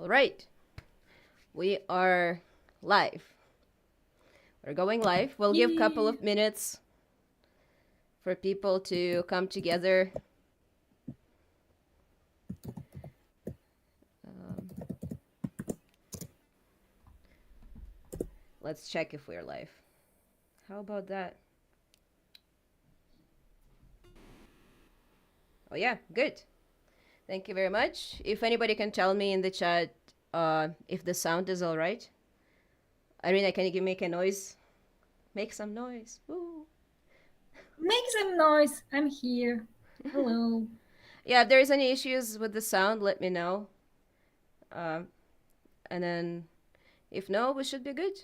All right, we are live. We're going live. We'll give a couple Yay. of minutes for people to come together. Let's check if we're live. How about that? Oh, yeah, good. Thank you very much. If anybody can tell me in the chat if the sound is all right. Irina, can you make a noise? Make some noise. Woo. Make some noise. I'm here. Hello. Yeah, if there's any issues with the sound, let me know. Um, and then if no, we should be good.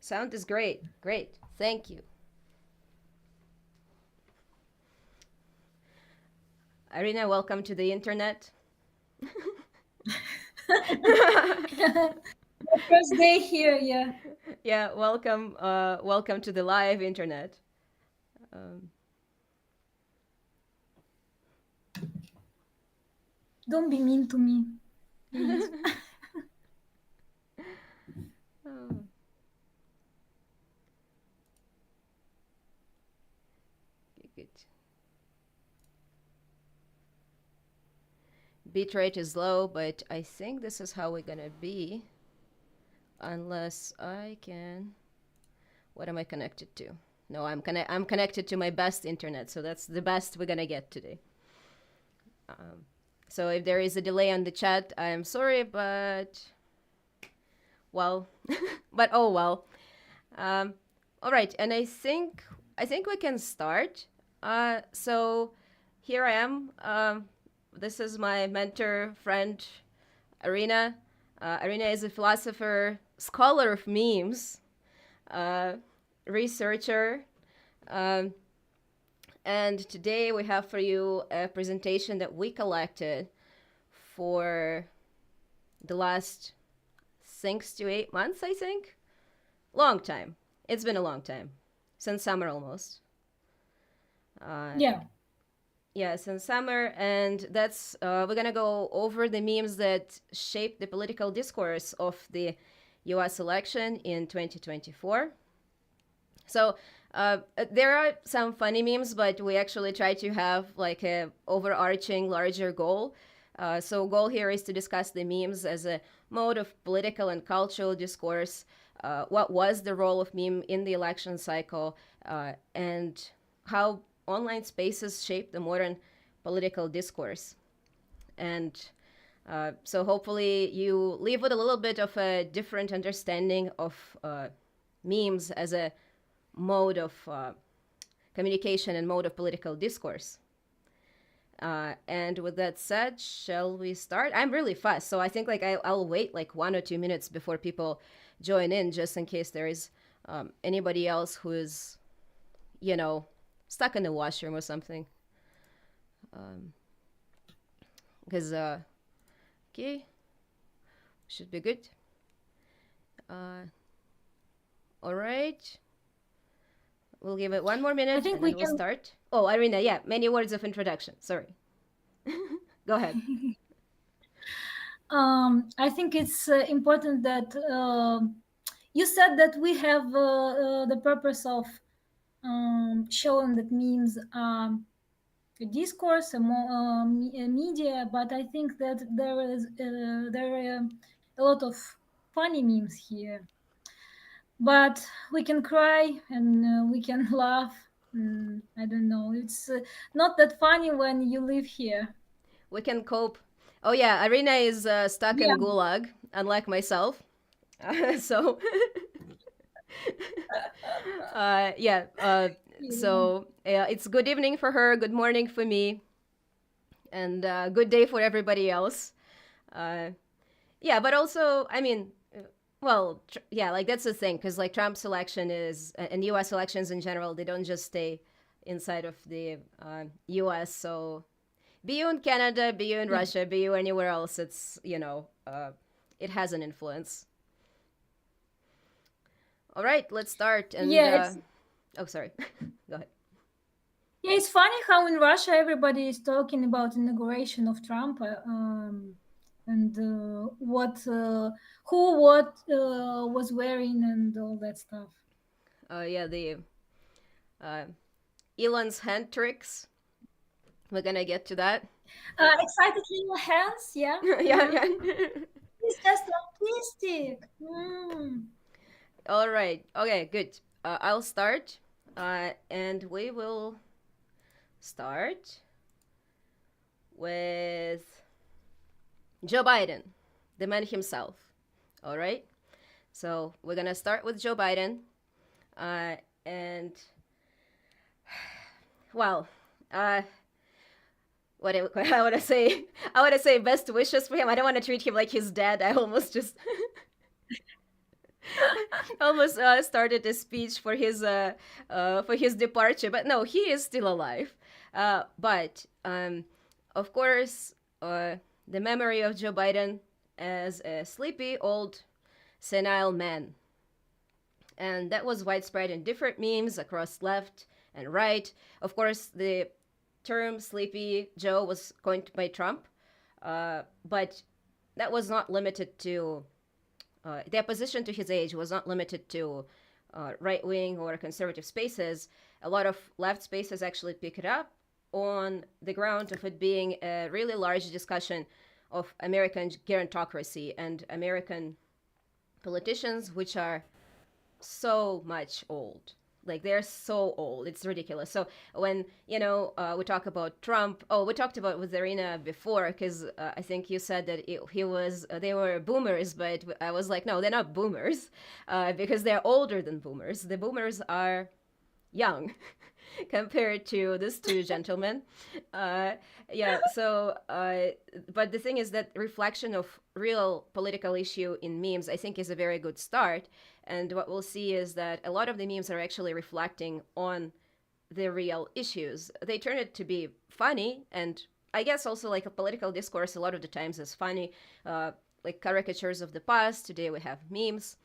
Sound is great. Great. Thank you. Irina, welcome to the internet. My first day here, yeah. Yeah, welcome to the live internet. Um, Don't be mean to me, please. oh, okay, good. Bitrate is low, but I think this is how we're gonna be, unless I can. What am I connected to? No, I'm connected to my best internet, so that's the best we're gonna get today. So if there is a delay on the chat, I am sorry, but well, but oh well. Um, all right, and I think we can start. So here I am. This is my mentor friend, Arina. Arina is a philosopher, scholar of memes, uh, researcher, um, and today we have for you a presentation that we collected for the last 6 to 8 months, I think. Long time. It's been a long time. Since summer almost. Yeah. Yeah, since summer. And that's, we're gonna go over the memes that shaped the political discourse of the US election in 2024. So there are some funny memes, but we actually try to have like a overarching, larger goal. So goal here is to discuss the memes as a mode of political and cultural discourse. What was the role of meme in the election cycle, and how online spaces shape the modern political discourse. And so hopefully you leave with a little bit of a different understanding of memes as a mode of communication and mode of political discourse. And with that said, shall we start? I'm really fast, so I think like I'll wait like 1 or 2 minutes before people join in, just in case there is anybody else who is, you know, stuck in the washroom or something. Because okay, should be good. All right. We'll give it one more I minute think and we then we'll can. start. Oh, Irina, yeah, many words of introduction. Sorry. Go ahead. I think it's important that you said that we have the purpose of showing that memes a discourse, a media, but I think that there are a lot of funny memes here. But we can cry and we can laugh. I don't know. It's not that funny when you live here. We can cope. Oh, yeah, Irina is stuck Yeah. in Gulag, unlike myself. So, yeah. Yeah. So, it's good evening for her, good morning for me, and good day for everybody else. Uh, yeah, but also, I mean, well, yeah, like that's the thing, because like Trump's election is, and US elections in general, they don't just stay inside of the US. So, be you in Canada, be you in Yeah. Russia, be you anywhere else, it's, it has an influence. All right, let's start. And Yeah, it's oh, sorry. Go ahead. yeah, it's funny how in Russia everybody is talking about inauguration of Trump, and who what was wearing and all that stuff. Yeah, the uh, Elon's hand tricks. We're gonna get to that. Excited little hands, yeah, Yeah, yeah. yeah. It's just artistic. Mm. All right. Okay, good. I'll start, and we will start with Joe Biden, the man himself. All right. So we're gonna start with Joe Biden, and well, uh, I want to say, I want to say best wishes for him. I don't want to treat him like his dad. I almost just almost started a speech for his departure, but no, he is still alive. But of course, the memory of Joe Biden as a sleepy old senile man, and that was widespread in different memes across left and right. Of course, the term "Sleepy Joe" was coined by Trump, but that was not limited to the opposition to his age was not limited to right wing or conservative spaces. A lot of left spaces actually pick it up on the ground of it being a really large discussion of American gerontocracy and American politicians, which are so much old. Like they're so old, it's ridiculous. So when we talk about Trump, oh, we talked about with Arina before because I think you said that he was they were boomers, but I was like, no, they're not boomers, because they're older than boomers. The boomers are young compared to these two gentlemen. Uh, yeah, so, but the thing is that reflection of real political issue in memes, I think, is a very good start. And what we'll see is that a lot of the memes are actually reflecting on the real issues. They turn it to be funny, and I guess also like a political discourse a lot of the times is funny, like caricatures of the past. Today we have memes.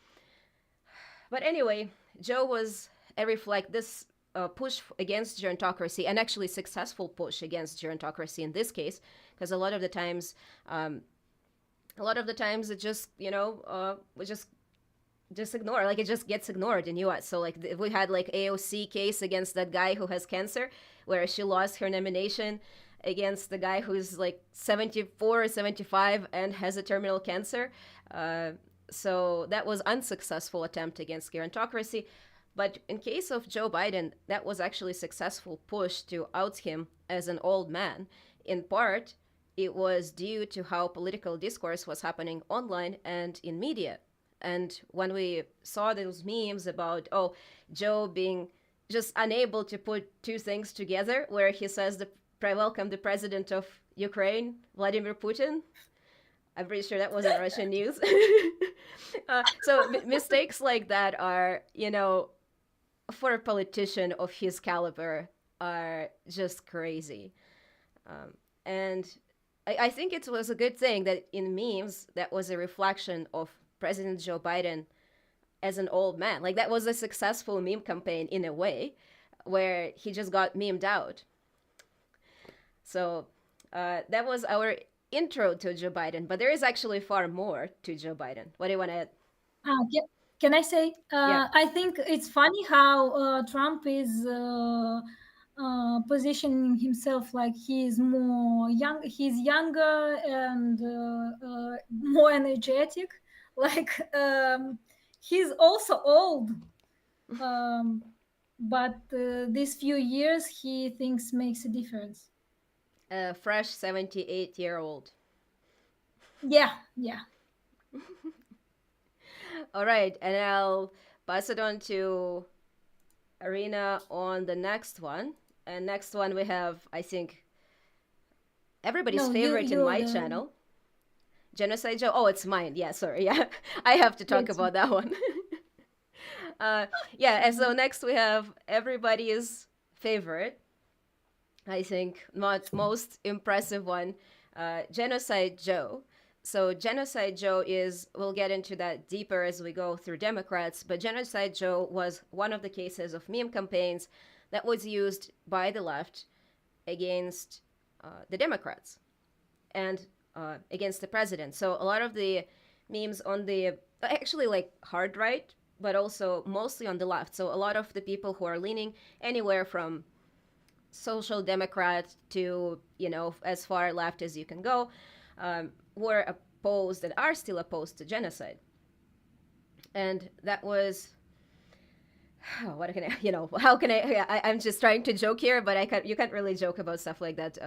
But anyway, Joe was a reflect this push against gerontocracy, and actually successful push against gerontocracy in this case, because a lot of the times it just we just ignore, like it just gets ignored in us. So like we had like AOC case against that guy who has cancer, where she lost her nomination against the guy who's like 74 or 75 and has a terminal cancer. So that was unsuccessful attempt against gerontocracy. But in case of Joe Biden, that was actually a successful push to out him as an old man. In part, it was due to how political discourse was happening online and in media. And when we saw those memes about, oh, Joe being just unable to put two things together, where he says, welcome the president of Ukraine, Vladimir Putin. I'm pretty sure that wasn't Russian news. So mistakes like that are, for a politician of his caliber, are just crazy. And I think it was a good thing that in memes, that was a reflection of President Joe Biden as an old man. Like that was a successful meme campaign in a way, where he just got memed out. So that was our intro to Joe Biden, but there is actually far more to Joe Biden. What do you want to add? Can I say? Yeah. I think it's funny how Trump is positioning himself like he's more young. He's younger and more energetic. Like he's also old, um, but these few years he thinks makes a difference. A fresh 78-year-old. Yeah, yeah. All right, and I'll pass it on to Arina on the next one. And next one we have, I think, everybody's No, you favorite in you're my the channel, Genocide Joe. Oh, it's mine. Yeah, sorry. Yeah, I have to talk it's about that one. Yeah, and so next we have everybody's favorite, I think, not most impressive one, Genocide Joe. So Genocide Joe is, we'll get into that deeper as we go through Democrats, but Genocide Joe was one of the cases of meme campaigns that was used by the left against the Democrats and against the president. So a lot of the memes on the, actually like hard right, but also mostly on the left. So a lot of the people who are leaning anywhere from social democrat to, you know, as far left as you can go, were opposed and are still opposed to genocide. And that was, what can I, you know, how can I'm just trying to joke here, but you can't really joke about stuff like that.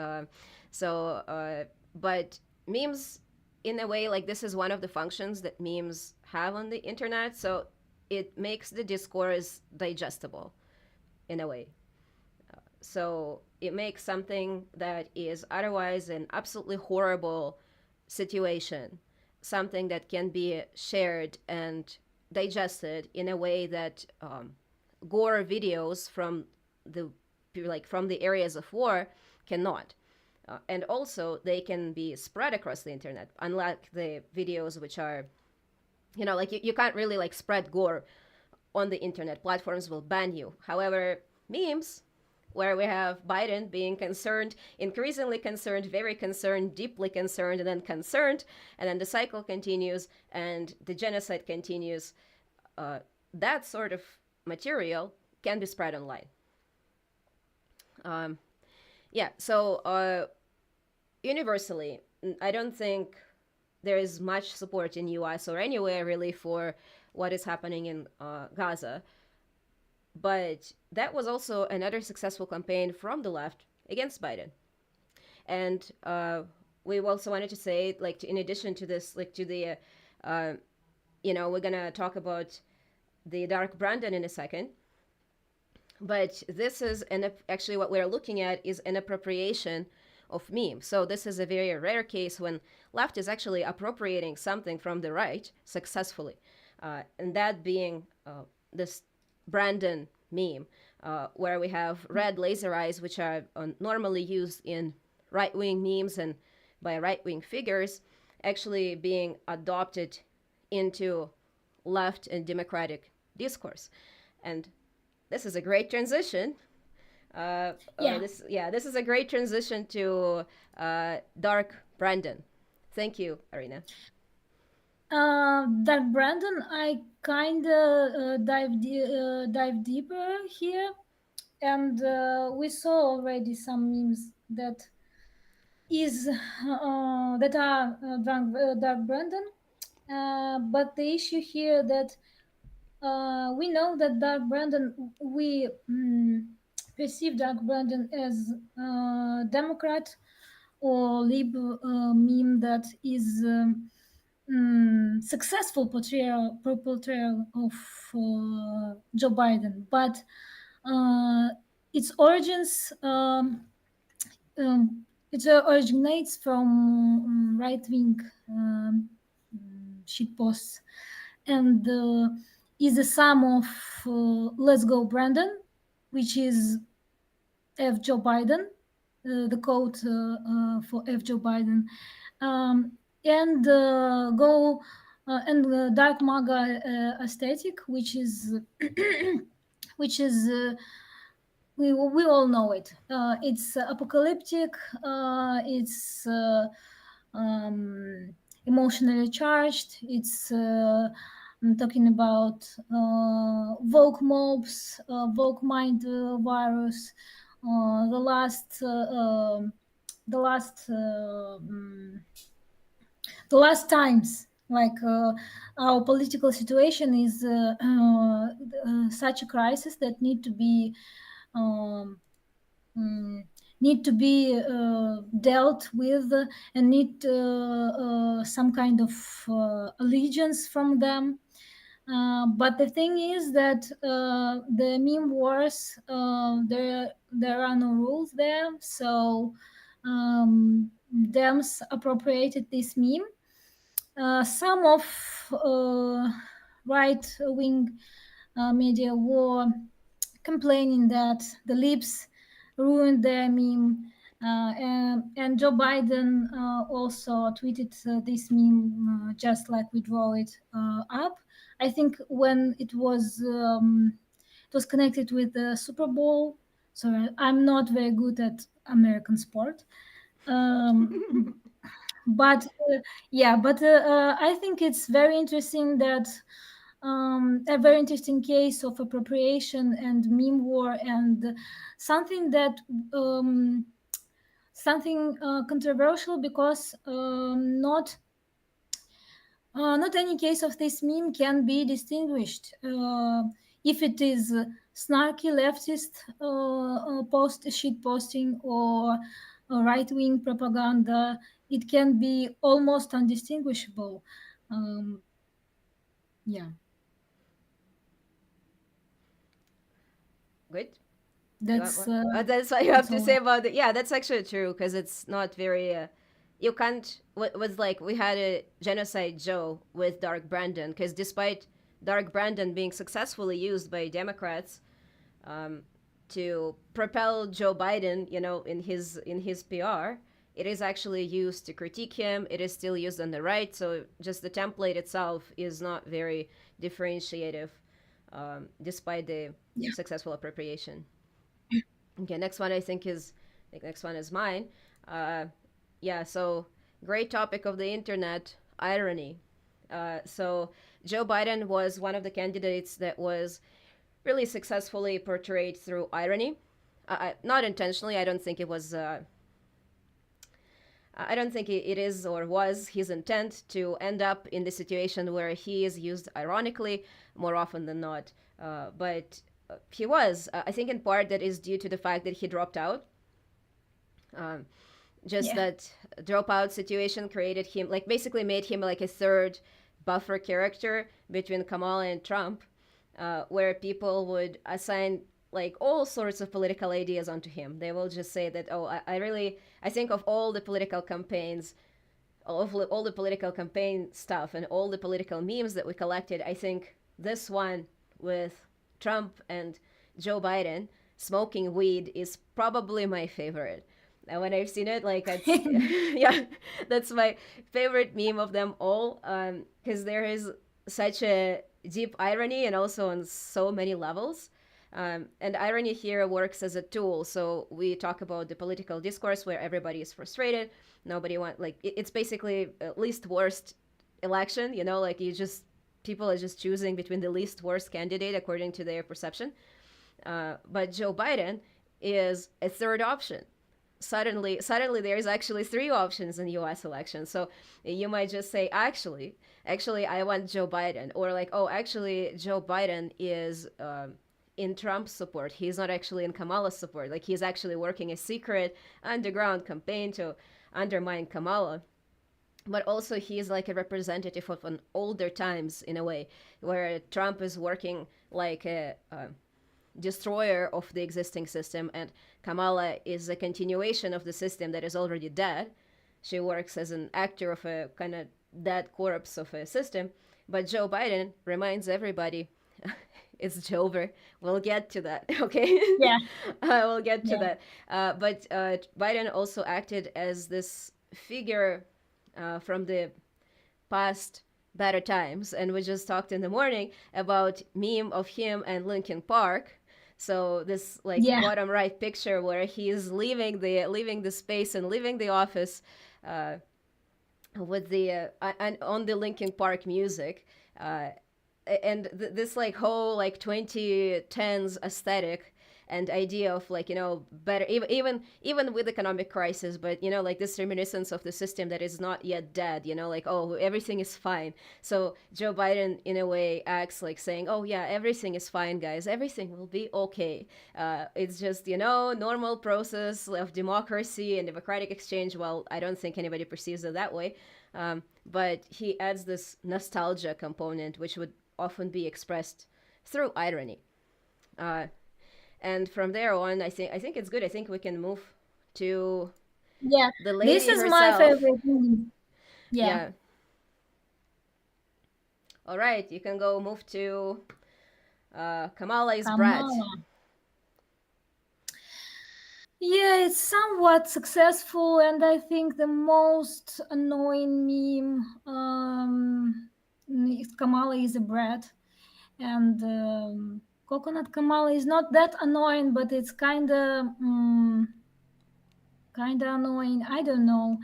But memes, in a way, like this is one of the functions that memes have on the internet. So it makes the discourse digestible in a way. So it makes something that is otherwise an absolutely horrible situation something that can be shared and digested in a way that gore videos from the from the areas of war cannot. And also they can be spread across the internet, unlike the videos which are, you know, like you can't really like spread gore on the internet. Platforms will ban you. However, memes, where we have Biden being concerned, increasingly concerned, very concerned, deeply concerned, and then the cycle continues and the genocide continues. That sort of material can be spread online. Yeah, so universally, I don't think there is much support in US or anywhere really for what is happening in Gaza. But that was also another successful campaign from the left against Biden. And we also wanted to say, like, in addition to this, like, to the, you know, we're going to talk about the Dark Brandon in a second. But this is actually what we're looking at is an appropriation of meme. So this is a very rare case when left is actually appropriating something from the right successfully. And that being this Brandon meme, where we have red laser eyes, which are normally used in right-wing memes and by right-wing figures, actually being adopted into left and democratic discourse. And this is a great transition. This is a great transition to Dark Brandon. Thank you, Arina. Dark Brandon, I kind of dive deeper here, and we saw already some memes that are Dark Brandon, but the issue here that we know that Dark Brandon, we perceive Dark Brandon as Democrat or lib meme that is successful portrayal of Joe Biden, but its origins it originates from right-wing shitposts and is a sum of "Let's Go Brandon," which is F. Joe Biden, the code for F. Joe Biden, and go and dark MAGA aesthetic, which is which is we all know it. It's apocalyptic. It's emotionally charged. It's I'm talking about woke mobs, woke mind virus. The last times, like our political situation is such a crisis that need to be dealt with and need some kind of allegiance from them. But the thing is that the meme wars, there are no rules there. So Dems appropriated this meme. Some of right-wing media were complaining that the libs ruined their meme, And Joe Biden also tweeted this meme just like we draw it up. I think when it was connected with the Super Bowl. So I'm not very good at American sport. Um, but yeah, but I think it's very interesting that a very interesting case of appropriation and meme war, and something that something controversial, because not any case of this meme can be distinguished if it is snarky leftist shit posting or right wing propaganda. It can be almost undistinguishable. Um, yeah, Good. You got that's one? That's what you have that's to all. say about it. Yeah, that's actually true because it's not very. You can't. What was like we had a genocide Joe with Dark Brandon because despite Dark Brandon being successfully used by Democrats um, to propel Joe Biden, in his PR, it is actually used to critique him. It is still used on the right, so just the template itself is not very differentiative, despite the Yeah. successful appropriation. Okay, next one is mine. Uh, yeah, so great topic of the internet, irony. So Joe Biden was one of the candidates that was really successfully portrayed through irony. Not intentionally. I don't think it is or was his intent to end up in the situation where he is used ironically more often than not. But he was. I think in part that is due to the fact that he dropped out. Um, just Yeah. that dropout situation created him, like, basically made him like a third buffer character between Kamala and Trump, where people would assign like all sorts of political ideas onto him. They will just say that, oh, I think of all the political campaigns, all the political campaign stuff and all the political memes that we collected, I think this one with Trump and Joe Biden smoking weed is probably my favorite. And when I've seen it, like it's yeah, that's my favorite meme of them all. Because there is such a deep irony and also on so many levels. And irony here works as a tool. So we talk about the political discourse where everybody is frustrated. Nobody want like it's basically least worst election. Like you just people are just choosing between the least worst candidate according to their perception. But Joe Biden is a third option. Suddenly there's actually three options in the US election. So you might just say, actually I want Joe Biden, or like, oh, actually Joe Biden is in Trump's support. He's not actually in Kamala's support. Like he's actually working a secret underground campaign to undermine Kamala. But also he's like a representative of an older times in a way, where Trump is working like a destroyer of the existing system, and Kamala is a continuation of the system that is already dead. She works as an actor of a kind of dead corpse of a system. But Joe Biden reminds everybody it's over. We'll get to that, okay? Yeah. We'll get to Yeah. that. But Biden also acted as this figure from the past better times. And we just talked in the morning about meme of him and Linkin Park. So this like Yeah. bottom right picture where he's leaving the space and leaving the office uh, with the and on the Linkin Park music. Uh, and this like whole like 2010s aesthetic and idea of like better, even with economic crisis, but like this reminiscence of the system that is not yet dead, like, oh, everything is fine. So Joe Biden in a way acts like saying, oh yeah, everything is fine, guys, everything will be okay. It's just normal process of democracy and democratic exchange. Well, I don't think anybody perceives it that way. But he adds this nostalgia component, which would often be expressed through irony. Uh, and from there on, I think it's good. I think we can move to Yeah. the This lady is my herself. favorite meme. Yeah. Yeah. All right, you can go move to Kamala is brat. Kamala. Yeah, it's somewhat successful, and I think the most annoying meme is Kamala is a brat, and Coconut Kamala is not that annoying, but it's kind of annoying. I don't know.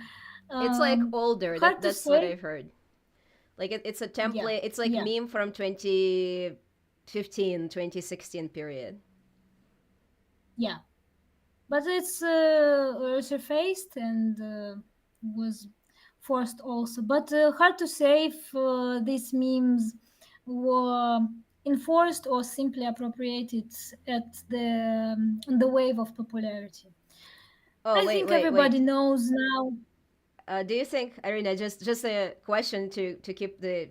It's like older. Hard to That's what say. I've heard. Like it's a Yeah, template. It's like yeah, meme from 2015, 2016 period. yeah. But it's surfaced and was forced also. But hard to say if these memes were enforced or simply appropriated at the wave of popularity. Oh, I wait, think wait, everybody wait. knows now. Do you think, Irina, just a question to keep the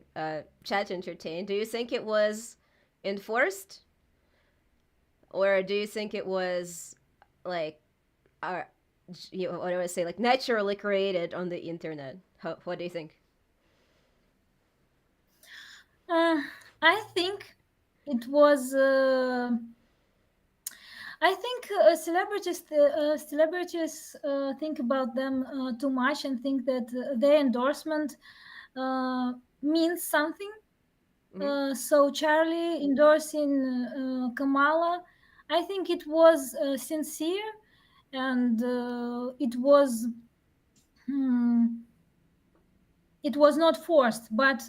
chat entertained? Do you think it was enforced, or do you think it was like, uh, what do I say, like naturally created on the internet? What do you think? Uh, I think it was. I think celebrities think about them too much and think that their endorsement means something. Hmm. So Charlie endorsing Kamala, I think it was sincere and hmm, it was not forced, but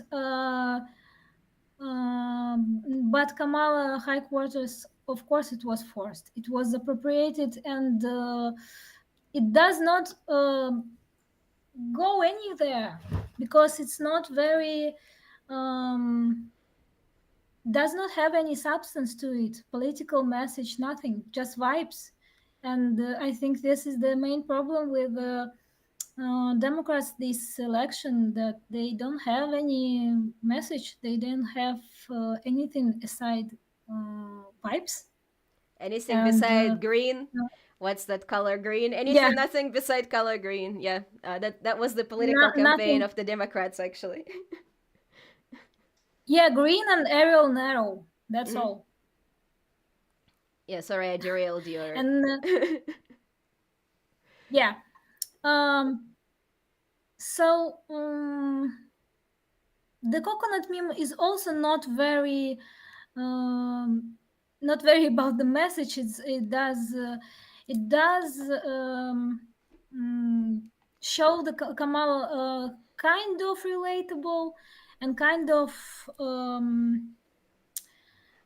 Kamala high quarters, of course, it was forced. It was appropriated, and it does not go anywhere because it's not very does not have any substance to it, political message, nothing, just vibes. And I think this is the main problem with Democrats this election, that they don't have any message, they don't have anything aside vibes. Anything And beside green? What's that color green? yeah, Anything, nothing beside color green. Yeah, that was the political campaign nothing. of the Democrats, actually. Yeah, green and aerial narrow, that's Hmm. all. Yeah, sorry, I derailed your. And yeah, um so the coconut meme is also um, not very about the message. It does mm, show the Kamal kind of relatable and kind of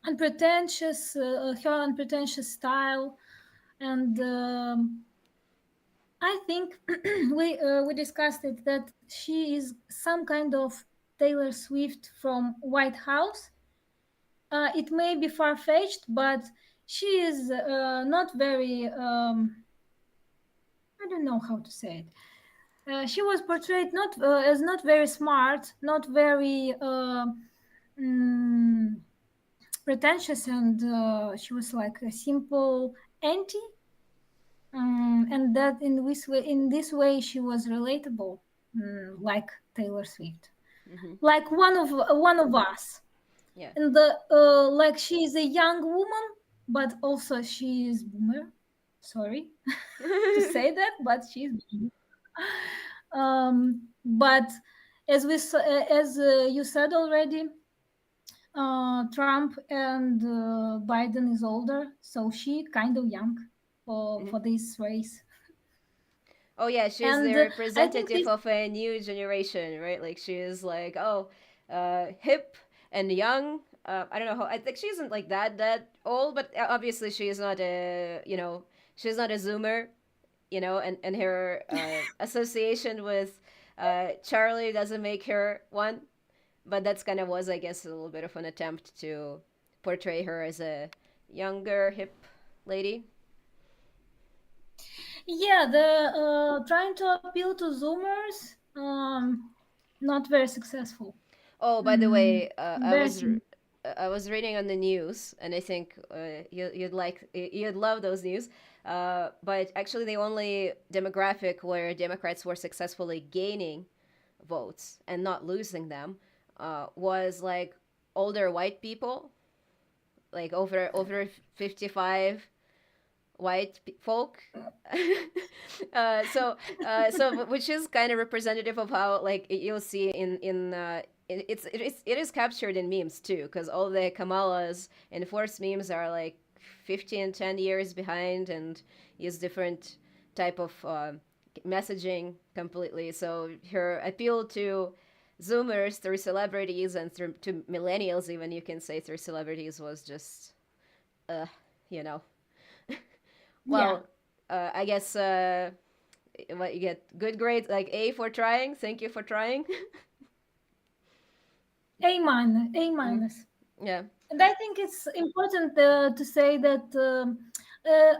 unpretentious, her unpretentious style. And I think we discussed it, that she is some kind of Taylor Swift from White House. It may be far fetched, but she is not very. I don't know how to say it. She was portrayed not as not very smart, not very mm, pretentious, and she was like a simple auntie. And that in this way she was relatable, like Taylor Swift, Hmm. like one of us. Yeah. And the like she is a young woman, but also she is boomer. Sorry to say that, but she's boomer. But as you said already, Trump and Biden is older, so she kind of young Mhm. for this race. Oh yeah, she's the And I think representative this, of a new generation, right? Like she is like, oh, hip and young. I don't know how. I think she isn't like that old, but obviously she is not a she's not a Zoomer, and her association with Charlie doesn't make her one. But that's kind of was, I guess, a little bit of an attempt to portray her as a younger, hip lady. yeah, the trying to appeal to Zoomers, not very successful. Oh, by the way, Embarrassing. I was reading on the news, and I think you'd love those news. But actually, the only demographic where Democrats were successfully gaining votes and not losing them was like older white people, like over 55, white folk. So which is kind of representative of how like you'll see it is captured in memes too, because all the Kamalas and Force memes are like 15, 10 years behind and use different type of messaging completely. So her appeal to Zoomers through celebrities and through to millennials, even you can say through celebrities, was just uh, you know, Yeah. well, I guess what you get good grades like A for trying. Thank you for trying. A minus, A Mm, minus. yeah. And I think it's important to say that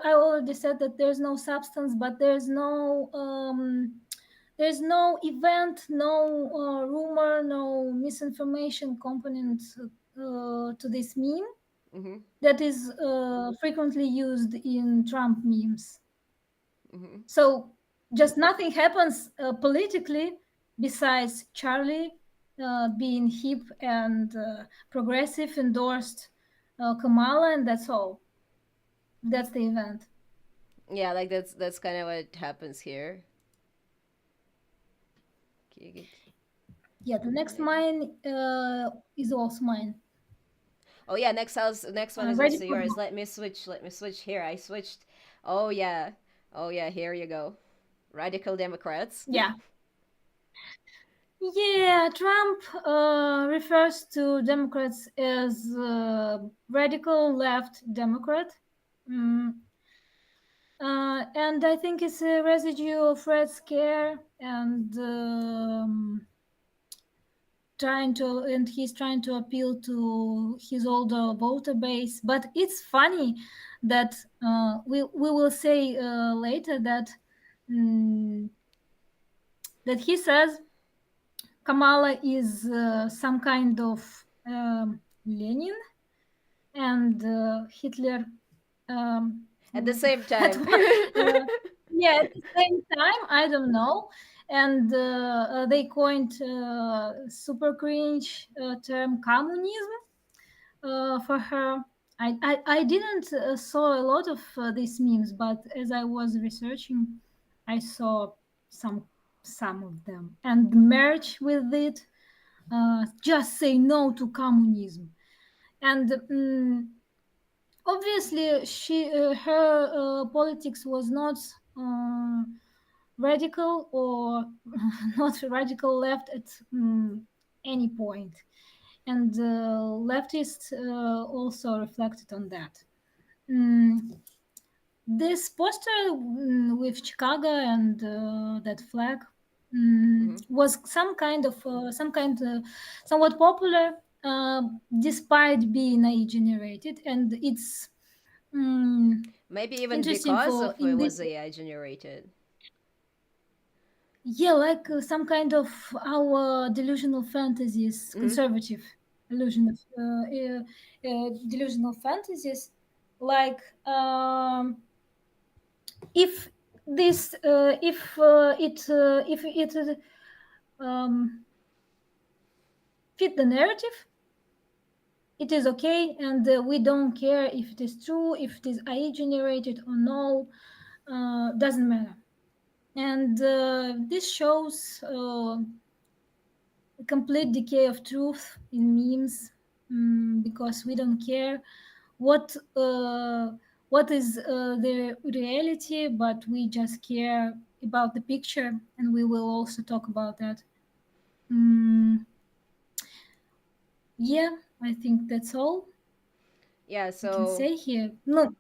I already said that there's no substance, but there's no event, no rumor, no misinformation component to this meme Mm-hmm. that is frequently used in Trump memes. Mm-hmm. So just nothing happens politically besides Charlie being hip and progressive, endorsed Kamala, and that's all. That's the event. Yeah, like that's kind of what happens here. Can you get Yeah, the next maybe? mine is also mine. Oh yeah, next one is Ready also for yours. more? Let me switch here. I switched. Oh yeah. Oh yeah, here you go. Radical Democrats. Yeah. Yeah, Trump refers to Democrats as radical left Democrat. Mm, and I think it's a residue of Red Scare and he's trying to appeal to his older voter base. But it's funny that we will say later that mm, that he says Kamala is some kind of Lenin and Hitler At the mm, same at time. one, yeah, at the same time, I don't know. And they coined super cringe term communism for her. I didn't saw a lot of these memes, but as I was researching, I saw some some of them and merge with it. Just say no to communism, and obviously her politics was not radical or not radical left at any point, and leftists also reflected on that. Mm, this poster with Chicago and that flag Hmm. was somewhat popular uh, despite being AI generated, and it's mm, Maybe even interesting because for of it in this, was AI generated. yeah, like some kind of our delusional fantasies, Hmm. conservative illusion of delusional fantasies, like if this if it um, fit the narrative, it is okay, and we don't care if it is true, if it is AI generated or no, doesn't matter. And this shows a complete decay of truth in memes, because we don't care what uh, what is the reality, but we just care about the picture, and we will also talk about that. Mm, yeah, I think that's all Yeah. we can So say here. No,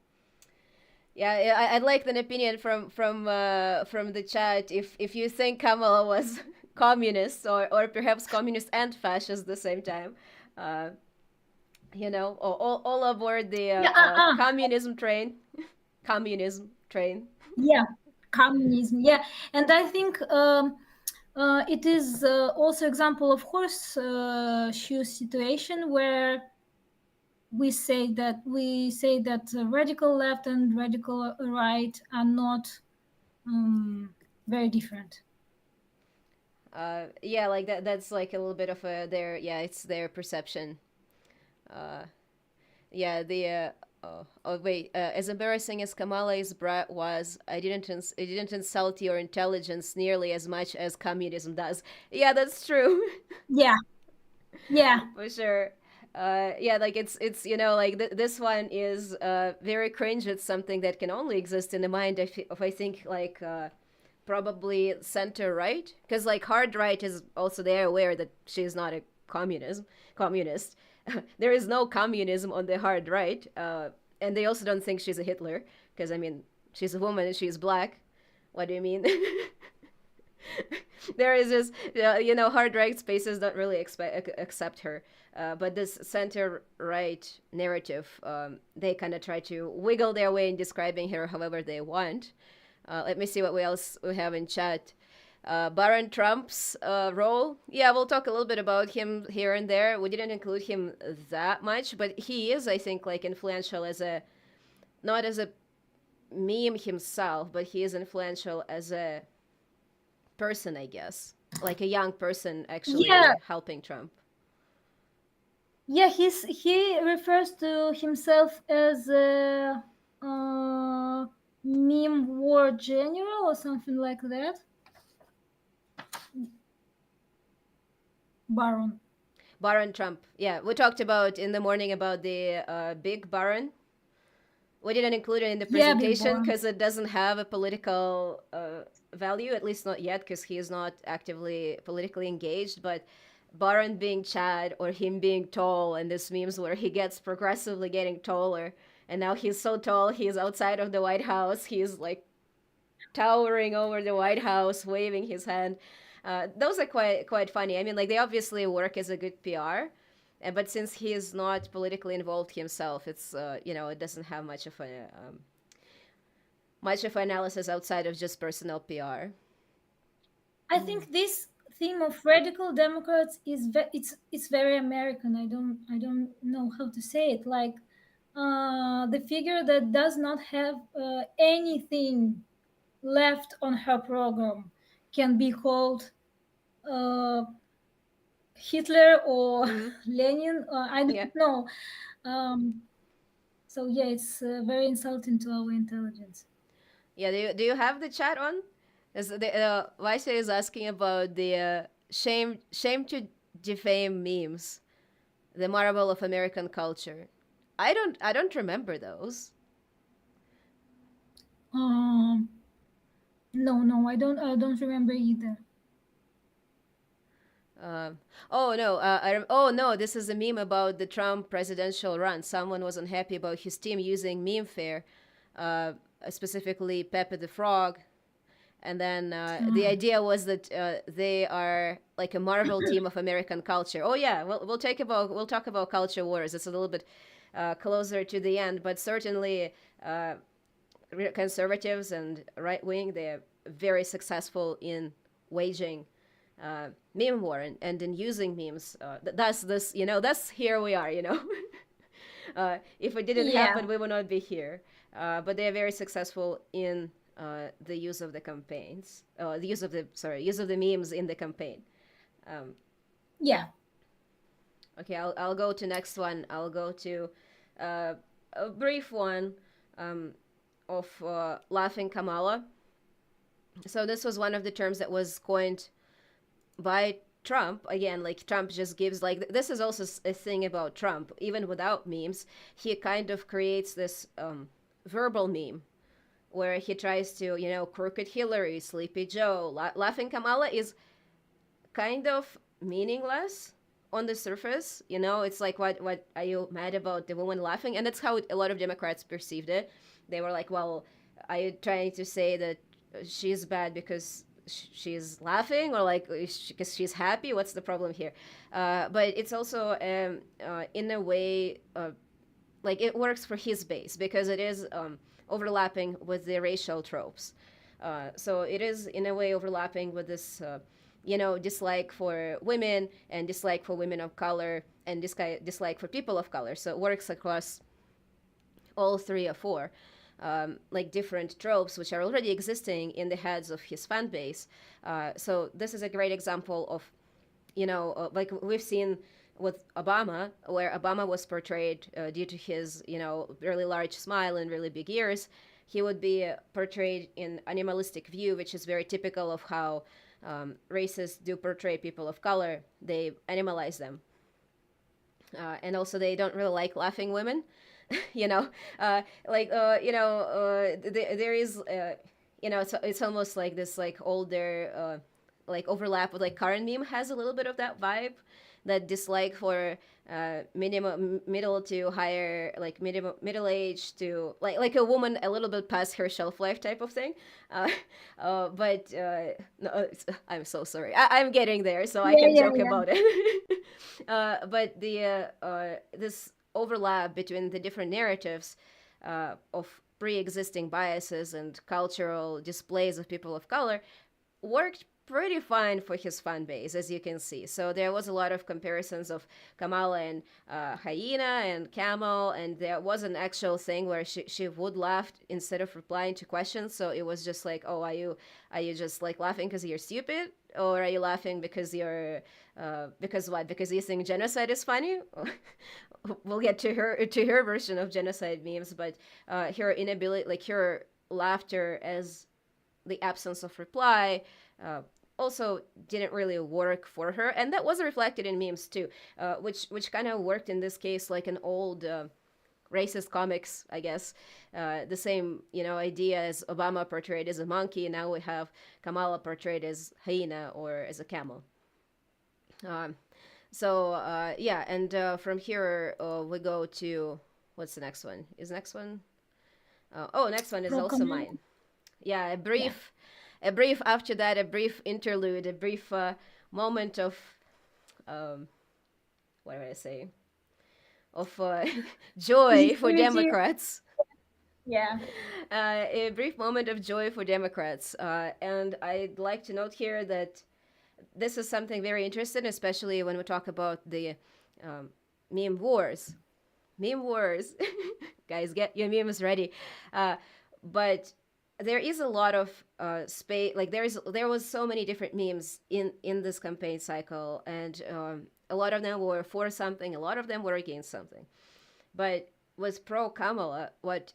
yeah, I'd like an opinion from the chat if you think Kamala was communist or perhaps communist and fascist at the same time. Uh, all aboard the yeah, communism train. Communism train. yeah, communism. Yeah, and I think it is also example of horse shoe situation where we say that radical left and radical right are not very different. Yeah, like that's like a little bit of a their, yeah, it's their perception. Uh, yeah, the Oh wait, as embarrassing as Kamala's brat was, it didn't insult your intelligence nearly as much as communism does. Yeah, that's true. Yeah, yeah, For sure. Yeah, like it's like this one is very cringe. It's something that can only exist in the mind of I think like probably center right, because like hard right is also they're aware that she's not a communist. There is no communism on the hard right, and they also don't think she's a Hitler because I mean she's a woman and she's black. What do you mean? There is this, hard right spaces don't really accept her. But this center right narrative, they kind of try to wiggle their way in describing her however they want. Let me see what else we have in chat. Baron Trump's role. Yeah, we'll talk a little bit about him here and there. We didn't include him that much, but he is, I think, like influential as a, not as a meme himself, but he is influential as a person, I guess. Like a young person yeah, actually helping Trump. yeah. He refers to himself as a meme war general or something like that. Baron. Baron Trump. Yeah, we talked about in the morning about the big Baron. We didn't include it in the Yeah, big presentation Baron. because it doesn't have a political value, at least not yet, because he is not actively politically engaged. But Baron being Chad or him being tall, and this memes where he gets progressively getting taller, and now he's so tall, he's outside of the White House. He's like towering over the White House, waving his hand. Those are quite funny. I mean, like they obviously work as a good PR, but since he is not politically involved himself, it's it doesn't have much of analysis outside of just personal PR. I think this theme of radical Democrats is it's very American. I don't know how to say it. Like the figure that does not have anything left on her program can be called uh, Hitler or Mm-hmm. Lenin. I Yeah, don't know. Um, so yeah, it's very insulting to our intelligence. yeah. Do you have the chat on? As the Vaisha is asking about the shame to defame memes, the marvel of American culture. I don't remember those. Um, no, I don't remember either. Um, oh no! Oh no! This is a meme about the Trump presidential run. Someone was unhappy about his team using meme fare, uh, specifically Pepe the Frog, and then the Uh, idea was that they are like a Marvel team of American culture. Oh yeah, we'll talk about culture wars. It's a little bit closer to the end, but certainly uh, conservatives and right wing they're very successful in waging meme war and in using memes. That's this, that's here we are, if it didn't yeah, happen, we would not be here. But they are very successful in the use of the campaigns, use of the memes in the campaign. Um, yeah. okay, I'll go to next one. I'll go to uh, a brief one um, of laughing Kamala. So this was one of the terms that was coined by Trump. Again, like Trump just gives like this is also a thing about Trump. Even without memes, he kind of creates this verbal meme where he tries to, crooked Hillary, Sleepy Joe, laughing Kamala is kind of meaningless on the surface. It's like what are you mad about the woman laughing? And that's how a lot of Democrats perceived it. They were like, well, are you trying to say that she's bad because she's laughing or like because she's happy? What's the problem here? But it's also in a way like it works for his base because it is overlapping with the racial tropes. So it is in a way overlapping with this dislike for women and dislike for women of color and dislike for people of color. So it works across all three or four, like different tropes which are already existing in the heads of his fan base. So this is a great example of, like we've seen with Obama, where Obama was portrayed due to his, really large smile and really big ears, he would be portrayed in animalistic view, which is very typical of how racists do portray people of color. They animalize them. And also, they don't really like laughing women. you know, there is, it's almost like this like older, like overlap with like current meme has a little bit of that vibe, that dislike for minimum middle to higher, like middle age to like a woman a little bit past her shelf life type of thing. uh, but no, I'm so sorry, I'm getting there, so I Yeah, can yeah, joke yeah. about it. But the this overlap between the different narratives of pre-existing biases and cultural displays of people of color worked pretty fine for his fan base, as you can see. So there was a lot of comparisons of Kamala and Hyena and Camel, and there was an actual thing where she would laugh instead of replying to questions. So it was just like, oh, are you just like laughing because you're stupid, or are you laughing because you're because what? Because you think genocide is funny? We'll get to her version of genocide memes, but her inability, like her laughter as the absence of reply, uh, also didn't really work for her, and that was reflected in memes too, which kind of worked in this case like an old racist comics, I guess. The same idea as Obama portrayed as a monkey. Now we have Kamala portrayed as hyena or as a camel. Um, yeah, and from here we go to what's the next one? Is next one? Next one is Pro also Kamala. mine. Yeah, Yeah. a brief after that, a brief interlude, a brief moment of um, what do I say? Of joy for Positivity. Democrats. Yeah. A brief moment of joy for Democrats. And I'd like to note here that this is something very interesting, especially when we talk about the um, meme wars. Meme wars. Guys, get your memes ready. But there is a lot of space. Like there was so many different memes in this campaign cycle, and a lot of them were for something, a lot of them were against something. But with pro Kamala, what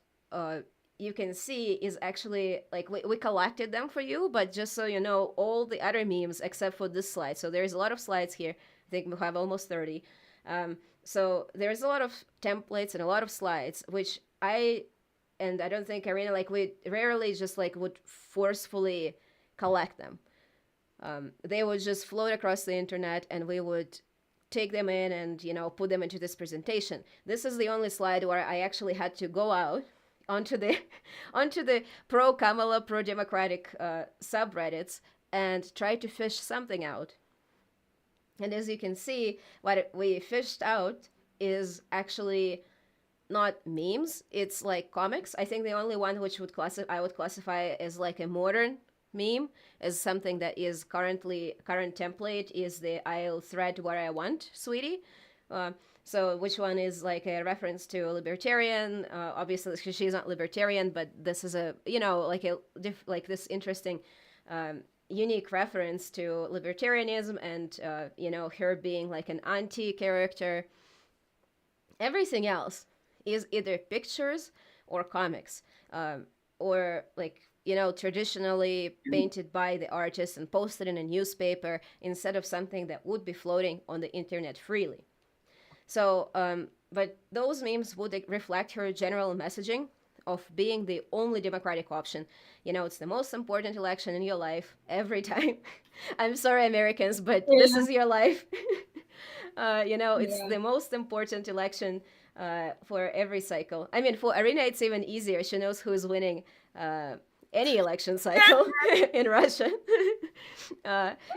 you can see is actually like we collected them for you, but just so you know, all the other memes except for this slide. So there's a lot of slides here. I think we have almost 30. So there's a lot of templates and a lot of slides, which I don't think Arina, like we rarely just like would forcefully collect them. They would just float across the internet, and we would take them in and put them into this presentation. This is the only slide where I actually had to go out onto the onto the pro Kamala, pro Democratic subreddits and try to fish something out. And as you can see, what we fished out is actually not memes. It's like comics. I think the only one which I would classify as like a modern meme, as something that is current template, is the "I'll thread what I want, sweetie." Uh, so which one is like a reference to a libertarian? Obviously, she's not libertarian, but this is a like like this interesting. Unique reference to libertarianism, and her being like an anti character. Everything else is either pictures or comics, or like traditionally painted by the artist and posted in a newspaper instead of something that would be floating on the internet freely. So, but those memes would reflect her general messaging of being the only democratic option. It's the most important election in your life every time. I'm sorry, Americans, but this Yeah. is your life. It's Yeah. the most important election for every cycle. I mean, for Arina, it's even easier. She knows who's winning any election cycle in Russia.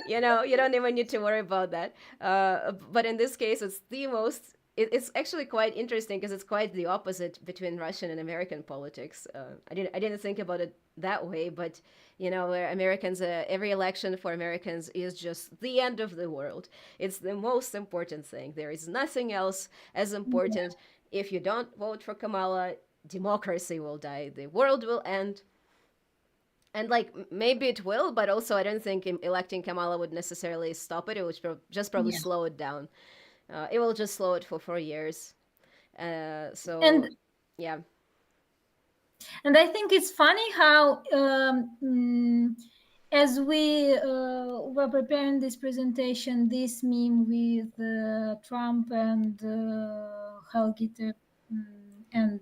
You don't even need to worry about that. But in this case, it's the most. It's actually quite interesting because it's quite the opposite between Russian and American politics. I didn't think about it that way, but where Americans, every election for Americans is just the end of the world. It's the most important thing. There is nothing else as important. If you don't vote for Kamala, democracy will die. The world will end. And like maybe it will, but also I don't think electing Kamala would necessarily stop it. It would just probably Yeah. slow it down. It will just slow it for 4 years. So and yeah, and I think it's funny how as we were preparing this presentation, this meme with Trump and Helgite and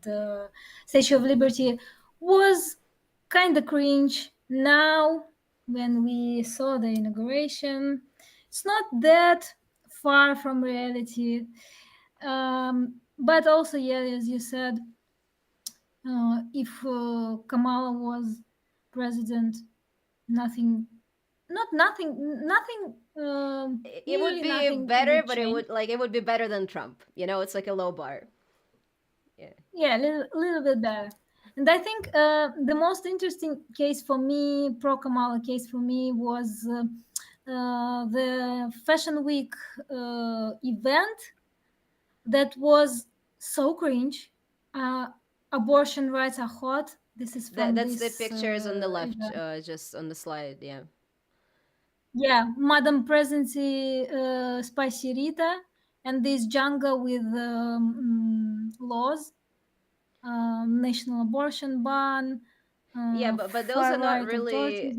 Statue of Liberty was kind of cringe. Now, when we saw the inauguration, it's not that far from reality. But also, yeah, as you said, if Kamala was president, nothing, not nothing, nothing, it would nearly be nothing better, would but it change. would like it would be better than Trump. It's like a low bar. Yeah. Yeah, little bit better. And I think the most interesting case for me, pro Kamala case for me, was the Fashion Week event that was so cringe. Uh, Abortion rights are hot. This is from That's the this pictures on the left, event. just on the slide. Yeah. Yeah, Madam Presidency Spicy Rita and this jungle with laws, national abortion ban, Yeah, but those are far not right really authorities.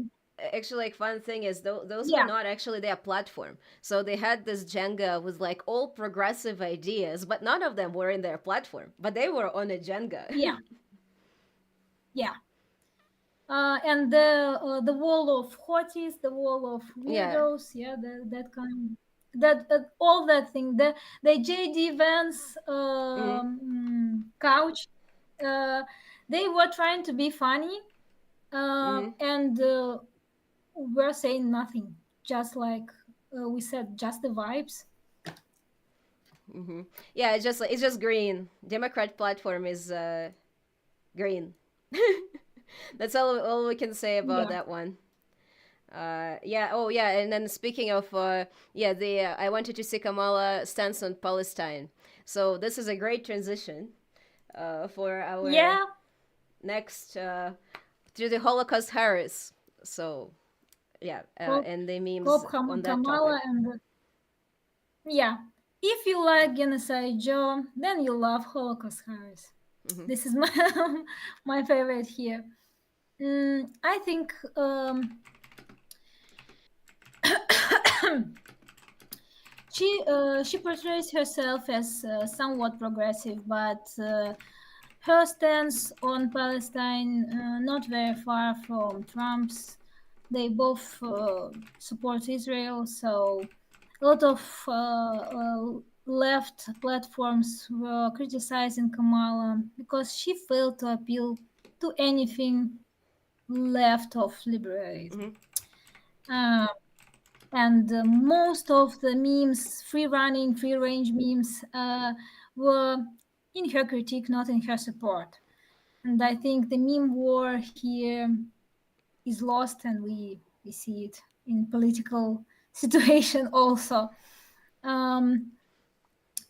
actually like fun thing is those were Yeah, not actually their platform. So they had this Jenga with like all progressive ideas, but none of them were in their platform. But they were on a Jenga. yeah, yeah. And the wall of hotties, the wall of Yeah. weirdos, yeah, that kind, that all that thing, the JD Vance Hmm. couch, uh, they were trying to be funny, Hmm. and we're saying nothing, just like we said, just the vibes. Hmm. Yeah, it's just green. Democrat platform is green. That's all we can say about Yeah, that one. Yeah. Oh, yeah. And then speaking of, yeah, the I wanted to see Kamala stance on Palestine. So this is a great transition for our yeah. next to the Holocaust Harris. So yeah, Cop, and the memes Cop on that Kamala, topic. and yeah. If you like Genocide Joe, then you love Holocaust Harris. Hmm. This is my my favorite here. I think she portrays herself as somewhat progressive, but her stance on Palestine not very far from Trump's. They both support Israel, so a lot of left platforms were criticizing Kamala because she failed to appeal to anything left of liberalism. Hmm. Uh, and most of the memes, free running, free range memes, were in her critique, not in her support. And I think the meme war here is lost, and we see it in political situation also. Um,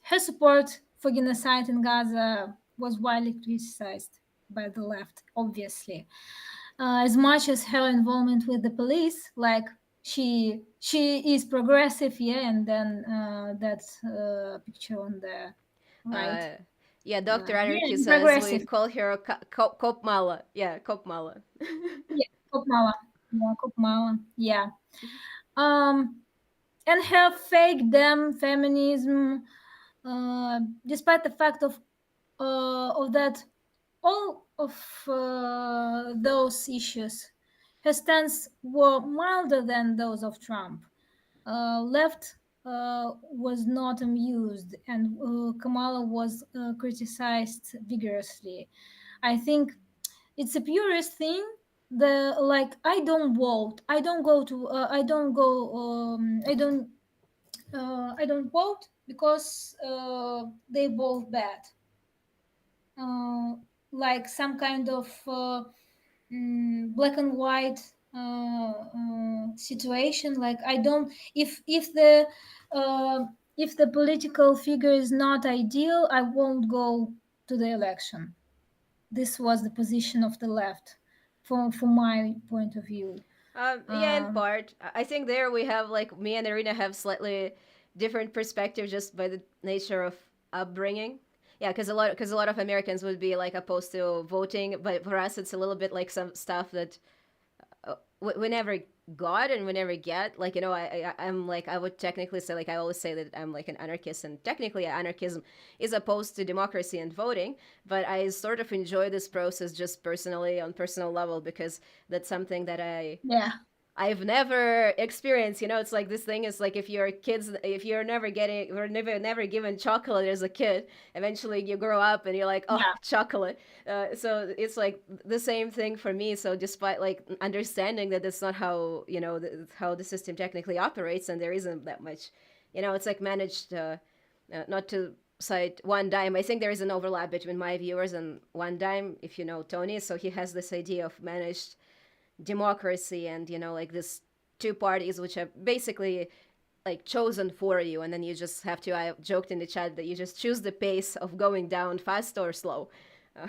Her support for genocide in Gaza was widely criticized by the left, obviously. As much as her involvement with the police, like she is progressive, yeah, and then that picture on the right, Uh, yeah, Dr. yeah, Anarchy says we progressive, call her Kopmala. Yeah, Kopmala. yeah, Kopmala, yeah, Kopmala, yeah. Um, and her fake damn feminism, despite the fact of that, all of those issues, her stance were milder than those of Trump. Left was not amused, and Kamala was criticized vigorously. I think it's a purist thing. The like, I don't vote. I don't go to. I don't go. I don't vote because they both bad. Uh, like some kind of black and white situation. Like, I don't, if the political figure is not ideal, I won't go to the election. This was the position of the left, from my point of view. Yeah, in um, part. I think there we have like me and Arena have slightly different perspective just by the nature of upbringing. Yeah, because a lot of Americans would be like opposed to voting, but for us it's a little bit like some stuff that we never got and we never get. Like, I'm like, I would technically say, like, I always say that I'm like an anarchist, and technically anarchism is opposed to democracy and voting, but I sort of enjoy this process just personally on personal level because that's something that Yeah. I've never experienced. It's like this thing is like if you're never getting, or never given chocolate as a kid, eventually you grow up and you're like, oh, Yeah. chocolate. So it's like the same thing for me. So despite like understanding that that's not how, how the system technically operates, and there isn't that much, it's like managed, not to cite One Dime. I think there is an overlap between my viewers and One Dime, if you know Tony. So he has this idea of managed democracy, and like this two parties which are basically like chosen for you, and then you just have to, I joked in the chat that you just choose the pace of going down fast or slow. uh,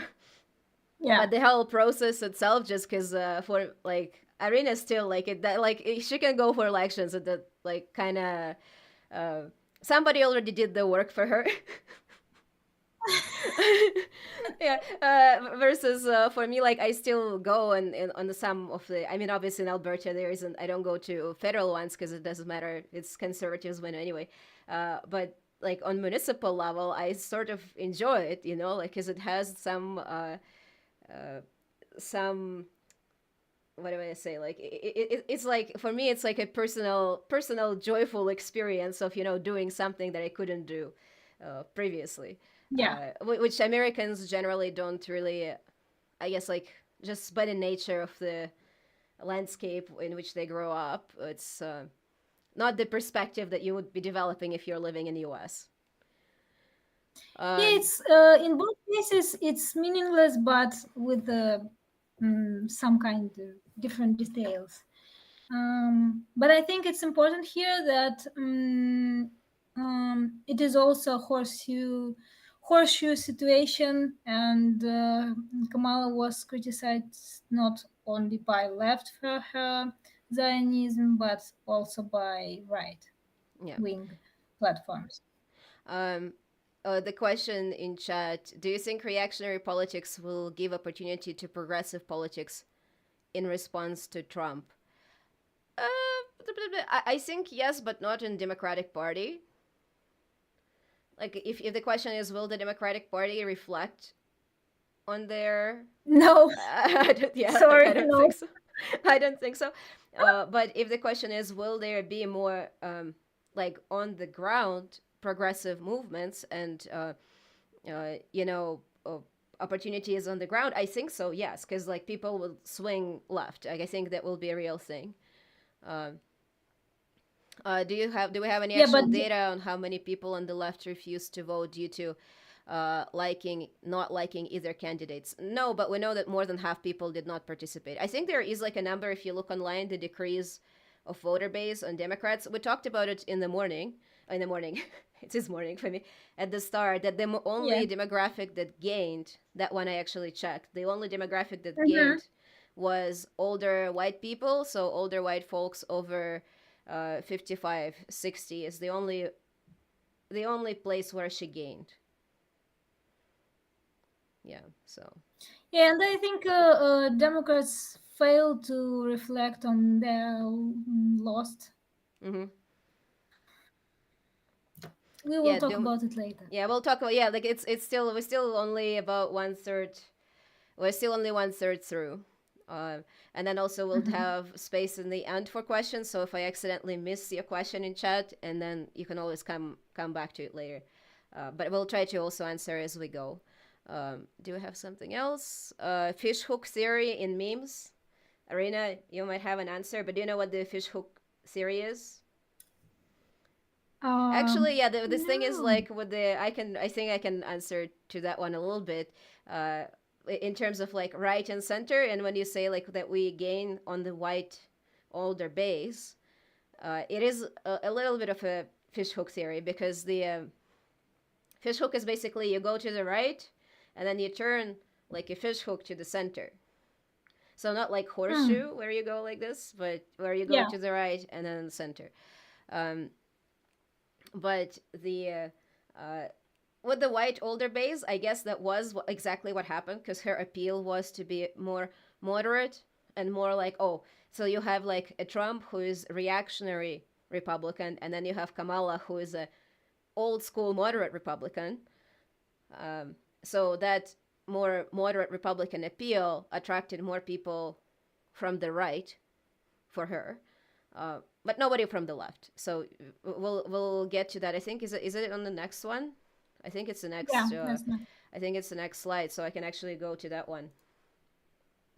Yeah. but the whole process itself, just because for like Arina still like it, that like she can go for elections, and that like kind of uh, somebody already did the work for her. Yeah, versus for me, like I still go and on the some of the, I mean, obviously in Alberta there isn't, I don't go to federal ones because it doesn't matter, it's conservatives win anyway. But like on municipal level I sort of enjoy it, like because it has some, what do I say, like it's like, for me it's like a personal joyful experience of doing something that I couldn't do previously, Yeah. which Americans generally don't really, I guess, like just by the nature of the landscape in which they grow up, it's not the perspective that you would be developing if you're living in the US. Yeah, Um, it's in both cases it's meaningless, but with some kind of different details. But I think it's important here that it is also a horseshoe situation, and Kamala was criticized not only by left for her Zionism, but also by right yeah. wing platforms. Um, the question in chat: do you think reactionary politics will give opportunity to progressive politics in response to Trump? I think yes, but not in Democratic Party. Like, if the question is, will the Democratic Party reflect on their No, yeah, like sorry, I don't think no. so. I don't think so. But if the question is, will there be more like on the ground progressive movements and opportunities on the ground, I think so, yes, because like people will swing left. Like, I think that will be a real thing. um, do we have any Yeah, but actual data on how many people on the left refused to vote due to not liking either candidates? No, but we know that more than half people did not participate. I think there is like a number, if you look online, the decrease of voter base on Democrats. We talked about it in the morning. In the morning, it is morning for me. At the start, that the yeah. only demographic that gained, that one I actually checked, the only demographic that Mhm. gained was older white people. So older white folks over 55, 60 is the only place where she gained. Yeah, so. Yeah, and I think Democrats fail to reflect on their lost. Mm-hmm. We will Yeah, talk about it later. yeah, we'll talk about, yeah, like it's still, we're still only about one third, we're still only one third through. Uh, and then also we'll Mhm. have space in the end for questions. So if I accidentally miss your question in chat, and then you can always come back to it later. But we'll try to also answer as we go. Do we have something else? Fish hook theory in memes. Arina, you might have an answer, but do you know what the fish hook theory is? Actually, yeah, this thing is No. like with the, I think I can answer to that one a little bit. Uh, in terms of like right and center, and when you say like that we gain on the white older base, it is a little bit of a fishhook theory, because the fishhook is basically you go to the right, and then you turn like a fishhook to the center. So not like Hmm. horseshoe where you go like this, but where you go Yeah. to the right and then the center. Um, But with the white older base, I guess that was exactly what happened, because her appeal was to be more moderate and more like, oh, so you have like a Trump who is reactionary Republican, and then you have Kamala who is a old school moderate Republican. So that more moderate Republican appeal attracted more people from the right for her, but nobody from the left. So we'll get to that. I think is it on the next one? I think it's the Yeah, next. that's not. I think it's the next slide, so I can actually go to that one.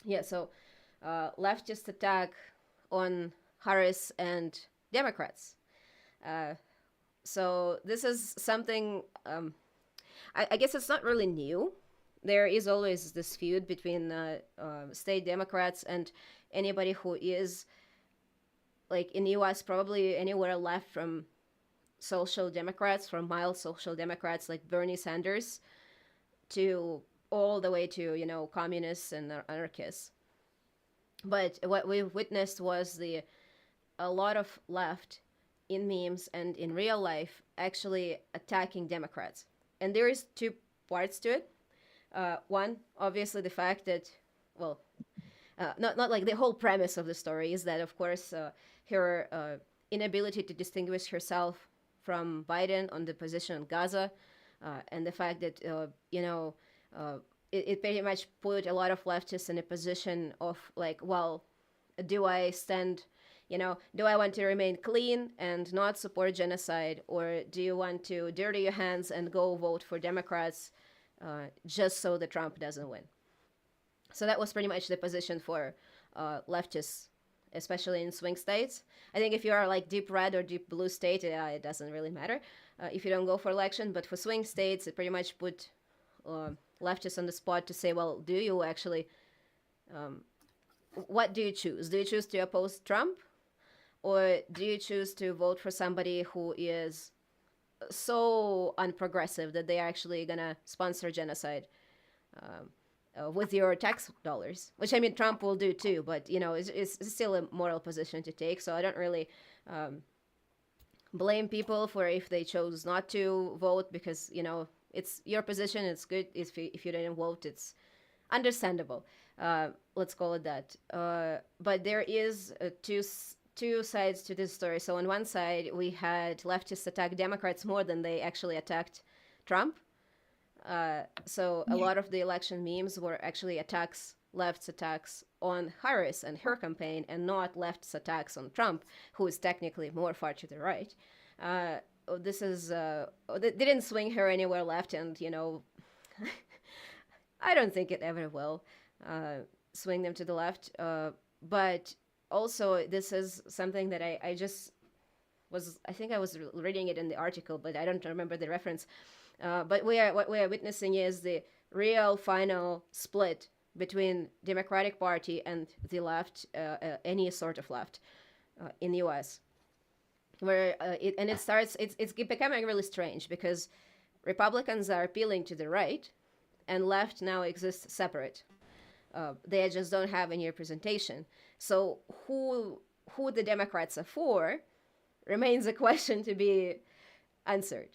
Yeah. So leftist attack on Harris and Democrats. So this is something. I guess it's not really new. There is always this feud between state Democrats and anybody who is like in the U.S. probably anywhere left from social Democrats, from mild social Democrats like Bernie Sanders, to all the way to communists and anarchists. But what we witnessed was a lot of left in memes and in real life actually attacking Democrats, and there is two parts to it. One, obviously, the fact that, well, not like the whole premise of the story is that, of course, her inability to distinguish herself from Biden on the position on Gaza, and the fact that it pretty much put a lot of leftists in a position of like, well, do I stand, do I want to remain clean and not support genocide, or do you want to dirty your hands and go vote for Democrats just so that Trump doesn't win? So that was pretty much the position for leftists, especially in swing states. I think if you are like deep red or deep blue state, it doesn't really matter if you don't go for election. But for swing states, it pretty much put leftists on the spot to say, well, do you actually, what do you choose? Do you choose to oppose Trump? Or do you choose to vote for somebody who is so unprogressive that they're actually going to sponsor genocide? With your tax dollars, which I mean Trump will do too, but it's still a moral position to take. So I don't really blame people for if they chose not to vote, because it's your position. It's good if you didn't vote. It's understandable. Let's call it that. But there is two sides to this story. So on one side, we had leftists attack Democrats more than they actually attacked Trump. So a lot of the election memes were actually left's attacks on Harris and her campaign, and not left's attacks on Trump, who is technically more far to the right. This is they didn't swing her anywhere left, and I don't think it ever will swing them to the left. But also, this is something that I just I think I was reading it in the article, but I don't remember the reference. But what we are witnessing is the real final split between Democratic Party and the left, any sort of left, in the U.S., where it's becoming really strange, because Republicans are appealing to the right, and left now exists separate. They just don't have any representation. So who the Democrats are for remains a question to be answered.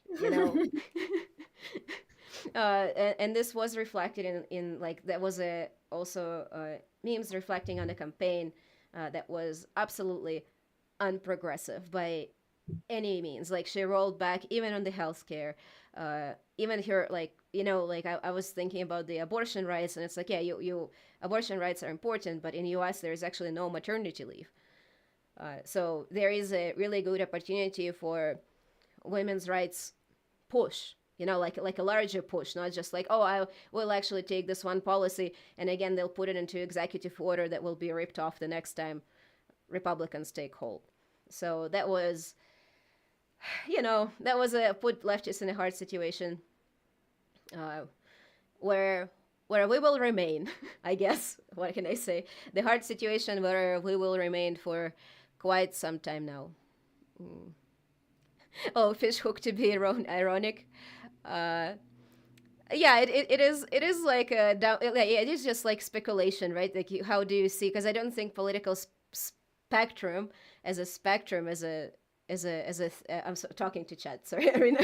And this was reflected in like, that was also memes reflecting on a campaign that was absolutely unprogressive by any means. Like, she rolled back even on the healthcare, even her, like, I was thinking about the abortion rights, and it's like, yeah, you abortion rights are important, but in the US there is actually no maternity leave. So there is a really good opportunity for women's rights push, like a larger push, not just like, oh, I will actually take this one policy, and again they'll put it into executive order that will be ripped off the next time Republicans take hold. So that was, put leftists in a hard situation, where we will remain. I guess, what can I say? The hard situation where we will remain for quite some time now. Oh, fishhook to be ironic. Yeah, it is like it is just like speculation, right? Like, how do you see? Because I don't think political spectrum as a I'm talking to chat. Sorry, Arina.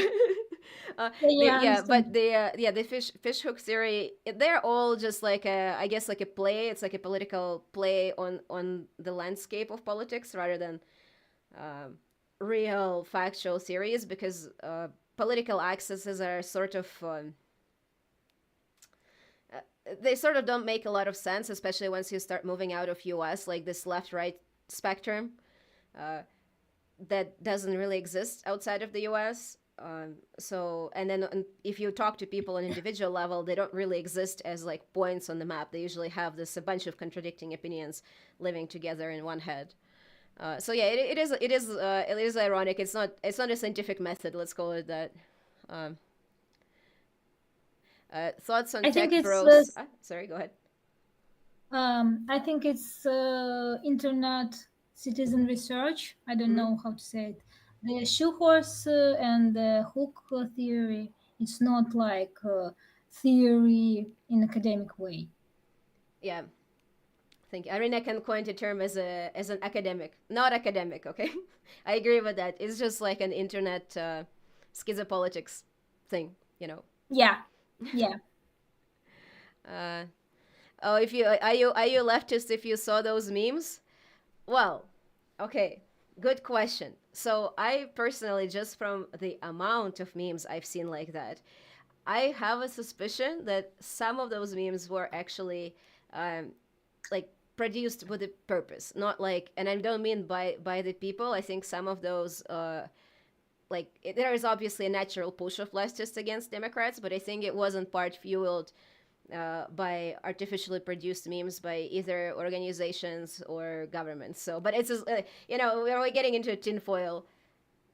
Yeah, I Yeah, understand. but the fish hook theory, they're all just like a, I guess, like a play. It's like a political play on the landscape of politics rather than um, real factual theories, because political accesses are sort of they sort of don't make a lot of sense, especially once you start moving out of US, like this left right spectrum that doesn't really exist outside of the US. So, and then if you talk to people on individual level, they don't really exist as like points on the map. They usually have this a bunch of contradicting opinions living together in one head. So yeah, it is ironic. It's not a scientific method. Let's call it that. Um, Thoughts on I think tech it's bros? Sorry, go ahead. I think it's internet citizen research. I don't Hmm. know how to say it. The shoehorse and the hook theory. It's not like theory in academic way. Yeah, I think Arina can coin the term as an academic, not academic. Okay, I agree with that. It's just like an internet schizopolitics thing, you know. Yeah, yeah. Uh, oh, if you are you leftist if you saw those memes? Well, okay, good question. So I personally, just from the amount of memes I've seen like that, I have a suspicion that some of those memes were actually um, like produced with a purpose, not like, and I don't mean by the people. I think some of those there is obviously a natural push of leftists against Democrats, but I think it wasn't part fueled by artificially produced memes by either organizations or governments. So, but it's just, we're getting into tinfoil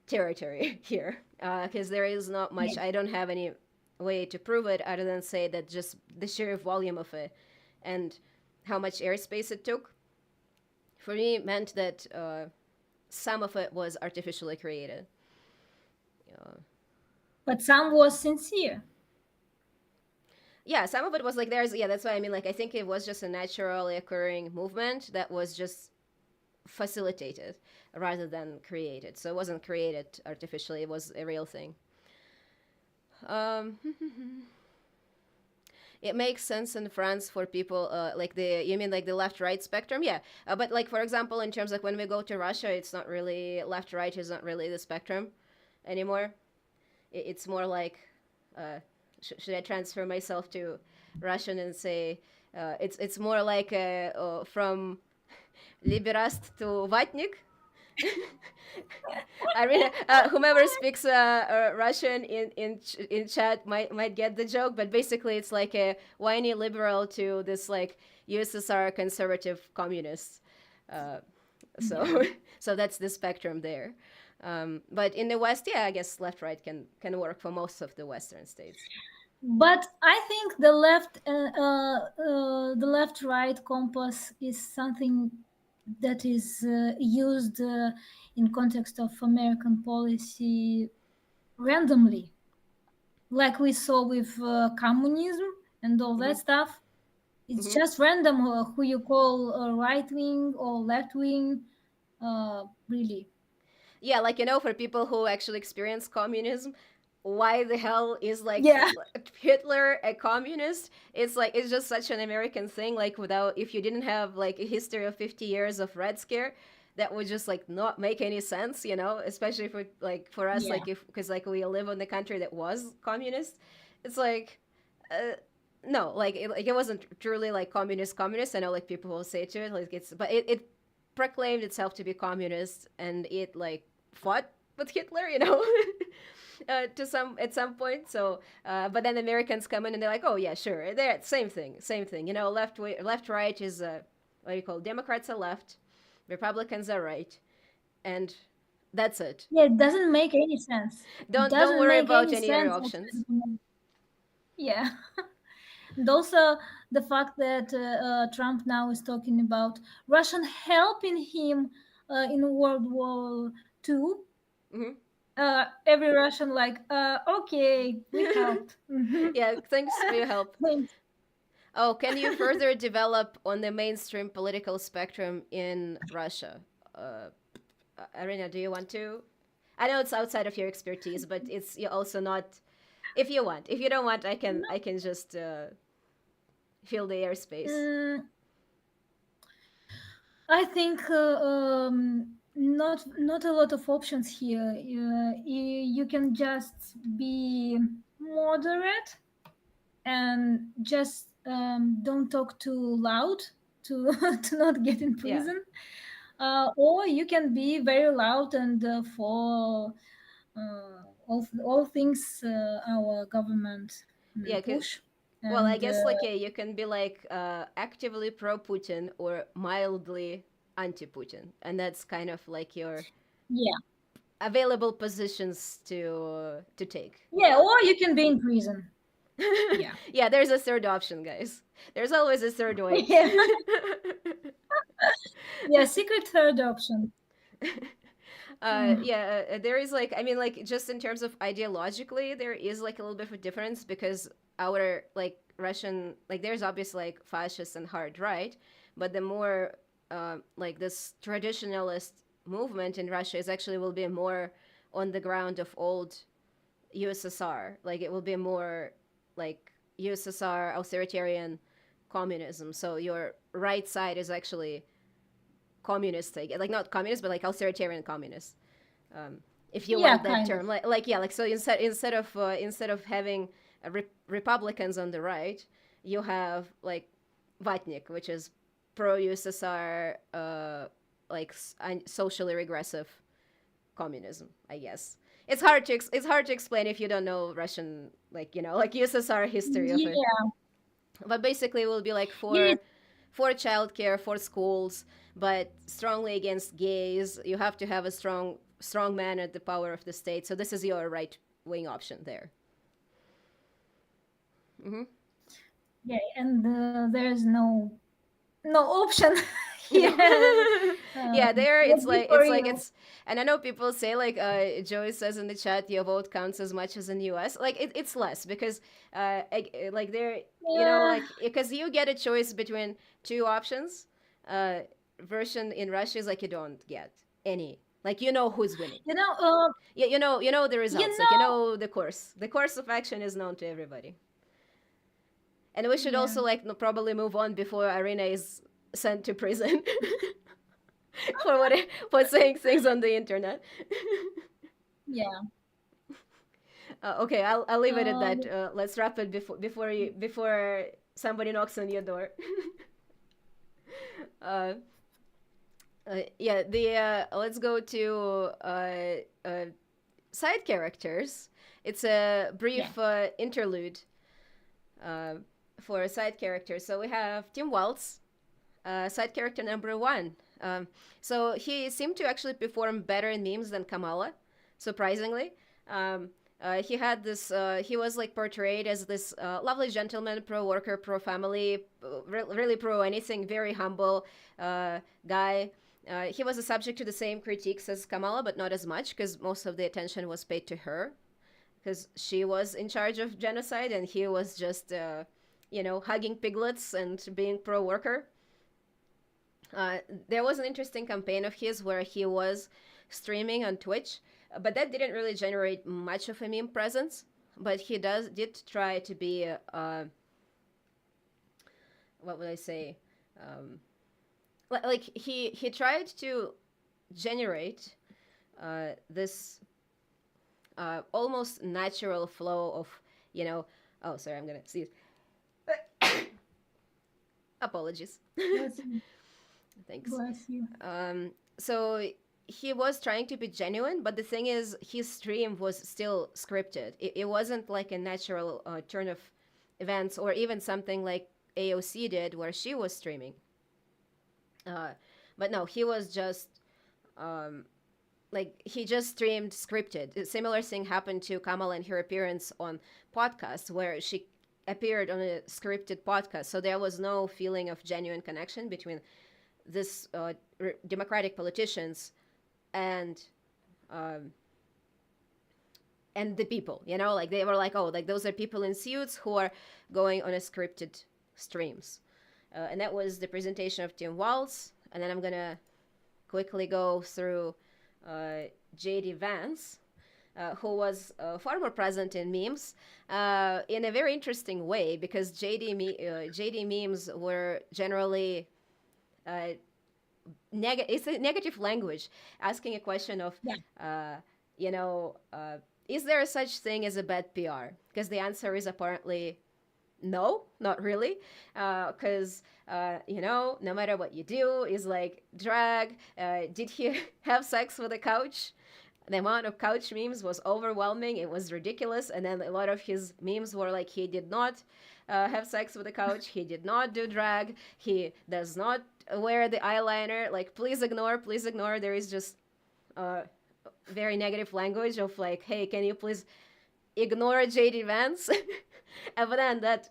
territory here because there is not much. Yeah. I don't have any way to prove it other than say that just the sheer volume of it and how much airspace it took for me meant that some of it was artificially created. But some was sincere. Yeah, some of it was like there's, yeah, that's what I mean. Like, I think it was just a naturally occurring movement that was just facilitated rather than created. So it wasn't created artificially, it was a real thing. Um, it makes sense in France for people like you mean like the left right spectrum? Yeah. But like, for example, in terms like when we go to Russia, it's not really left right is not really the spectrum anymore. It's more like should I transfer myself to Russian and say it's more like from liberast to vatnik. I mean, whomever speaks Russian in chat might get the joke, but basically it's like a whiny liberal to this like USSR conservative communist. Uh, Yeah. so so that's the spectrum there. But in the West, yeah, I guess left right can work for most of the Western states. But I think the left right compass is something that is used in context of American policy randomly, like we saw with communism and all that Hmm. stuff. It's Hmm. just random who you call right wing or left wing. Really, Yeah, like for people who actually experience communism, why the hell is like yeah, Hitler a communist? It's like it's just such an American thing. Like without if you didn't have like a history of 50 years of Red Scare, that would just like not make any sense. Especially for like for us, yeah, like if because like we live in the country that was communist, it's like. Uh, no, like it wasn't truly like communist. I know like people will say to it like it proclaimed itself to be communist and it like fought with Hitler, to some at some point. So, but then Americans come in and they're like, oh yeah, sure, they're same thing. Left right is what do you call it? Democrats are left, Republicans are right, and that's it. yeah. It doesn't make any sense. It Don't doesn't worry make about any any other sense. options. Yeah. And also the fact that Trump now is talking about Russian helping him in World War II. Hmm. Every Russian like, okay, we helped. Mhm. Yeah, thanks for your help. Thanks. Oh, can you further develop on the mainstream political spectrum in Russia? Uh, Arina, do you want to? I know it's outside of your expertise, but it's also not. If you want, if you don't want, I can just fill the airspace. Mm, I think not a lot of options here. You can just be moderate and just don't talk too loud to to not get in Yeah, prison. Or you can be very loud and for all things our government yeah. push. Well, I And guess like yeah, you can be like actively pro Putin or mildly anti Putin, and that's kind of like your yeah, available positions to take. yeah, or you can be in prison. Yeah. Yeah, there's a third option, guys. There's always a third way. Yeah, yeah, secret third option. Yeah, there is like, I mean, like, just in terms of ideologically, there is like a little bit of a difference because our like Russian, like, there's obviously like fascist and hard right, but the more like this traditionalist movement in Russia is actually will be more on the ground of old USSR. Like, it will be more like USSR authoritarian communism. So your right side is actually communist, like not communist, but like authoritarian communist, if you Yeah, want that kind of. term. Like yeah, like so instead of having Republicans on the right, you have like Vatnik, which is pro USSR, like socially regressive communism. I guess it's hard to explain if you don't know Russian, like like USSR history of it. Yeah, But basically, it will be like yeah, for childcare, for schools, but strongly against gays. You have to have a strong man at the power of the state. So this is your right wing option there. Hmm. yeah, and there's no option here. Yeah, there Let's it's be like for it's like real. it's, and I know people say like Joey says in the chat, your vote counts as much as in US. Like it's less because like there, Yeah, like because you get a choice between two options. Uh, Version in Russia is like you don't get any. Like who's winning. you know, Yeah, you know the you results. Like know, the course. The course of action is known to everybody. And we should yeah, also like probably move on before Arina is sent to prison for what for saying things on the internet. yeah. Okay, I'll leave it at Uh, that. Let's wrap it before somebody knocks on your door. uh, yeah, the let's go to side characters. It's a yeah, brief interlude uh, for side characters. So we have Tim Waltz, side character number one. So he seemed to actually perform better in memes than Kamala, surprisingly. He had this. He was like portrayed as this lovely gentleman, pro worker, pro family, really pro anything, very humble guy. He was a subject to the same critiques as Kamala, but not as much because most of the attention was paid to her because she was in charge of genocide and he was just, hugging piglets and being pro worker. There was an interesting campaign of his where he was streaming on Twitch, but that didn't really generate much of a meme presence. But he did try to be, what would I say? Um, like he tried to generate this almost natural flow of Oh, sorry, I'm gonna see. Apologies. bless you, Thanks. bless you. So he was trying to be genuine, but the thing is, his stream was still scripted. It wasn't like a natural turn of events, or even something like AOC did, where she was streaming. Uh, but no, he was just like he just streamed scripted. A similar thing happened to Kamala and her appearance on podcast, where she appeared on a scripted podcast. So there was no feeling of genuine connection between this Democratic politicians and um, and the people. Like they were like, oh, like those are people in suits who are going on a scripted streams, and that was the presentation of Tim Walz. And then I'm gonna quickly go through J.D. Vance, who was far more present in memes in a very interesting way because JD memes were generally uh, it's a negative language, asking a question of, Yeah. uh, you know, is there such thing as a bad PR? Because the answer is apparently no, not really. Because, no matter what you do, is like drag. Did he have sex with a couch? The amount of couch memes was overwhelming. It was ridiculous. And then a lot of his memes were like, he did not have sex with a couch. He did not do drag. He does not wear the eyeliner. Like, please ignore, please ignore. There is just uh, very negative language of like, hey, can you please ignore JD Vance? And then that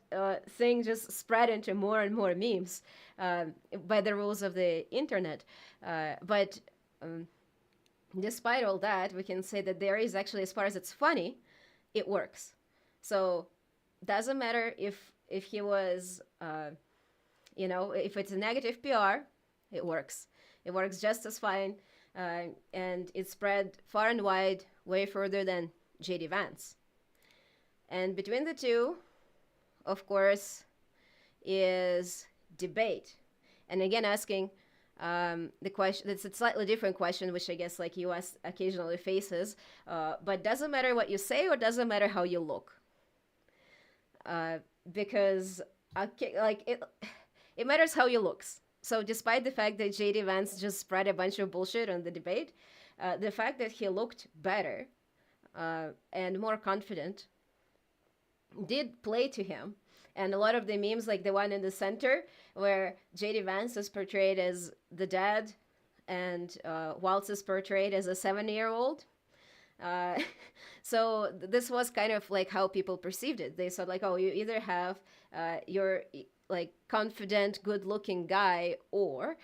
thing just spread into more and more memes by the rules of the internet. But despite all that, we can say that there is actually, as far as it's funny, it works. So doesn't matter if he was, if it's a negative PR, it works. It works just as fine, and it spread far and wide, way further than JD Vance. And between the two, of course, is debate. And again, asking the question, it's a slightly different question, which I guess like US occasionally faces, but doesn't matter what you say or doesn't matter how you look. Because like it matters how you looks. So despite the fact that JD Vance just spread a bunch of bullshit on the debate, the fact that he looked better and more confident did play to him. And a lot of the memes, like the one in the center, where JD Vance is portrayed as the dad and Waltz is portrayed as a 7-year-old. Uh, so this was kind of like how people perceived it. They said like, oh, you either have your like confident, good-looking guy, or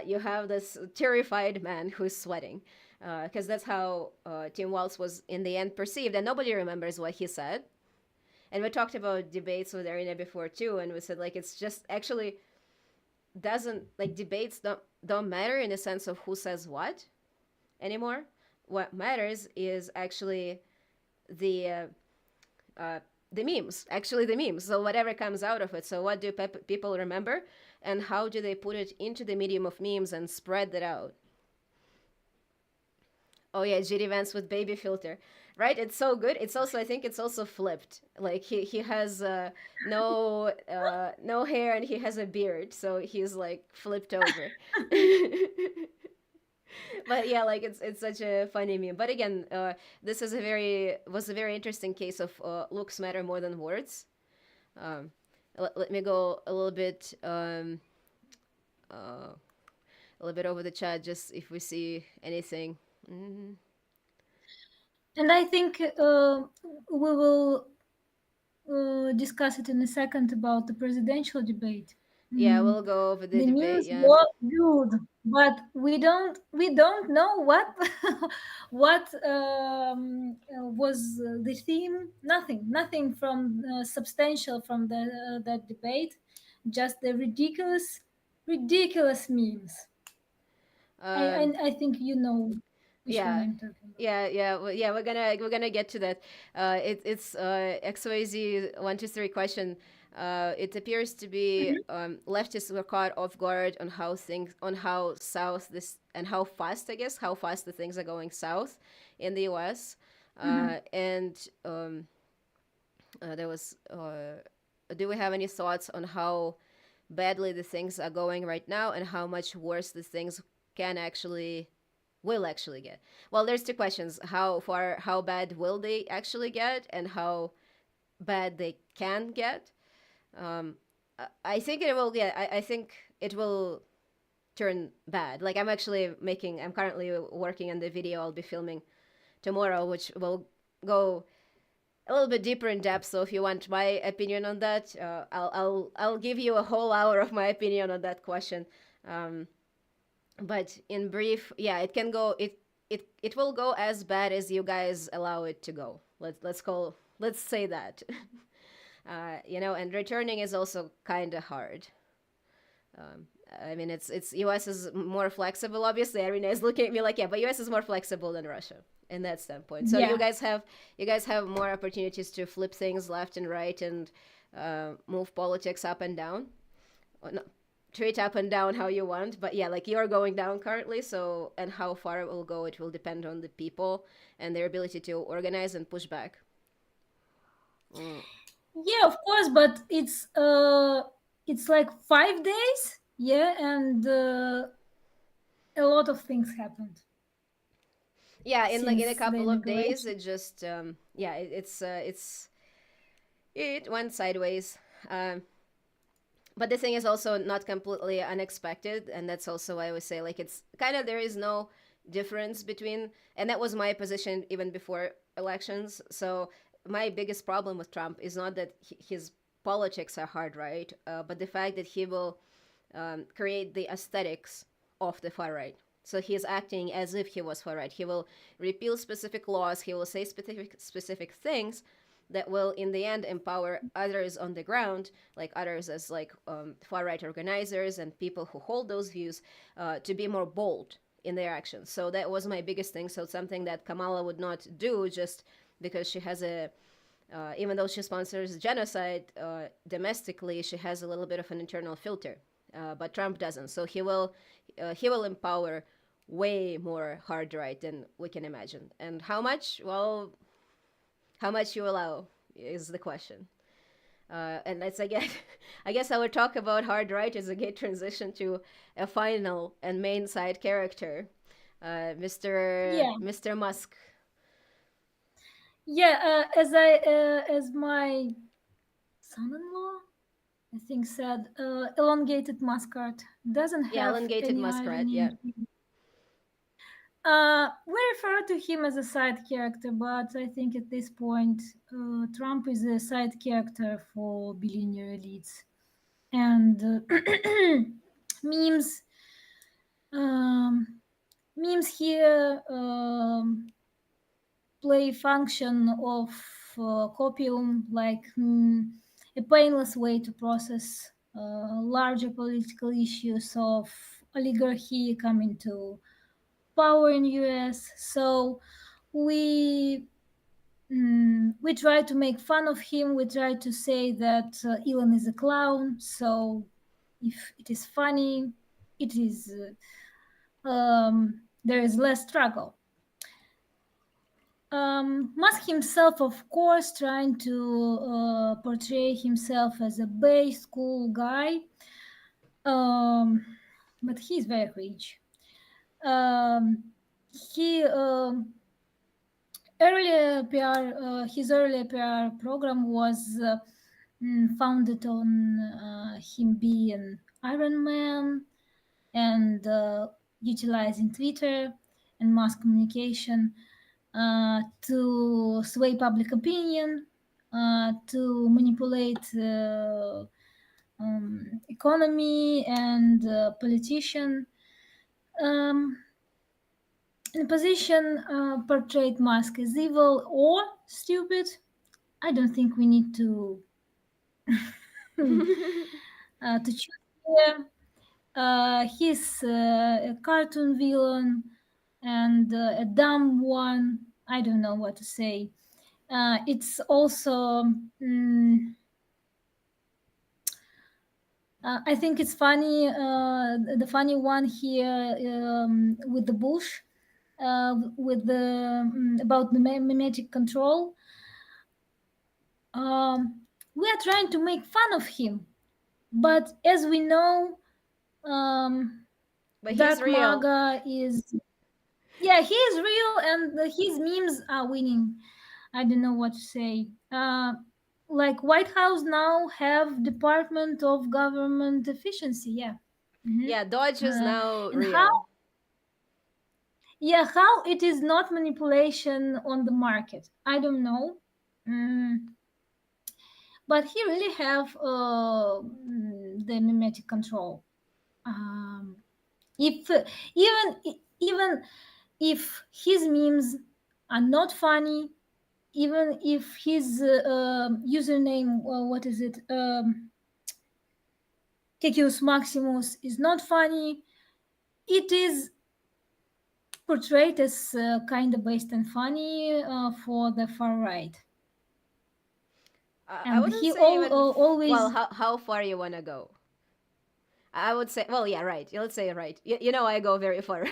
you have this terrified man who's sweating. Because that's how Tim Waltz was in the end perceived, and nobody remembers what he said. And we talked about debates with Arina before too, and we said like it's just actually doesn't like debates don't matter in the sense of who says what anymore. What matters is actually the the memes, actually the memes. So whatever comes out of it. So what do people remember, and how do they put it into the medium of memes and spread that out? Oh yeah, JD Vance with baby filter, right? It's so good. It's also, I think it's also flipped. Like he has no hair and he has a beard, so he's like flipped over. But yeah, like it's such a funny meme. But again, this is a very interesting case of looks matter more than words. Um, let me go uh, a little bit over the chat, just if we see anything. Mm-hmm. And I think we will discuss it in a second about the presidential debate. Yeah, Mm, we'll go over the the debate. news Yeah. was good, but we don't know what what was the theme. Nothing from substantial from that debate. Just the ridiculous memes. I, Um, I I think you know which one yeah. I'm talking about. Yeah. We're gonna get to that. It's XYZ 123 question. It appears to be Mhm. leftists were caught off guard on how south this and how fast, I guess, how fast the things are going south in the U.S. Mhm. And there was. Do we have any thoughts on how badly the things are going right now and how much worse the things can actually will actually get? Well, there's two questions: how bad will they actually get, and how bad they can get. Um, I think it will get. I think it will turn bad. Like I'm currently working on the video I'll be filming tomorrow, which will go a little bit deeper in depth. So if you want my opinion on that, I'll give you a whole hour of my opinion on that question. Um, but in brief, yeah, it can go. It will go as bad as you guys allow it to go. Let's say that. And returning is also kind of hard. I mean, it's U.S. is more flexible. Obviously, Irina is looking at me like, yeah, but U.S. is more flexible than Russia in that standpoint. So Yeah. you guys have more opportunities to flip things left and right and move politics up and down. Well, no, treat up and down how you want. But yeah, like you're going down currently. So and how far it will go, it will depend on the people and their ability to organize and push back. Mm. Yeah, of course, but it's like 5 days, yeah, and a lot of things happened Yeah, in a since the couple of days, inauguration. it just yeah, it went sideways. Um, but the thing is also not completely unexpected, and that's also why I would say like it's kind of there is no difference between, and that was my position even before elections. So my biggest problem with Trump is not that his politics are hard right, but the fact that he will create the aesthetics of the far right. So he is acting as if he was far right. He will repeal specific laws. He will say specific things that will, in the end, empower others on the ground, like others as like far right organizers and people who hold those views, to be more bold in their actions. So that was my biggest thing. So something that Kamala would not do just because she has a even though she sponsors genocide domestically, she has a little bit of an internal filter. But Trump doesn't. So he will empower way more hard right than we can imagine. And how much? Well, how much you allow is the question. And that's again, I guess I would talk about hard right as a good transition to a final and main side character, Yeah, Mr. Musk. yeah. As my son-in-law, I think, said, elongated mascot doesn't Yeah, have elongated any muskrat. irony Yeah. in him. We refer to him as a side character, but I think at this point, Trump is a side character for billionaire elites. And memes, um, memes here play function of copium, like a painless way to process larger political issues of oligarchy coming to power in US. So we we try to make fun of him. We try to say that Elon is a clown. So if it is funny, it is there is less struggle. Musk himself, of course, trying to portray himself as a bay school guy, um, but he's very rich. Um, he earlier PR, his earlier PR program was founded on him being Iron Man and utilizing Twitter and mass communication to sway public opinion, to manipulate economy and politician. Um, in position portrayed Musk as evil or stupid. I don't think we need to to choose here. He's a cartoon villain and a dumb one. I don't know what to say. It's also I think it's funny. The funny one here with the bush, with the about the mimetic control. We are trying to make fun of him, but as we know, But he's Dark real. Maga is, yeah, he is real, and his memes are winning. I don't know what to say. Like White House now have Department of Government Efficiency, yeah. hmm Yeah, Dodge is Uh, now and how, real. yeah, how it is not manipulation on the market, I don't know. Mm, but he really have the mimetic control. If even if his memes are not funny, even if his username, what is it, Caecus Maximus is not funny. It is portrayed as kind of based and funny for the far right. I And wouldn't he say even well, always, how far you want to go. I would say, well, yeah, right. Let's say right. You know, I go very far.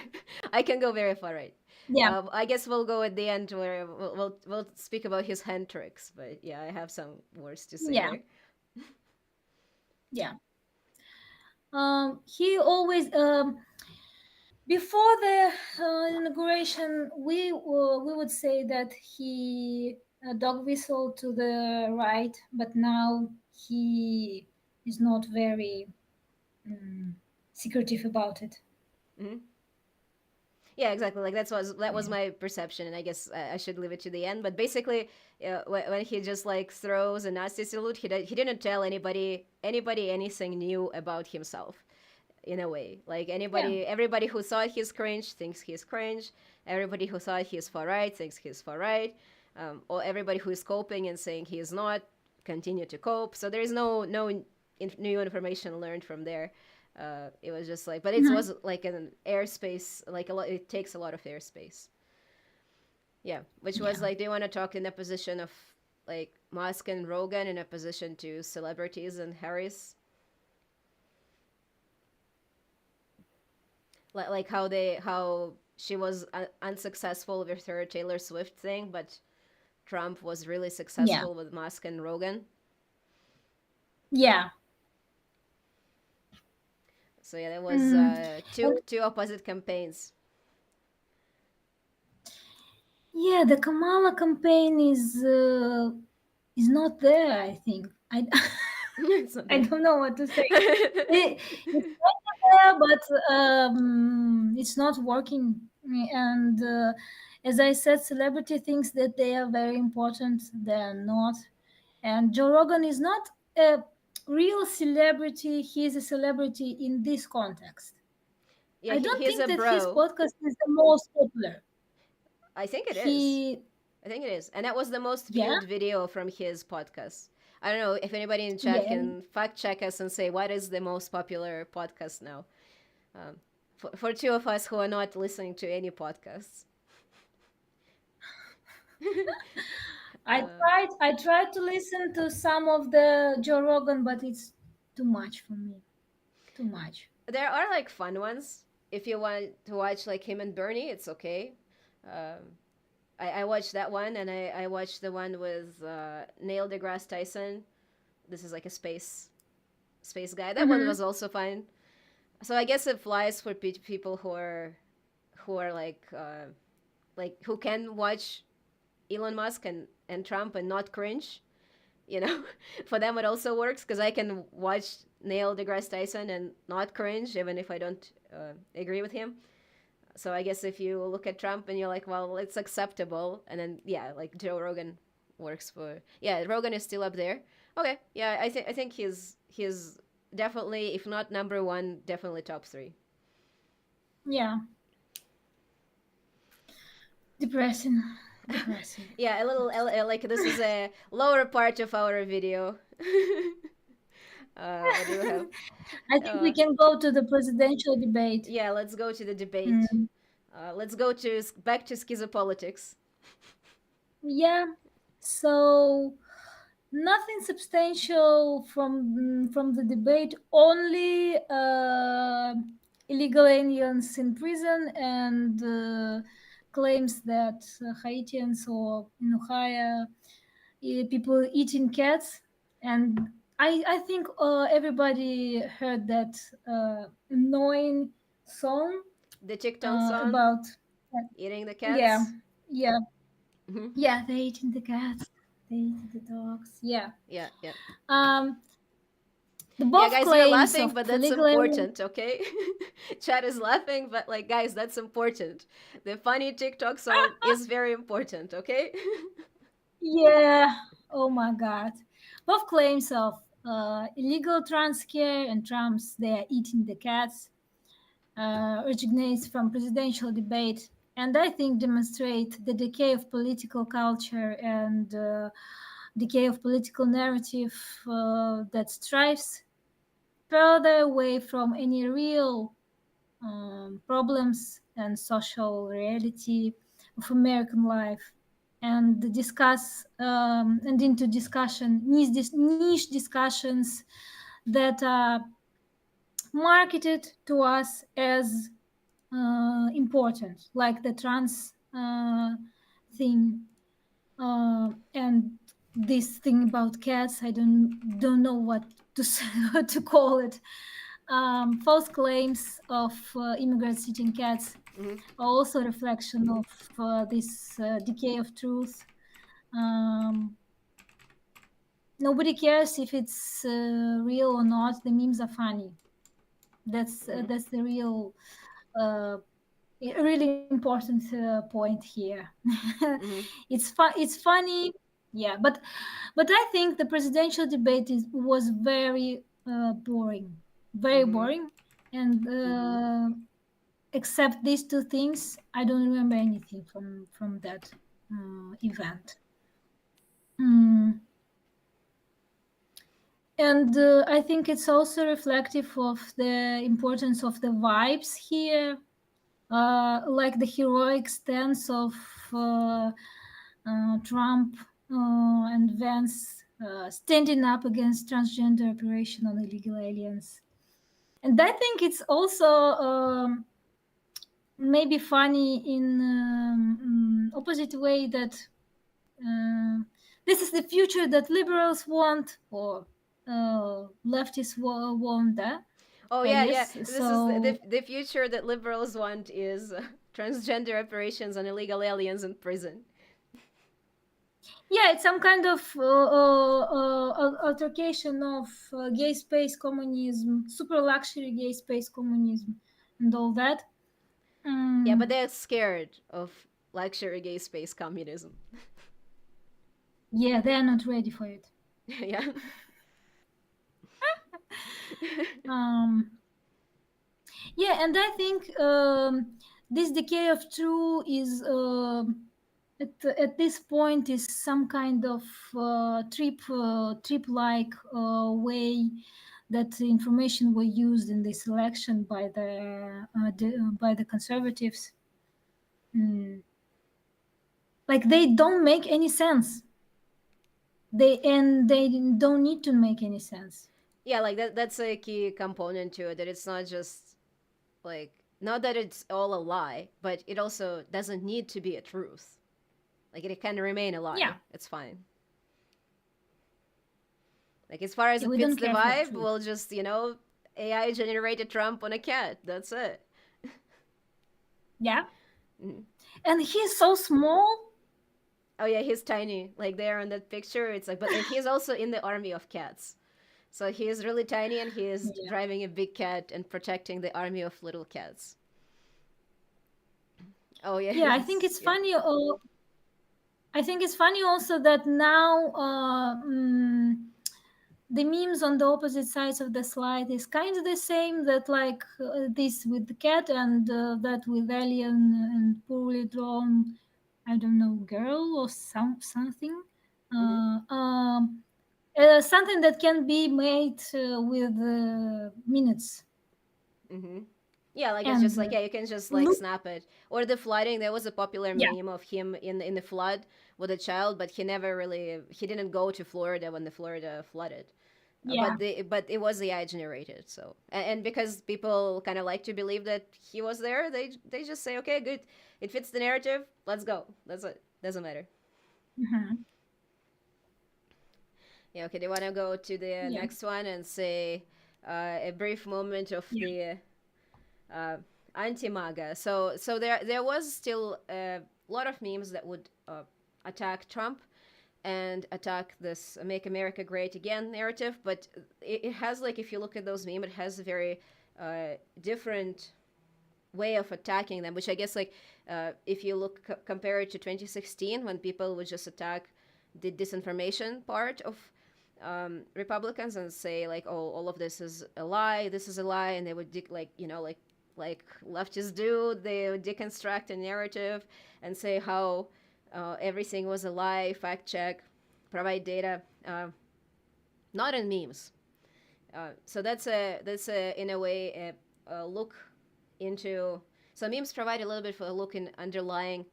I can go very far right. yeah, I guess we'll go at the end where we'll speak about his hand tricks. But yeah, I have some words to say yeah, there. yeah. He always before the inauguration, we would say that he dog whistled to the right, but now he is not very secretive about it. Hmm. Yeah, exactly. Like that was Yeah. my perception, and I guess I should leave it to the end. But basically, when he just like throws a Nazi salute, he didn't tell anybody anything new about himself. In a way, like Yeah. everybody who thought he's cringe thinks he's cringe. Everybody who thought he's far right thinks he's far right. Or everybody who is coping and saying he is not continue to cope. So there is no new information learned from there. It was just like, but it Mhm. was like an airspace, like a lot. It takes a lot of airspace. Yeah, which was Yeah. like, do you want to talk in the position of like Musk and Rogan in a position to celebrities and Harris, like how she was unsuccessful with her Taylor Swift thing, but Trump was really Yeah. successful with Musk and Rogan. Yeah. So yeah, that was Mm. two opposite campaigns. Yeah, the Kamala campaign is not there. I think It's not I there. don't know what to say. It's kind of there, but it's not working. And as I said, celebrity thinks that they are very important. They are not. And Joe Rogan is not a real celebrity. He is a celebrity in this context. Yeah, I don't he's think a that his bro. podcast is the most popular. I think it is. He, I think it is, and that was the most yeah, viewed video from his podcast. I don't know if anybody in chat yeah, can fact check us and say what is the most popular podcast now. Um, for two of us who are not listening to any podcasts. I tried to listen to some of the Joe Rogan, but it's too much for me. Too much. There are like fun ones. If you want to watch like him and Bernie, it's okay. Um, I watched that one, and I watched the one with Neil deGrasse Tyson. This is like a space guy. That one Mm-hmm. was also fine. So I guess it flies for people who are like who can watch Elon Musk and Trump and not cringe. You know, for them it also works because I can watch Neil deGrasse Tyson and not cringe even if I don't agree with him. So I guess if you look at Trump and you're like, well, it's acceptable, and then yeah, like Joe Rogan works for, yeah, Rogan is still up there. Okay, yeah, I think he's definitely, if not number one, definitely top three. Yeah, depressing, depressing. Yeah, a little like this is a lower part of our video. What do we have? I think we Uh, can go to the presidential debate. yeah, let's go to the debate. Mm. Let's go to back to schizopolitics. Yeah. So nothing substantial from the debate. Only illegal aliens in prison and claims that Haitians or in Ohio people eating cats. And I think everybody heard that annoying song The TikTok song, about eating the yeah, cats. yeah, Hmm. yeah, they eating the cats, they eating the dogs, yeah. Yeah, yeah. um the Yeah, both guys, you're claims laughing, of but that's illegal alien. important, okay? Chat is laughing, but like, guys, that's important. The funny TikTok song is very important, okay? Yeah, oh my god, both claims of illegal trans care and Trump's they are eating the cats originates from presidential debate, and I think demonstrate the decay of political culture and decay of political narrative that strives. further away from any real problems and social reality of American life, and discuss and into discussion niche discussions that are marketed to us as important, like the trans thing, and this thing about cats. I don't know what to what to call it. False claims of immigrants eating cats Hmm. are also a reflection of this decay of truth. Um, Nobody cares if it's real or not. The memes are funny. Hmm. That's the real, uh, really important point here. Hmm. It's funny, yeah, but I think the presidential debate was very boring, very Hmm. boring, and except these two things, I don't remember anything from that event. Mm. And I think it's also reflective of the importance of the vibes here, like the heroic stance of Trump and Vance standing up against transgender operation on illegal aliens. And I think it's also maybe funny in opposite way that uh, this is the future that liberals want, or leftists want, Oh I yeah, yeah. guess. This is So the future that liberals want is transgender operations on illegal aliens in prison. yeah, it's some kind of altercation of gay space communism, super luxury gay space communism, and all that. Yeah, but Mm, they're scared of luxury gay space communism. yeah, they're not ready for it. Yeah. Um, yeah, and I think this decay of true is at this point is some kind of trip like way that the information were used in this election by the conservatives. Mm. Like they don't make any sense. They don't need to make any sense. Yeah, like that's a key component to it, that it's not just like, not that it's all a lie, but it also doesn't need to be a truth. Like it can remain a Yeah, lie. It's fine. Like as far as yeah, it we fits don't the care for the vibe, truth. we'll just, AI generated Trump on a cat. That's it. Yeah, Mhm. and he's so small. Oh yeah, he's tiny. Like there on that picture, it's like, but he's also in the army of cats. So he is really tiny and he is Yeah, driving a big cat and protecting the army of little cats. Oh yeah, yeah. I think it's yeah. funny. I think it's funny also that now the memes on the opposite sides of the slide is kind of the same. That like this with the cat and that with alien and poorly drawn, I don't know, girl or something. Mm-hmm. Something that can be made with minutes Mm-hmm. Yeah, like it's and just like, yeah, you can just like look. snap it. Or the flooding. There was a popular Yeah, meme of him in the flood with a child, but he didn't go to Florida when the Florida flooded. yeah. But it was AI generated. So and because people kind of like to believe that he was there, they just say, okay, good, it fits the narrative. Let's go. That's it. Doesn't matter. Mhm. Yeah. Okay. They want to go to the Yeah, next one and say a brief moment of yeah, the uh, anti-MAGA. So there was still a lot of memes that would attack Trump and attack this "Make America Great Again" narrative, but it has, like, if you look at those memes, it has a very different way of attacking them. Which I guess, like, if you compare it to 2016, when people would just attack the disinformation part of Republicans and say, like, oh, all of this is a lie, this is a lie, and they would like leftists do, they would deconstruct a narrative and say how everything was a lie, fact check, provide data, not in memes. So that's in a way a look into. So memes provide a little bit for a look in underlying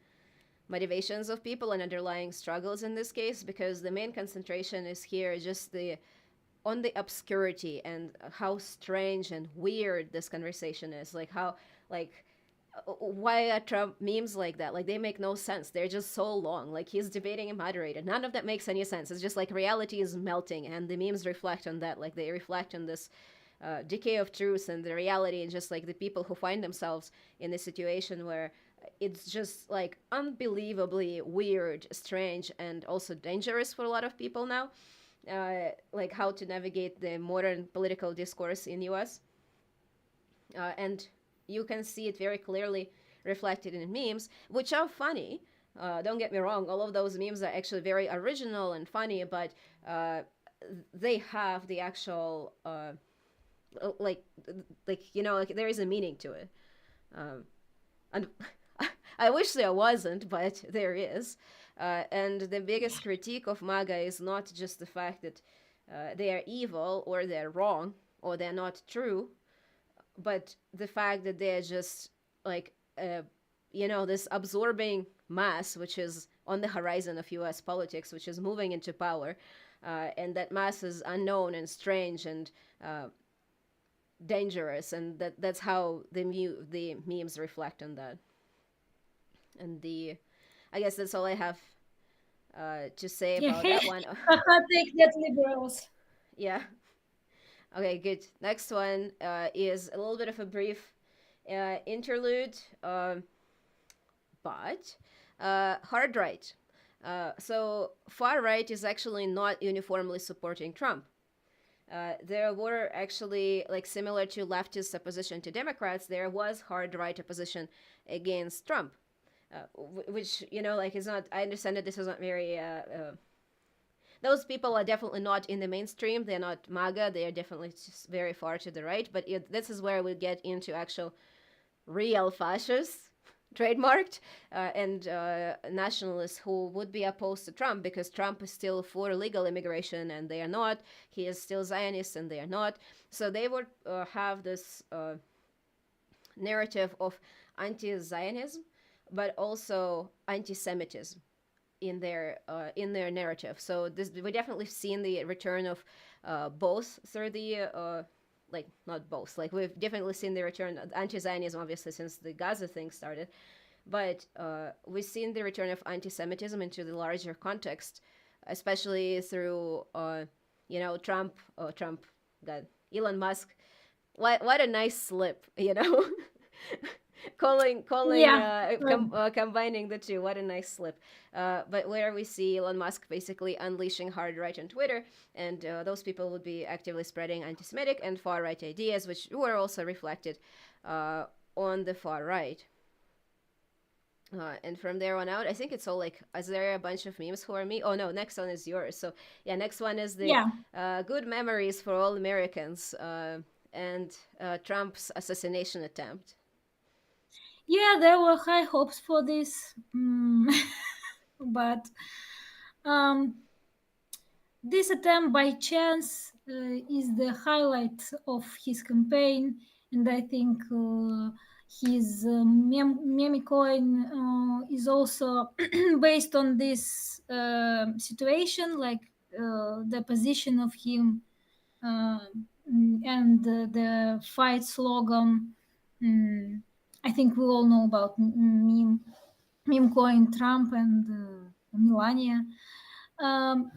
motivations of people and underlying struggles in this case, because the main concentration is here just the on the obscurity and how strange and weird this conversation is. Like how like why are Trump memes like that? Like they make no sense. They're just so long. Like he's debating a moderator. None of that makes any sense. It's just like reality is melting, and the memes reflect on that. Like they reflect on this decay of truth and the reality, and just like the people who find themselves in a situation where it's just like unbelievably weird, strange, and also dangerous for a lot of people now. Like how to navigate the modern political discourse in U.S. And you can see it very clearly reflected in memes, which are funny. Don't get me wrong; all of those memes are actually very original and funny, but they have the actual like like there is a meaning to it. And I wish there wasn't, but there is. And the biggest critique of MAGA is not just the fact that they are evil or they're wrong or they're not true, but the fact that they're just like this absorbing mass which is on the horizon of US politics, which is moving into power, and that mass is unknown and strange and dangerous, and that's how the memes reflect on that. And the I guess that's all I have to say Yeah, about that one. take that, liberals. Yeah. Okay, good. Next one is a little bit of a brief interlude, but hard right. So far right is actually not uniformly supporting Trump. There were actually, like similar to leftist opposition to Democrats, there was hard right opposition against Trump, which like is not. I understand that this is not very. Those people are definitely not in the mainstream. They're not MAGA. They are definitely just very far to the right. But this is where we get into actual real fascists, trademarked, and nationalists who would be opposed to Trump because Trump is still for legal immigration and they are not. He is still Zionist and they are not. So they would have this narrative of anti-Zionism, but also anti-Semitism in their narrative. So this we definitely seen the return of both through the like not both, like we've definitely seen the return of anti-Zionism obviously since the Gaza thing started, but we've seen the return of anti-Semitism into the larger context, especially through Trump got Elon Musk. What a nice slip, calling Yeah, combining the two. What a nice slip. But where we see Elon Musk basically unleashing hard right on Twitter, and those people would be actively spreading anti-Semitic and far right ideas, which were also reflected on the far right. And from there on out, I think it's all like, is there a bunch of memes for me? Oh no, next one is yours. So yeah, next one is the yeah, good memories for all Americans and Trump's assassination attempt. yeah. There were high hopes for this, but um, this attempt by chance is the highlight of his campaign, and I think his meme coin is also based on this situation, like the position of him uh, and the fight slogan. Mm, I think we all know about meme coin Trump and Melania. Um,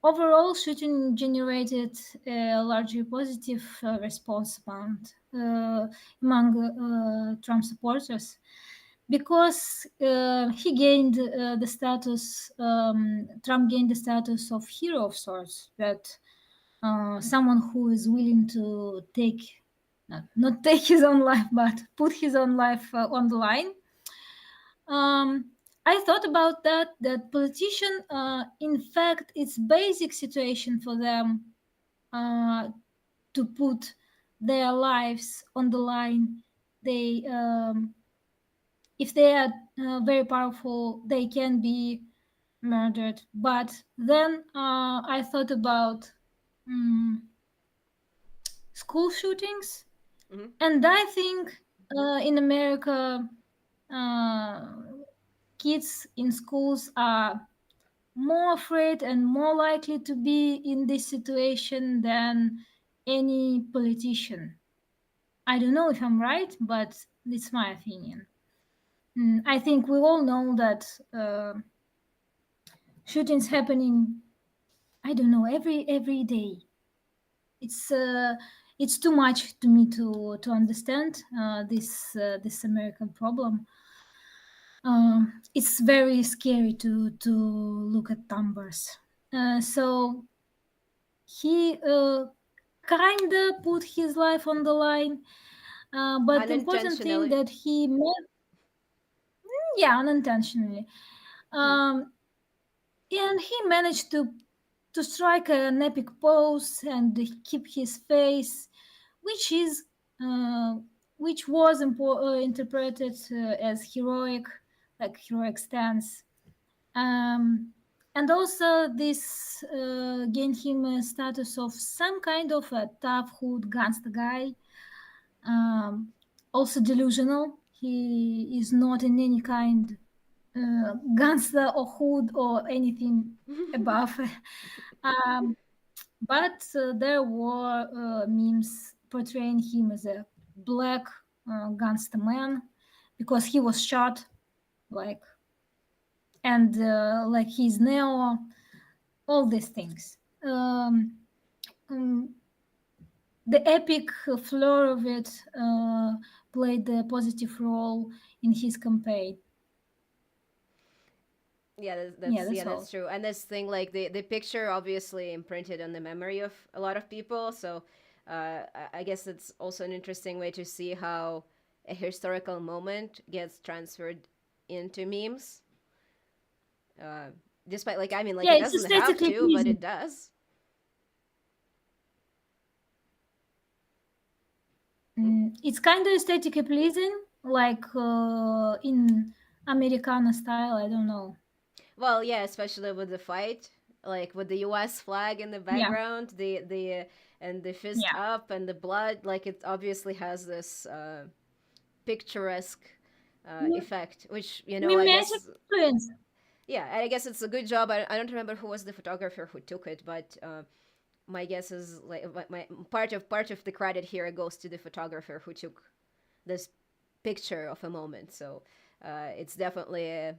Overall, shooting generated a largely positive response among Trump supporters because he gained the status. Trump gained the status of hero of sorts, that someone who is willing to take not take his own life, but put his own life on the line. um, I thought about that politician, in fact, it's basic situation for them uh, to put their lives on the line. They if they are very powerful, they can be murdered. But then I thought about, mm, school shootings. Hmm. And I think in America, uh, kids in schools are more afraid and more likely to be in this situation than any politician. I don't know if I'm right, but it's my opinion. I think we all know that shootings happening. I don't know every day. It's uh, it's too much to me to understand this American problem. It's very scary to look at numbers. So he kinda put his life on the line, but the important thing Unintentionally. that he made, yeah, unintentionally, Hmm. um, and he managed to strike an epic pose and keep his face, which is uh, which was interpreted as heroic, like heroic stance. Um, and also, this gained him a status of some kind of a tough hood gangster guy. Um, Also delusional. He is not in any kind gangster or hood or anything above. um, but there were memes portraying him as a black gangster man because he was shot, like, and like he's Neo, all these things. Um, the epic flair of it played a positive role in his campaign. Yeah, Yeah, yeah, that's that's all. true. And this thing, like the picture, obviously imprinted on the memory of a lot of people. So, I guess it's also an interesting way to see how a historical moment gets transferred into memes. Uh, Despite, like, I mean, like Yeah, it it's doesn't have aesthetically to, but pleasing. it does. Hmm? It's kind of aesthetically pleasing, like in Americana style. I don't know. Well, yeah, especially with the fight, like with the U.S. flag in the Yeah, background, the and the fist yeah. up and the blood, like it obviously has this picturesque effect, which I Mimetic guess, influence. yeah, and I guess it's a good job. I don't remember who was the photographer who took it, but my guess is like my part of the credit here goes to the photographer who took this picture of a moment. So it's definitely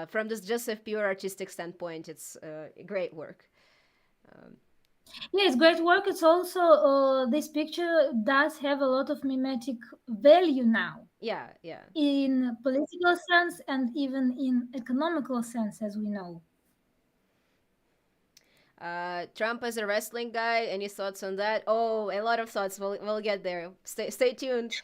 from this just a pure artistic standpoint, it's great work. Um, Yeah, it's great work. It's also this picture does have a lot of mimetic value now yeah, yeah. in political sense and even in economical sense, as we know. Trump as a wrestling guy. Any thoughts on that? Oh, a lot of thoughts. We'll get there. Stay tuned.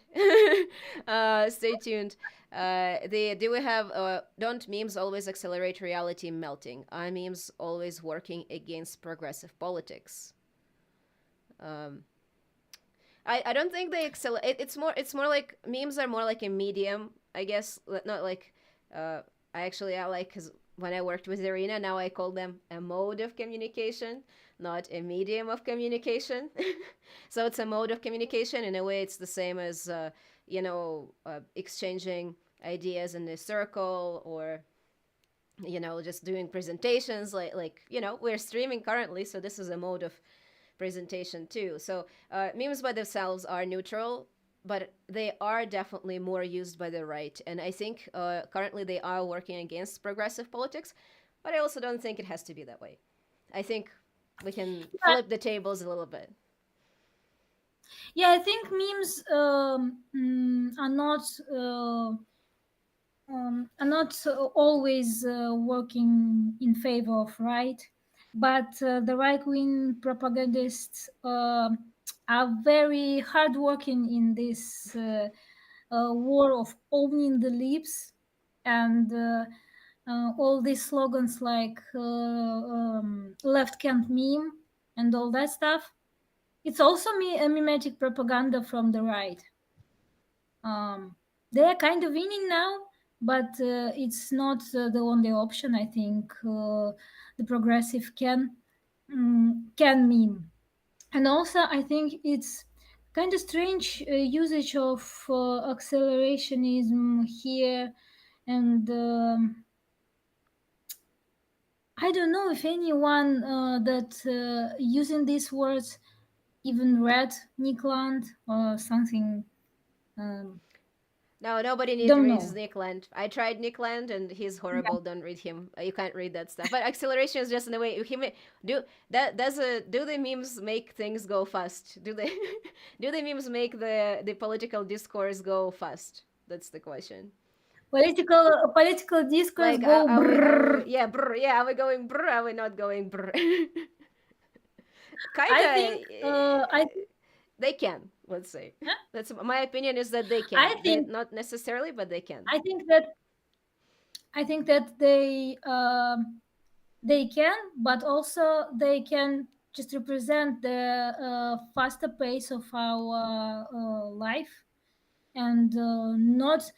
Stay tuned. The do we have don't memes always accelerate reality melting? Are memes always working against progressive politics? Um, I don't think they accelerate. It's more like memes are more like a medium, I guess. Not like uh, I like because when I worked with Arina, now I call them a mode of communication, not a medium of communication. So it's a mode of communication. In a way, it's the same as exchanging ideas in a circle, or just doing presentations. Like we're streaming currently, so this is a mode of presentation too. So memes by themselves are neutral, but they are definitely more used by the right. And I think currently they are working against progressive politics, but I also don't think it has to be that way. I think we can Yeah, flip the tables a little bit. yeah, I think memes are not always working in favor of right, but the right wing propagandists are very hardworking in this war of owning the lips and all these slogans like left can't meme and all that stuff. It's also a mimetic propaganda from the right. um, they are kind of winning now, but it's not the only option. I think the progressive can meme, and also I think it's kind of strange usage of accelerationism here, and I don't know if anyone that using these words even read Nick Land or something. Um, No, nobody need don't reads know. Nick Land. I tried Nick Land and he's Yeah. horrible. Don't read him. You can't read that stuff. But acceleration is just in the way he do that. Do the memes make things go fast? Do they do the memes make the political discourse go fast? That's the question. Political discourse Like, go are we brrr. yeah brr yeah are we going brr? Are we not going brr? I Kinda. think I They can. Let's say. huh? That's my opinion. Is that they I can. They think not necessarily, but they can. I think that I think that they can, but also they can just represent the faster pace of our life, and um, not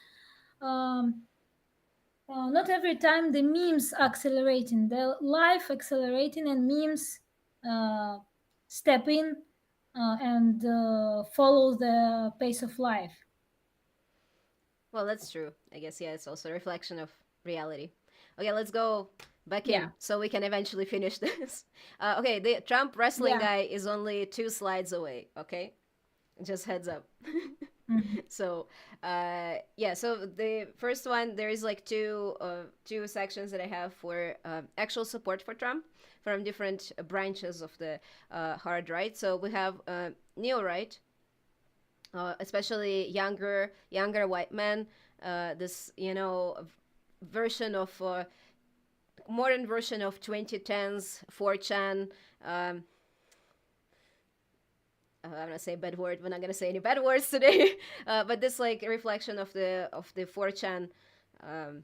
every time the memes accelerating, the life accelerating, and memes uh, step in and follow the pace of life. Well, that's true. I guess, yeah, it's also a reflection of reality. Okay, let's go back Yeah, in so we can eventually finish this. Okay, the Trump wrestling yeah. guy is only 2 slides away. Okay, just heads up. Mhm. So, yeah. So the first one, there is like two sections that I have for actual support for Trump from different branches of the hard right. So we have neo right, especially younger white men. This version of modern version of 2010s 4chan. Um, I'm gonna say bad word. We're not gonna say any bad words today. But this like a reflection of the 4chan um,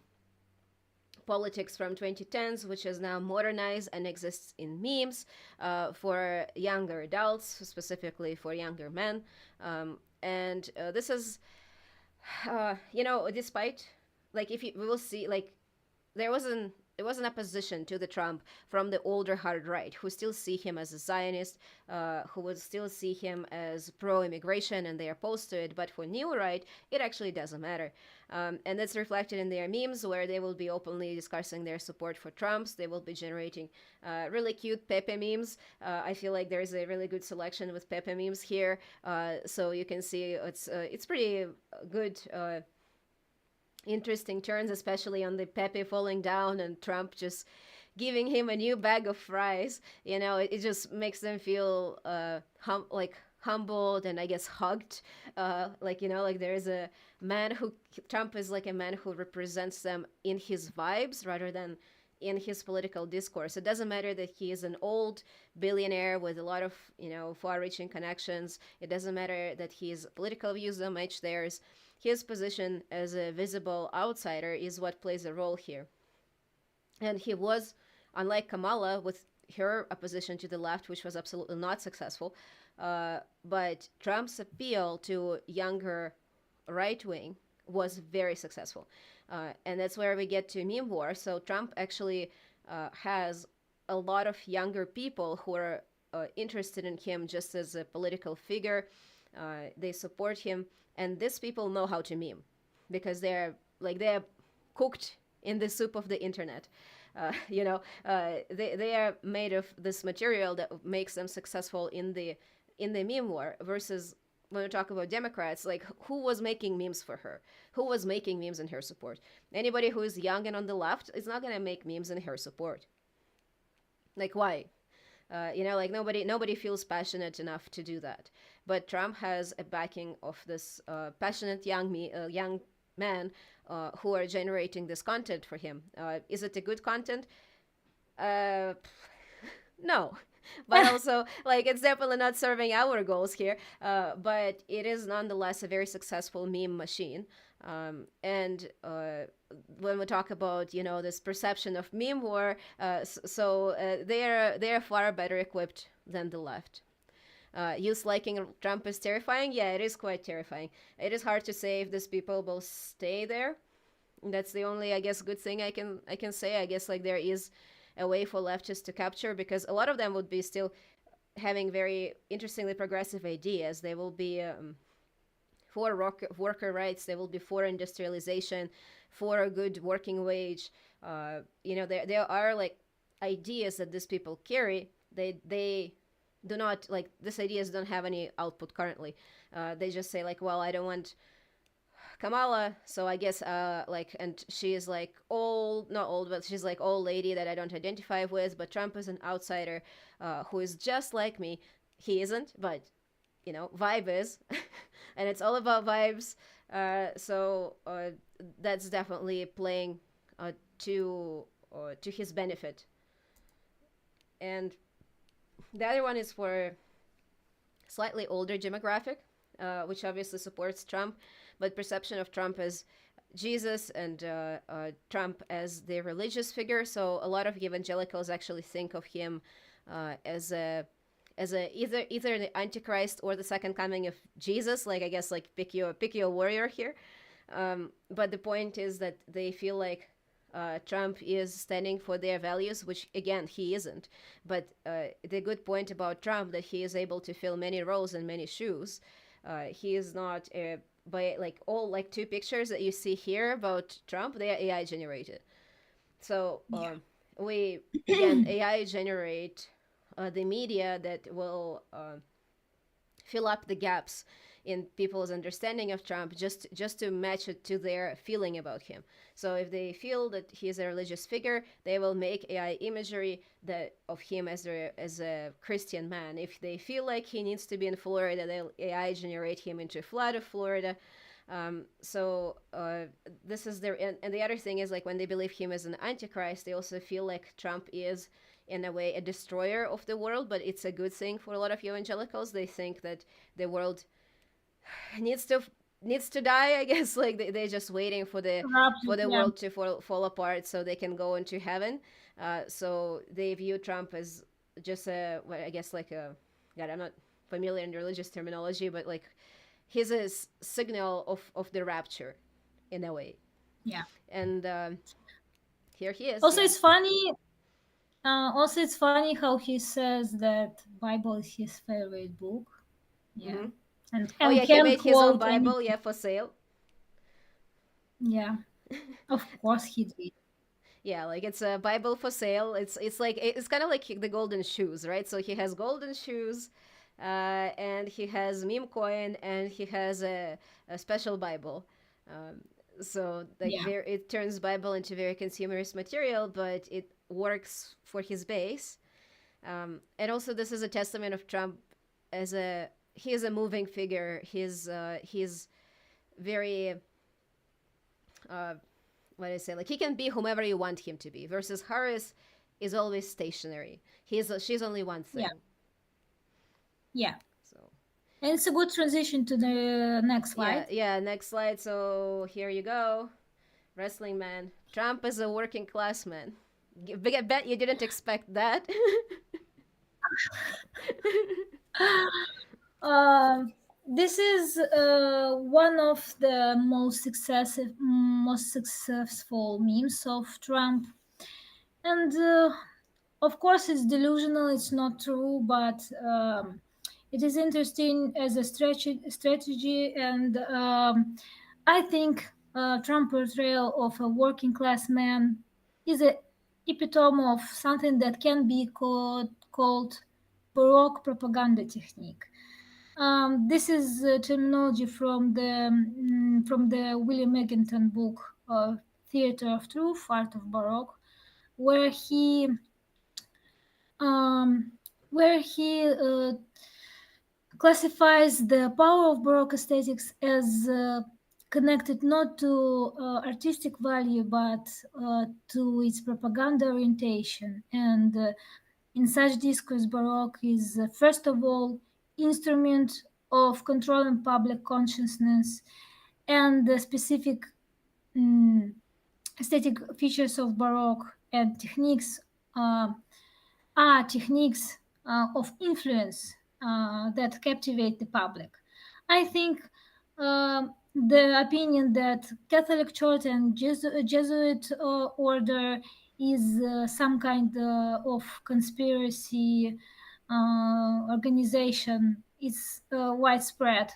politics from 2010s, which is now modernized and exists in memes for younger adults, specifically for younger men. And this is despite like if you, we will see like there was an opposition to the Trump from the older hard right who still see him as a Zionist, who would still see him as pro-immigration, and they are opposed to it. But for new right, it actually doesn't matter, and that's reflected in their memes where they will be openly discussing their support for Trump's. They will be generating really cute Pepe memes. I feel like there is a really good selection with Pepe memes here, so you can see it's pretty good. Interesting turns, especially on the Pepe falling down and Trump just giving him a new bag of fries. It just makes them feel like humbled and I guess hugged. Like there is a man who Trump is like a man who represents them in his vibes rather than in his political discourse. It doesn't matter that he is an old billionaire with a lot of far-reaching connections. It doesn't matter that his political views don't match theirs. His position as a visible outsider is what plays a role here. And he was, unlike Kamala, with her opposition to the left, which was absolutely not successful, but Trump's appeal to younger right wing was very successful. And that's where we get to meme war. So Trump actually has a lot of younger people who are interested in him just as a political figure. They support him, and these people know how to meme because they're cooked in the soup of the internet. They are made of this material that makes them successful in the meme war. Versus when we talk about Democrats, like who was making memes for her? Who was making memes in her support? Anybody who is young and on the left is not gonna make memes in her support. Like why? Like nobody feels passionate enough to do that. But Trump has a backing of this passionate young men who are generating this content for him. Is it a good content? Uh, no. But also, like, it's definitely not serving our goals here. But it is nonetheless a very successful meme machine. And when we talk about this perception of meme war, they are far better equipped than the left. Youth liking Trump is terrifying. Yeah, it is quite terrifying. It is hard to say if these people will stay there. That's the only, I guess, good thing I can say. I guess like there is a way for leftists to capture because a lot of them would be still having very interestingly progressive ideas. They will be for worker rights. They will be for industrialization, for a good working wage. There are like ideas that these people carry. They do not like these ideas don't have any output currently. They just say like, well, I don't want Kamala, so I guess and she is like old, not old, but she's like old lady that I don't identify with. But Trump is an outsider who is just like me. He isn't, but vibe is, and it's all about vibes. So that's definitely playing to to his benefit. And the other one is for slightly older demographic, which obviously supports Trump, but perception of Trump as Jesus and Trump as the religious figure. So a lot of evangelicals actually think of him as a either the Antichrist or the second coming of Jesus. Like I guess like pick your warrior here. But the point is that they feel like Trump is standing for their values, which again he isn't. But the good point about Trump that he is able to fill many roles and many shoes. He is not by like all like two pictures that you see here about Trump, they are AI generated. So we again AI generate the media that will fill up the gaps in people's understanding of Trump just to match it to their feeling about him. So if they feel that he is a religious figure, they will make AI imagery that of him as a Christian man. If they feel like he needs to be in Florida, they'll AI generate him into a flood of Florida. This is their and the other thing is like when they believe him as an antichrist, they also feel like Trump is in a way a destroyer of the world, but it's a good thing for a lot of evangelicals. They think that the world needs to die, I guess. Like they're just waiting for the Yeah. world to fall apart so they can go into heaven. So they view Trump as just I guess like a God, I'm not familiar in religious terminology, but like he's a signal of the rapture in a way. Yeah. And here he is. Also, Yeah. it's funny. It's funny how he says that Bible is his favorite book. Yeah, Mm-hmm. and Oh yeah, he can made his own quote Bible. anything. Yeah, for sale. Yeah, of course he did. Yeah, like it's a Bible for sale. It's like it's kind of like the golden shoes, right? So he has golden shoes, and he has meme coin, and he has a special Bible. Um, so like Yeah, there, it turns Bible into very consumerist material, but it works for his base. And also, this is a testament of Trump as he is a moving figure. He's very what I say, like he can be whomever you want him to be. Versus Harris is always stationary. She's only one yeah, thing. yeah. So And it's a good transition to the next yeah, slide. yeah. Next slide. So here you go, wrestling man. Trump is a working class man. I bet you didn't expect that. This is one of the most successful memes of Trump, and of course it's delusional. It's not true, but it is interesting as a strategy, and I think Trump portrayal of a working class man is a epitome of something that can be called Baroque propaganda technique. This is terminology from the William Egginton book, Theatre of Truth, Art of Baroque, where he um, where he classifies the power of Baroque aesthetics as connected not to artistic value but to its propaganda orientation. And in such discourse, Baroque is first of all instrument of controlling public consciousness, and the specific mm, aesthetic features of Baroque and techniques uh, are techniques of influence that captivate the public. I think the opinion that Catholic Church and Jesuit order is some kind of conspiracy organization is widespread.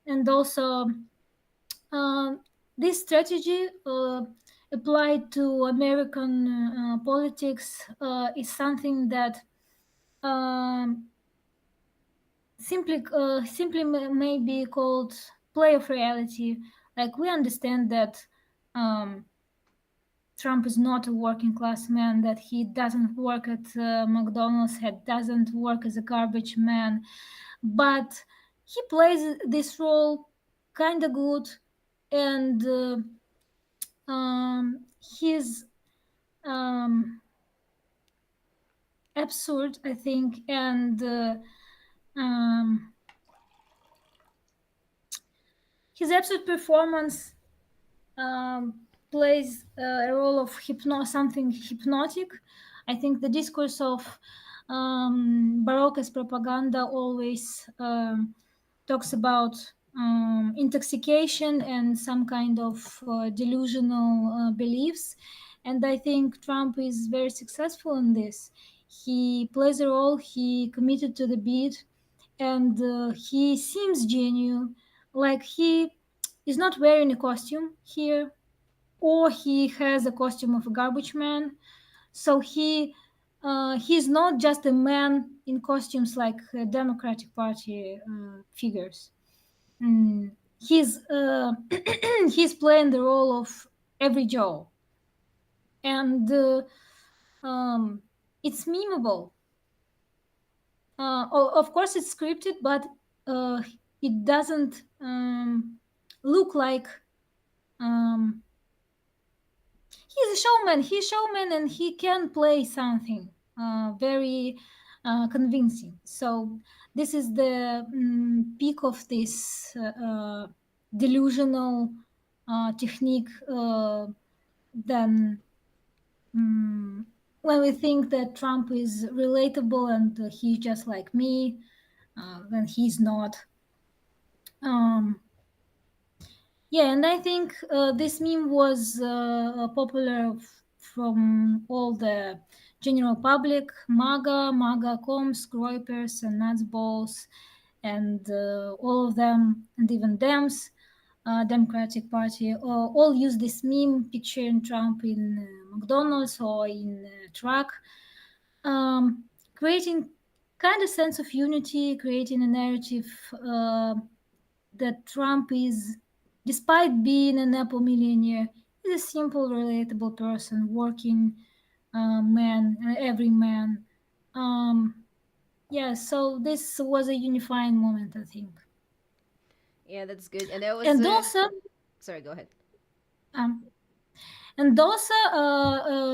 And also, um, this strategy applied to American politics is something that um, simply may be called play of reality. Like, we understand that um, Trump is not a working class man, that he doesn't work at McDonald's, he doesn't work as a garbage man, but he plays this role kind of good, and he's um, absurd, I think, and um, his absurd performance plays a role of something hypnotic. I think the discourse of Baroque as propaganda always talks about intoxication and some kind of delusional beliefs. And I think Trump is very successful in this. He plays a role, he committed to the beat, and he seems genuine. Like, he is not wearing a costume here, or he has a costume of a garbage man. So he's not just a man in costumes like Democratic Party figures. He's he's playing the role of every Joe, and it's memeable. Of course, it's scripted, but uh, it doesn't look like um, he's a showman. He's showman, and he can play something very convincing. So this is the peak of this delusional technique. Then when we think that Trump is relatable and he's just like me, when he's not. Um, Yeah, and I think this meme was popular from all the general public, MAGA comms, Groypers, and Nutsballs, and all of them, and even Dems, Democratic Party, all use this meme picturing Trump in McDonald's or in a truck, creating kind of sense of unity, creating a narrative that Trump is, despite being an Apple millionaire, is a simple, relatable person, working man, every man. Yeah, so this was a unifying moment, I think. Yeah, that's good. And that was And also, sorry, go ahead. um,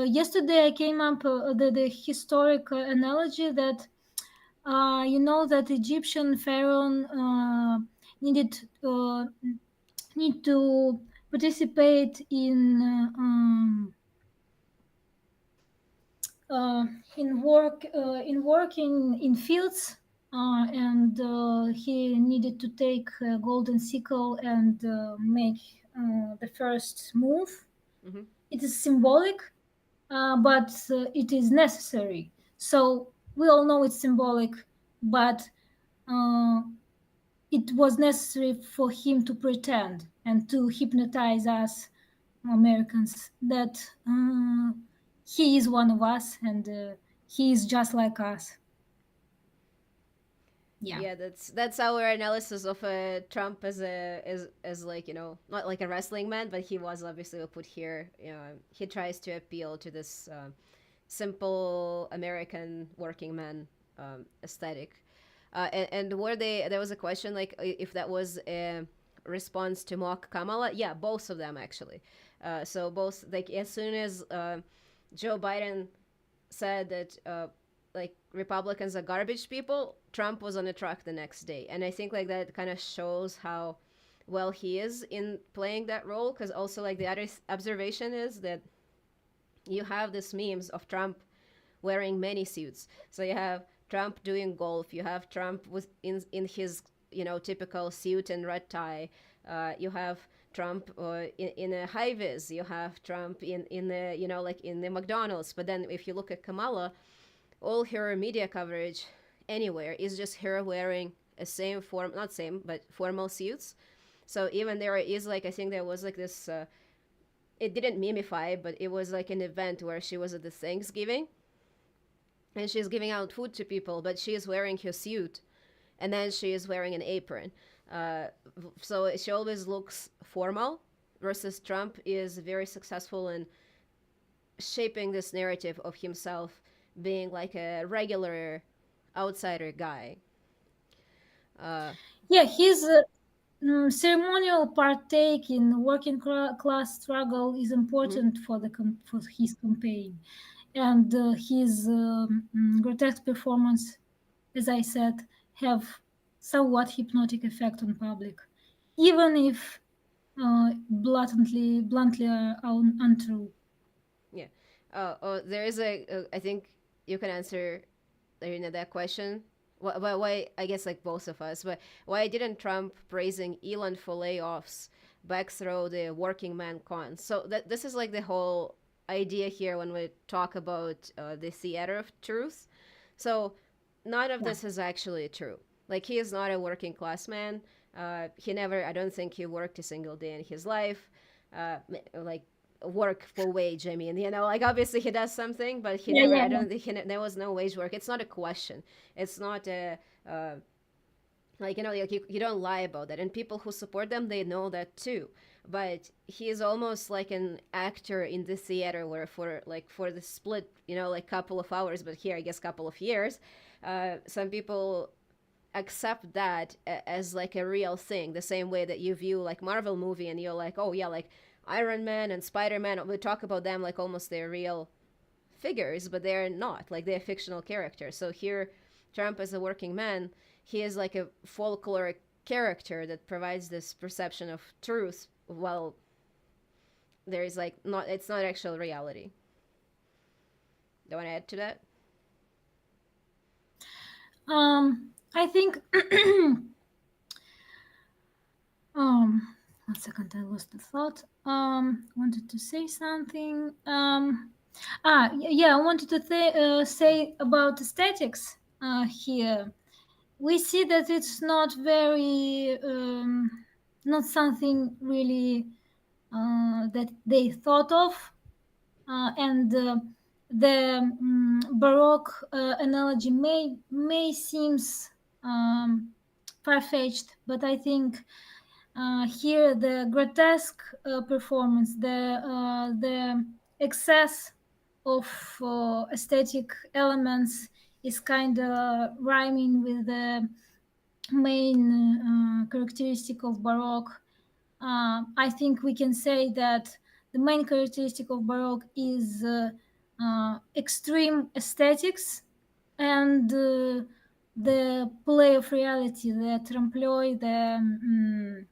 yesterday I came up the historic analogy that you know that Egyptian pharaoh needed need to participate uh, in working in fields, and he needed to take a golden sickle and make the first move. Hmm. It is symbolic, but it is necessary. So we all know it's symbolic, but uh, it was necessary for him to pretend and to hypnotize us Americans that he is one of us, and he is just like us. Yeah. Yeah, that's our analysis of Trump as as like, not like a wrestling man, but he was obviously put here. He tries to appeal to this simple American working man aesthetic. And there was a question like if that was a response to mock Kamala. Yeah, both of them actually. So both, like, as soon as Joe Biden said that like Republicans are garbage people, Trump was on a truck the next day, and I think like that kind of shows how well he is in playing that role. Because also, like, the other observation is that you have these memes of Trump wearing many suits. So you have Trump doing golf. You have Trump with in his typical suit and red tie. You have Trump in a high vis. You have Trump in the like in the McDonald's. But then if you look at Kamala, all her media coverage anywhere is just her wearing a same form, not same, but formal suits. So even there is like, I think there was like this, it didn't memify, but it was like an event where she was at the Thanksgiving and she's giving out food to people, but she is wearing her suit and then she is wearing an apron. Uh, so she always looks formal, versus Trump is very successful in shaping this narrative of himself being like a regular outsider guy. Uh, Yeah, his ceremonial partake in working class struggle is mhm. important for for his campaign, and his grotesque performance, as I said, have somewhat hypnotic effect on public, even if bluntly untrue. Yeah. There is I think you can answer, that question. Why, I guess, like both of us, but why didn't Trump praising Elon for layoffs backthrow the working man cons? So this is like the whole idea here when we talk about the theater of truth. So none of Yeah. this is actually true. Like, he is not a working class man. He never, I don't think he worked a single day in his life. Like, work for wage. I mean, like, obviously he does something, but he Yeah, never. yeah, I yeah. don't think there was no wage work. It's not a question. It's not a. Like, like, you don't lie about that, and people who support them, they know that too. But he is almost like an actor in the theater, where for the split, like, couple of hours, but here I guess couple of years, some people accept that as like a real thing, the same way that you view like Marvel movie and you're like, oh yeah, like Iron Man and Spider-Man, we talk about them like almost they're real figures, but they're not. Like, they're fictional characters. So here, Trump as a working man, he is like a folkloric character that provides this perception of truth, while there is like not, it's not actual reality. Do you want to add to that? I think. One second, I lost the thought. Wanted to say something. Yeah, I wanted to say about aesthetics here. We see that it's not very, not something really that they thought of, and the Baroque analogy may seems far-fetched, but I think here the grotesque performance, the excess of aesthetic elements is kind of rhyming with the main characteristic of Baroque. I think we can say that the main characteristic of Baroque is extreme aesthetics and the play of reality, the trompe-l'oeil, the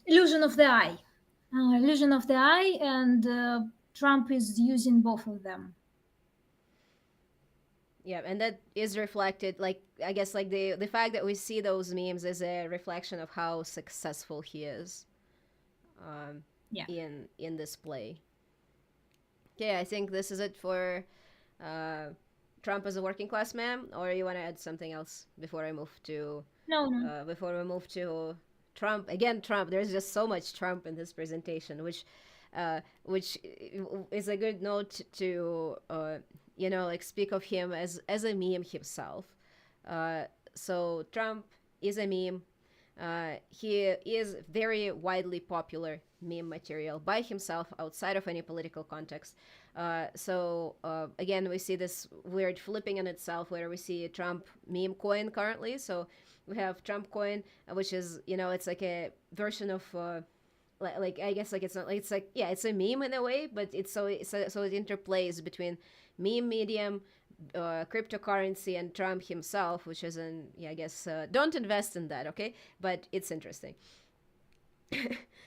illusion of the eye. Illusion of the eye, and Trump is using both of them. Yeah, and that is reflected, like, I guess, like the fact that we see those memes is a reflection of how successful he is, um, Yeah. in this play. Okay, I think this is it for uh, Trump as a working class man. Or you want to add something else before I move to No, no. before we move to Trump again? Trump. There's just so much Trump in this presentation, which is a good note to like, speak of him as a meme himself. So Trump is a meme. He is very widely popular meme material by himself outside of any political context. So again, we see this weird flipping in itself, where we see a Trump meme coin currently. So we have Trump coin, which is, it's like a version of like, I guess, like, it's not like, it's like, yeah, it's a meme in a way, but so it interplays between meme medium, cryptocurrency, and Trump himself, which is an, yeah, I guess, don't invest in that, okay? But it's interesting.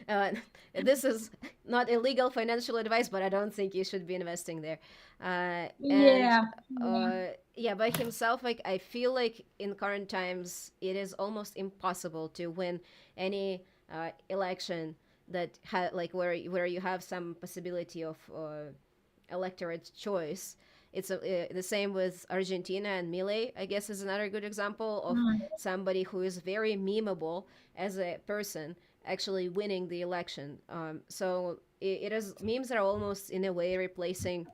uh, this is not illegal financial advice, but I don't think you should be investing there. And Yeah, yeah. yeah, by himself, like, I feel like in current times, it is almost impossible to win any election that like, where you have some possibility of electorate choice. It's the same with Argentina, and Milei, I guess, is another good example of Mm. somebody who is very memeable as a person actually winning the election. So it is, memes are almost in a way replacing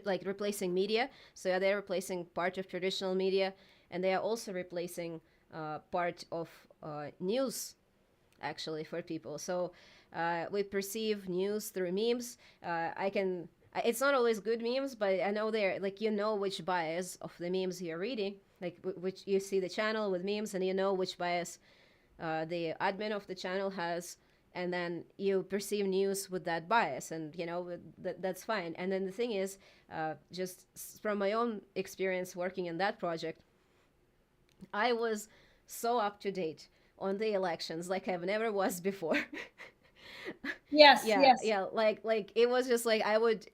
like replacing media. So they're replacing part of traditional media, and they are also replacing part of news actually for people. So we perceive news through memes. I can. It's not always good memes, but I know they're like, you know which bias of the memes you're reading, like which you see the channel with memes, and you know which bias the admin of the channel has, and then you perceive news with that bias, and you know that's fine. And then the thing is, just from my own experience working in that project, I was so up to date on the elections like I've never was before. Yes, Yeah, yes. yeah, like it was just like I would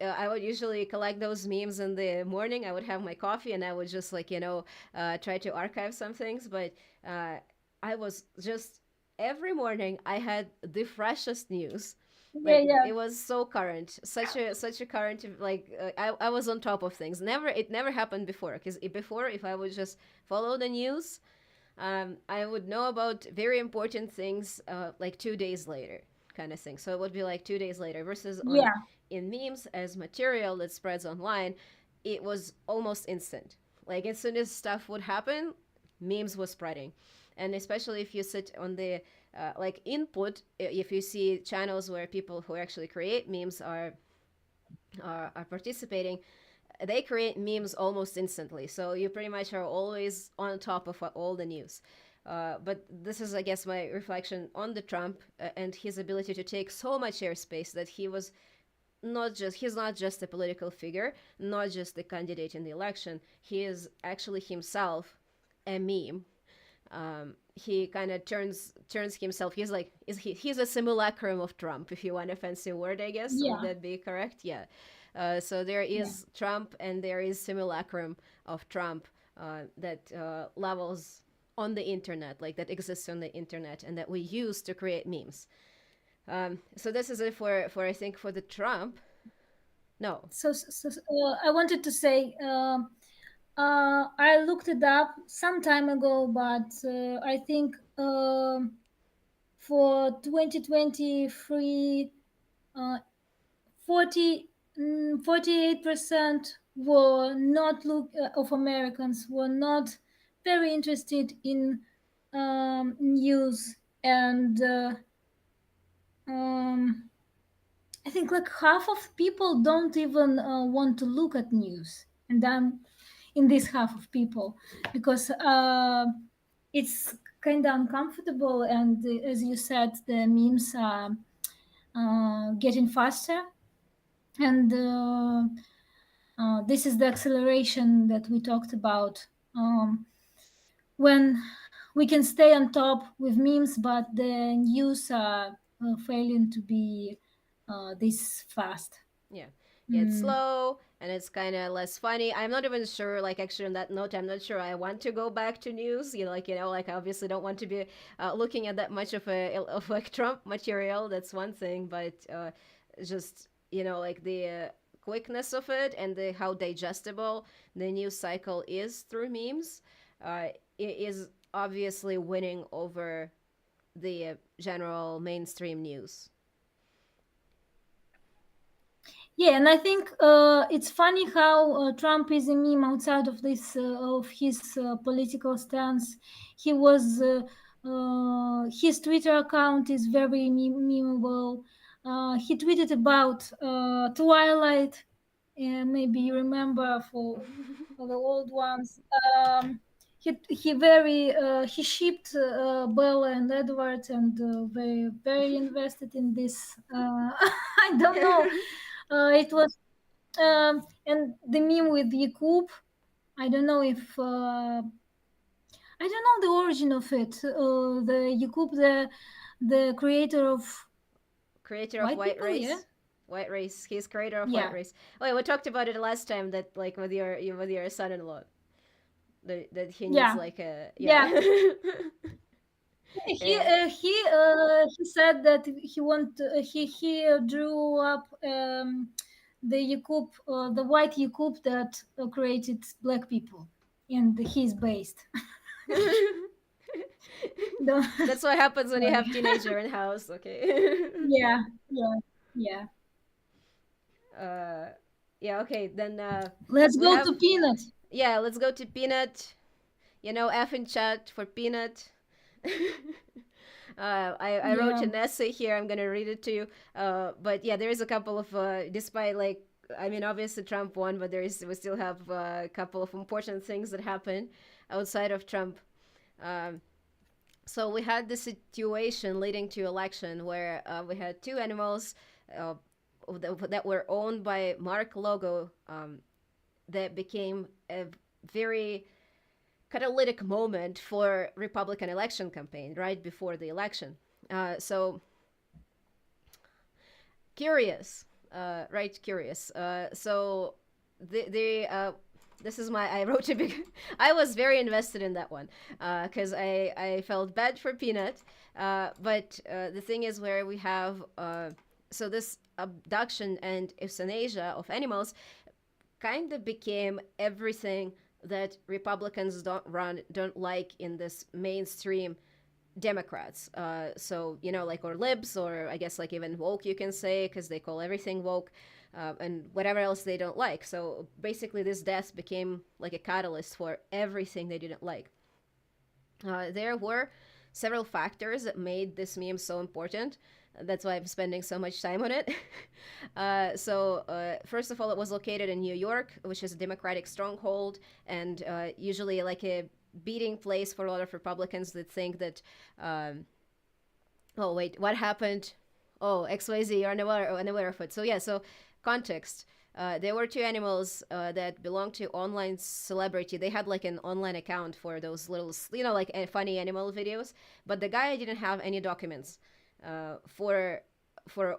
usually collect those memes in the morning. I would have my coffee and I would just like, try to archive some things, but uh I was just every morning I had the freshest news. Yeah, Like yeah. it was so current, such a current, like I was on top of things. It never happened before, because before, if I would just follow the news, I would know about very important things like 2 days later, kind of thing. So it would be like 2 days later versus on Yeah. in memes as material that spreads online, it was almost instant. Like as soon as stuff would happen, memes was spreading, and especially if you sit on the like input, if you see channels where people who actually create memes are participating, they create memes almost instantly. So you pretty much are always on top of all the news. But this is, I guess, my reflection on the Trump and his ability to take so much airspace that he's not just a political figure, not just the candidate in the election. He is actually himself a meme. He kind of turns himself. He's a simulacrum of Trump, if you want a fancy word, I guess. Would Yeah. that be correct? Yeah. So there Yeah. is Trump and there is simulacrum of Trump that levels on the internet, like that exists on the internet and that we use to create memes. So this is it for I think for the Trump. No. I wanted to say, I looked it up some time ago, but I think for 2023, uh, 40, 48% were not look of Americans were not very interested in news, and um, I think like half of people don't even want to look at news, and I'm in this half of people because it's kind of uncomfortable, and as you said, the memes are getting faster, and this is the acceleration that we talked about. When we can stay on top with memes, but the news are failing to be this fast. Yeah. Yeah, it's Mm. slow and it's kind of less funny. I'm not even sure, like, actually, on that note, I'm not sure I want to go back to news. Like, I obviously don't want to be looking at that much of like Trump material. That's one thing, but just, like the quickness of it and how digestible the news cycle is through memes, it is obviously winning over the general mainstream news. Yeah, and I think it's funny how Trump is a meme outside of this of his political stance. He was his Twitter account is very memeable. He tweeted about Twilight. Maybe you remember for the old ones. He shipped Bella and Edward, and very invested in this. I don't know. It was and the meme with Yakub. I don't know if I don't know the origin of it. The Yakub, the creator of Creator of White White People, yeah, Race. White Race. He's creator of White yeah, Race. Oh, yeah, we talked about it last time that like with your son-in-law that he needs yeah, like a yeah. yeah. He Yeah. he said that he drew up the white Yakub that created black people, and he's based. The, That's what happens when you sorry. have teenager in house. Okay. Yeah, yeah, yeah. uh, yeah. Okay. Then Let's we go have to Peanut. yeah. Let's go to Peanut. You know, F in chat for Peanut. I wrote Yeah, an essay here. I'm gonna read it to you. But yeah, there is a couple of despite like I mean obviously Trump won, but we still have a couple of important things that happened outside of Trump. Um, so we had this situation leading to election where we had two animals uh, that were owned by Mark Logo that became a very catalytic moment for Republican election campaign right before the election. So curious, right? Curious. So the this is my I wrote a big. I was very invested in that one because I felt bad for Peanut, but the thing is where we have so this abduction and euthanasia of animals kind of became everything that Republicans don't like in this mainstream Democrats. So you know, like or libs, or I guess like even woke, you can say, because they call everything woke, and whatever else they don't like. So basically, this death became like a catalyst for everything they didn't like. There were several factors that made this meme so important. That's why I'm spending so much time on it. First of all, it was located in New York, which is a Democratic stronghold, and usually like a beating place for a lot of Republicans that think that, oh, wait, what happened? Oh, XYZ, you're unaware of it. So, yeah, so context. There were two animals that belonged to online celebrity. They had like an online account for those little, you know, like funny animal videos. But the guy didn't have any documents for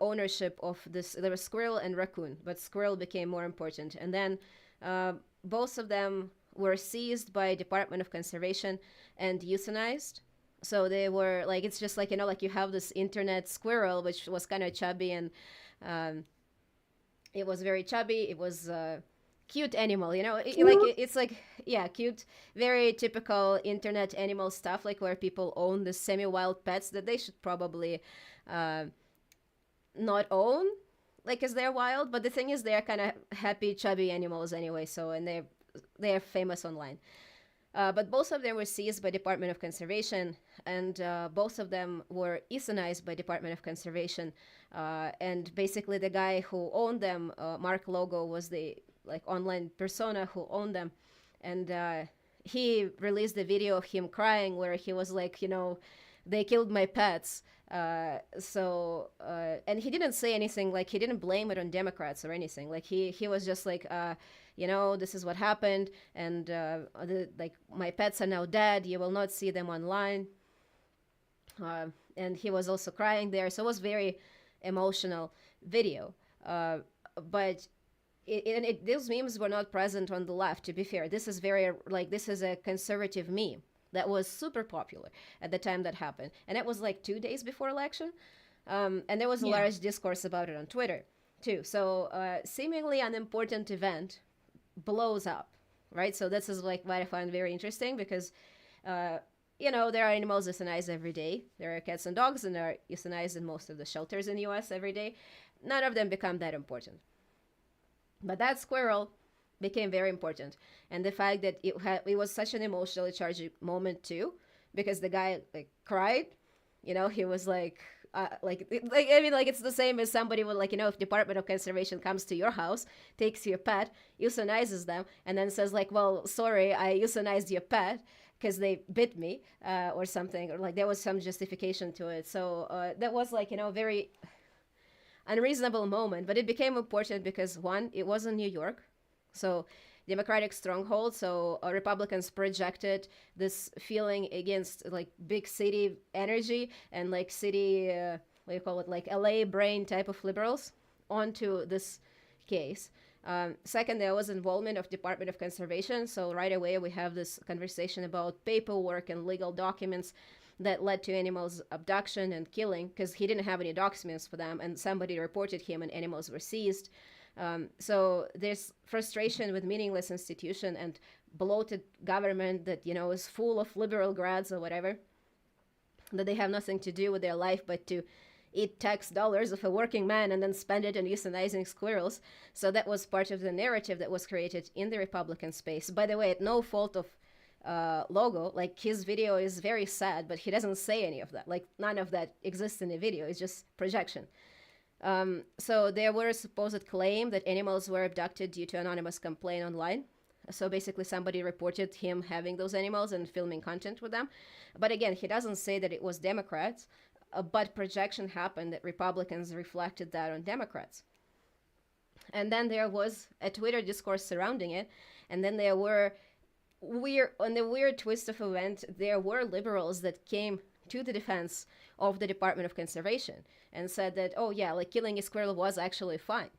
ownership of this. There was squirrel and raccoon, but squirrel became more important. And then both of them were seized by Department of Conservation and euthanized. So they were like, it's just like, you know, like you have this internet squirrel, which was kind of chubby and um, it was very chubby. It was a cute animal, you know, Cute. it's like, yeah, cute, very typical internet animal stuff, like where people own the semi-wild pets that they should probably uh, not own, like, because they're wild. But the thing is, they're kind of happy, chubby animals anyway. So, and they're famous online. But both of them were seized by Department of Conservation, and both of them were euthanized by Department of Conservation. And basically, the guy who owned them, Mark Logo, was the like online persona who owned them, and he released a video of him crying where he was like, you know, they killed my pets. And he didn't say anything, like he didn't blame it on Democrats or anything. Like he was just like, you know, this is what happened, and like my pets are now dead. You will not see them online. And he was also crying there, so it was very emotional video. But those memes were not present on the left. To be fair, this is very like this is a conservative meme that was super popular at the time that happened, and it was like 2 days before election. And there was a Yeah. large discourse about it on Twitter too. So seemingly unimportant event blows up, right? So this is like what I find very interesting because, uh, you know, there are animals euthanized every day. There are cats and dogs, and are euthanized in most of the shelters in the U.S. every day. None of them become that important, but that squirrel became very important, and the fact that it was such an emotionally charged moment too, because the guy like cried, you know, he was like I mean, like it's the same as somebody would like, you know, if Department of Conservation comes to your house, takes your pet, euthanizes them, and then says like, well, sorry, I euthanized your pet because they bit me or something, or like there was some justification to it. So that was like, you know, very unreasonable moment, but it became important because one, it was in New York, so Democratic stronghold. So Republicans projected this feeling against like big city energy and like city, what do you call it, like LA brain type of liberals onto this case. Second, there was involvement of Department of Conservation. So right away we have this conversation about paperwork and legal documents that led to animals abduction and killing because he didn't have any documents for them, and somebody reported him and animals were seized. So there's frustration with meaningless institution and bloated government that is full of liberal grads or whatever, that they have nothing to do with their life but to eat tax dollars of a working man and then spend it on euthanizing squirrels. So that was part of the narrative that was created in the Republican space. By the way, at no fault of Logo, like his video is very sad, but he doesn't say any of that. Like none of that exists in the video. It's just projection. So there were a supposed claim that animals were abducted due to anonymous complaint online. So basically, somebody reported him having those animals and filming content with them. But again, he doesn't say that it was Democrats, but projection happened that Republicans reflected that on Democrats. And then there was a Twitter discourse surrounding it. And then there were on the weird twist of event, there were liberals that came to the defense of the Department of Conservation and said that, oh yeah, like killing a squirrel was actually fine.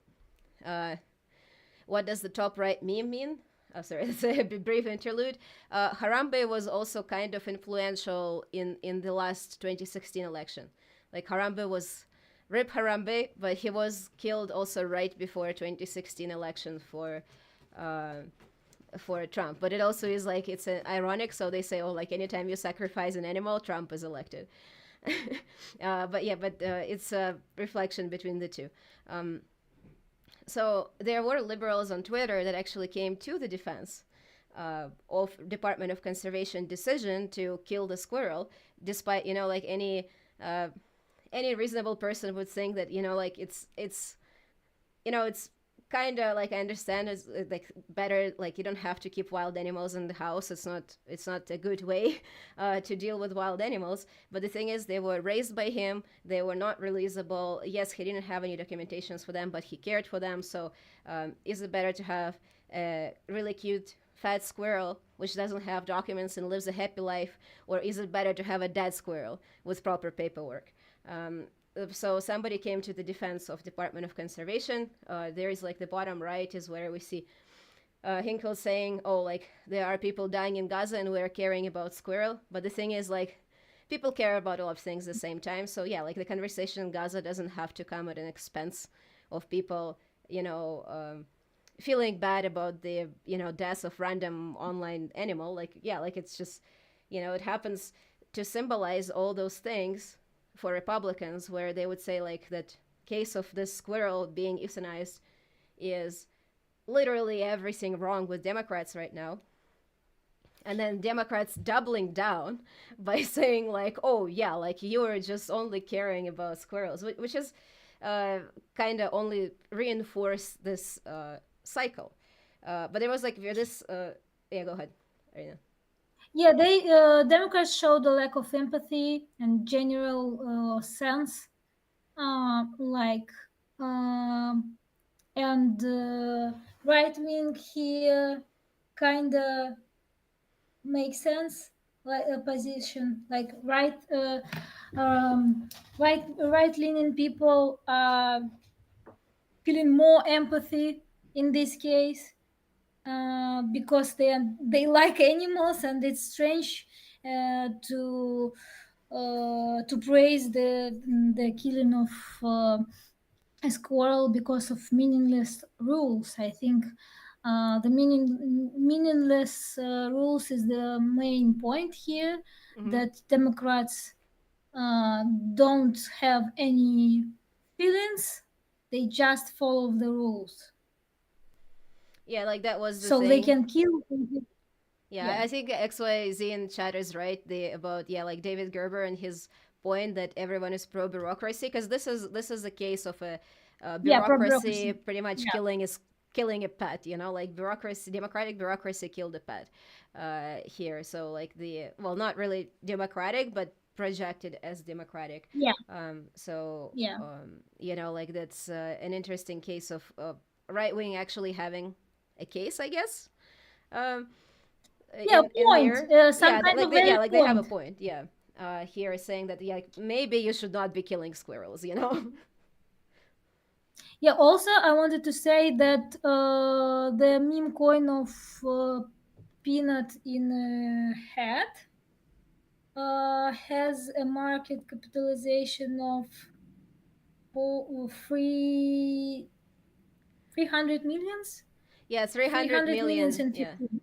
What does the top right meme mean? Oh, sorry, it's a brief interlude. Harambe was also kind of influential in the last 2016 election. Like Harambe was Rip Harambe, but he was killed also right before 2016 election for Trump. But it also is like it's ironic. So they say, oh, like anytime you sacrifice an animal, Trump is elected. But it's a reflection between the two. So there were liberals on Twitter that actually came to the defense of Department of Conservation decision to kill the squirrel, despite like any reasonable person would think that like it's kind of like I understand it's like better, like you don't have to keep wild animals in the house. It's not a good way to deal with wild animals. But the thing is, they were raised by him. They were not releasable. Yes, he didn't have any documentations for them, but he cared for them. So is it better to have a really cute fat squirrel which doesn't have documents and lives a happy life, or is it better to have a dead squirrel with proper paperwork? So somebody came to the defense of Department of Conservation. There is like the bottom right is where we see Hinkle saying, oh, like there are people dying in Gaza and we're caring about squirrel. But the thing is, like, people care about a lot of things at the same time. So yeah, like the conversation in Gaza doesn't have to come at an expense of people, feeling bad about the deaths of random online animal. Like yeah, like it's just it happens to symbolize all those things for Republicans, where they would say like that case of this squirrel being euthanized is literally everything wrong with Democrats right now. And then Democrats doubling down by saying like, oh yeah, like you're just only caring about squirrels, which is kind of only reinforce this cycle. But there was like this. Yeah, go ahead, Arina. Yeah, they Democrats showed a lack of empathy and general sense, like um, and right wing here kind of makes sense, like a position like right leaning people are feeling more empathy in this case, because they like animals, and it's strange to praise the killing of a squirrel because of meaningless rules. I think the meaningless rules is the main point here. Mm-hmm. That Democrats uh, don't have any feelings; they just follow the rules, Yeah, like that was the so they thing. can kill. Yeah, Yeah, I think XYZ in chat is right. About like David Gerber and his point that everyone is pro bureaucracy, because this is a case of a yeah, pro bureaucracy bureaucracy. pretty much Yeah, killing a pet. Like bureaucracy, democratic bureaucracy killed a pet here. So like not really democratic, but projected as democratic. yeah, So yeah, like that's an interesting case of right wing actually having a case, I guess. Um, yeah. in Point. here, Some kind of yeah, valid like they have a point. point. Yeah, here saying that yeah, maybe you should not be killing squirrels. Yeah. Also, I wanted to say that the meme coin of peanut in a hat has a market capitalization of three 300 millions. Yeah, 300 300 millions million. and Yeah. 50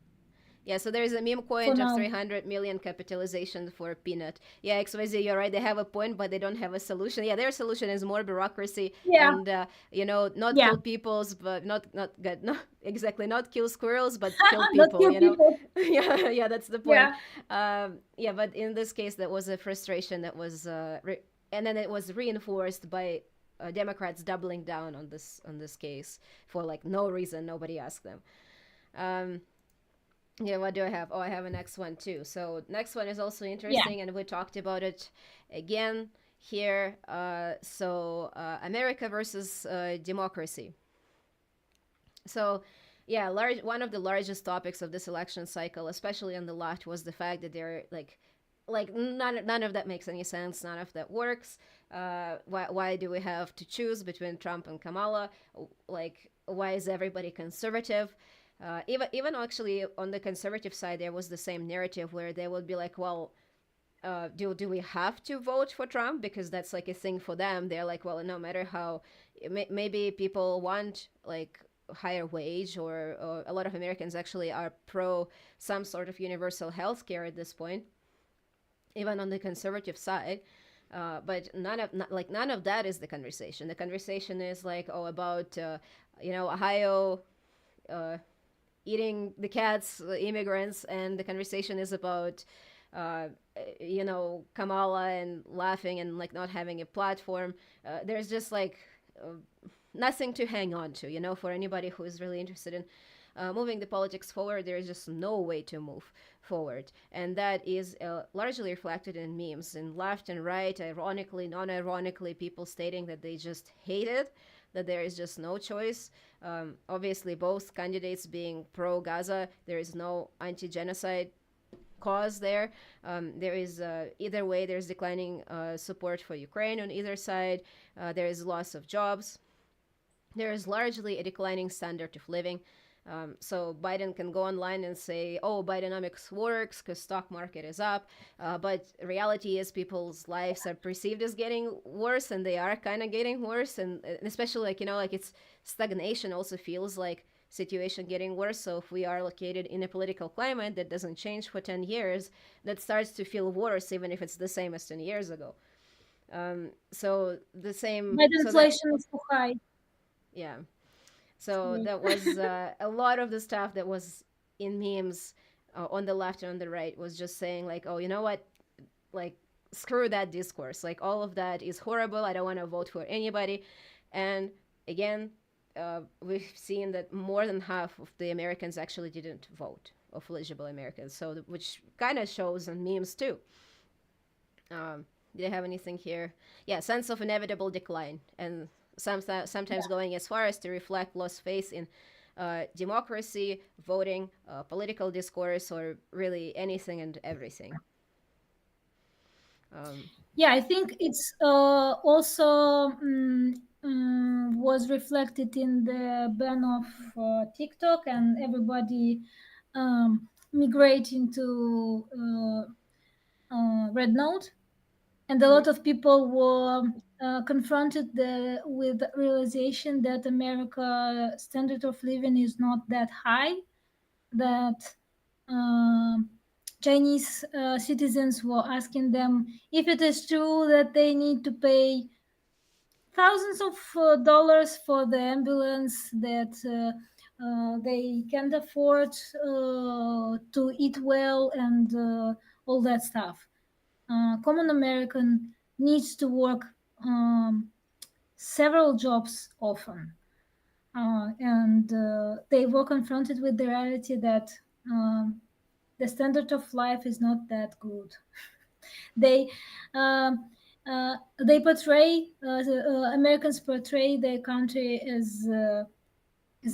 Yeah, so there's a meme for coin of now. 300 million capitalization for peanut. Yeah, XYZ, you're right. They have a point, but they don't have a solution. Yeah, their solution is more bureaucracy Yeah, and, not yeah, kill peoples, but not good. No, exactly, not kill squirrels, but kill not people. kill people. Yeah, yeah, that's the point. Yeah, Yeah, but in this case, that was a frustration that was, and then it was reinforced by Democrats doubling down on this case for like no reason. Nobody asked them. Um, yeah, what do I have? Oh, I have a next one too. So next one is also yeah, interesting, and we talked about it again here. America versus democracy. So, yeah, one of the largest topics of this election cycle, especially on the left, was the fact that they're like none of that makes any sense. None of that works. Why do we have to choose between Trump and Kamala? Like, why is everybody conservative? Even actually on the conservative side, there was the same narrative where they would be like, well, do we have to vote for Trump because that's like a thing for them? They're like, well, no matter how, maybe people want like higher wage, or a lot of Americans actually are pro some sort of universal health care at this point, even on the conservative side. But none of that is the conversation. The conversation is like, oh, about Ohio uh, eating the cats, immigrants, and the conversation is about uh, Kamala and laughing and like not having a platform. There's just like uh, nothing to hang on to, for anybody who is really interested in moving the politics forward. There is just no way to move forward, and that is largely reflected in memes, in left and right, ironically, non-ironically, people stating that they just hate it, that there is just no choice. Obviously, both candidates being pro Gaza, there is no anti-genocide cause there. There is either way, there's declining support for Ukraine on either side. There is loss of jobs. There is largely a declining standard of living. So Biden can go online and say, "Oh, Bidenomics works because stock market is up," but reality is people's lives are perceived as getting worse, and they are kind of getting worse, and especially like like it's stagnation also feels like situation getting worse. So if we are located in a political climate that doesn't change for 10 years, that starts to feel worse even if it's the same as 10 years ago. So the same, but so that inflation is too high. yeah. So Yeah. that was a lot of the stuff that was in memes on the left and on the right was just saying like, oh, you know what, like screw that discourse. Like all of that is horrible. I don't want to vote for anybody. And again, we've seen that more than half of the Americans actually didn't vote, of eligible Americans. So which kind of shows on memes too. Do they have anything here? Yeah, sense of inevitable decline, and sometimes going as far as to reflect lost faith in democracy, voting, political discourse, or really anything and everything. Um, Yeah, I think it's also was reflected in the ban of TikTok and everybody migrating to Red Note, and a mhm. lot of people were confronted with the realization that America standard of living is not that high, that um, Chinese citizens were asking them if it is true that they need to pay thousands of dollars for the ambulance, that they can't afford to eat well, and all that stuff. Common American needs to work several jobs often. And they were confronted with the reality that um, the standard of life is not that good. They they portray Americans portray their country as a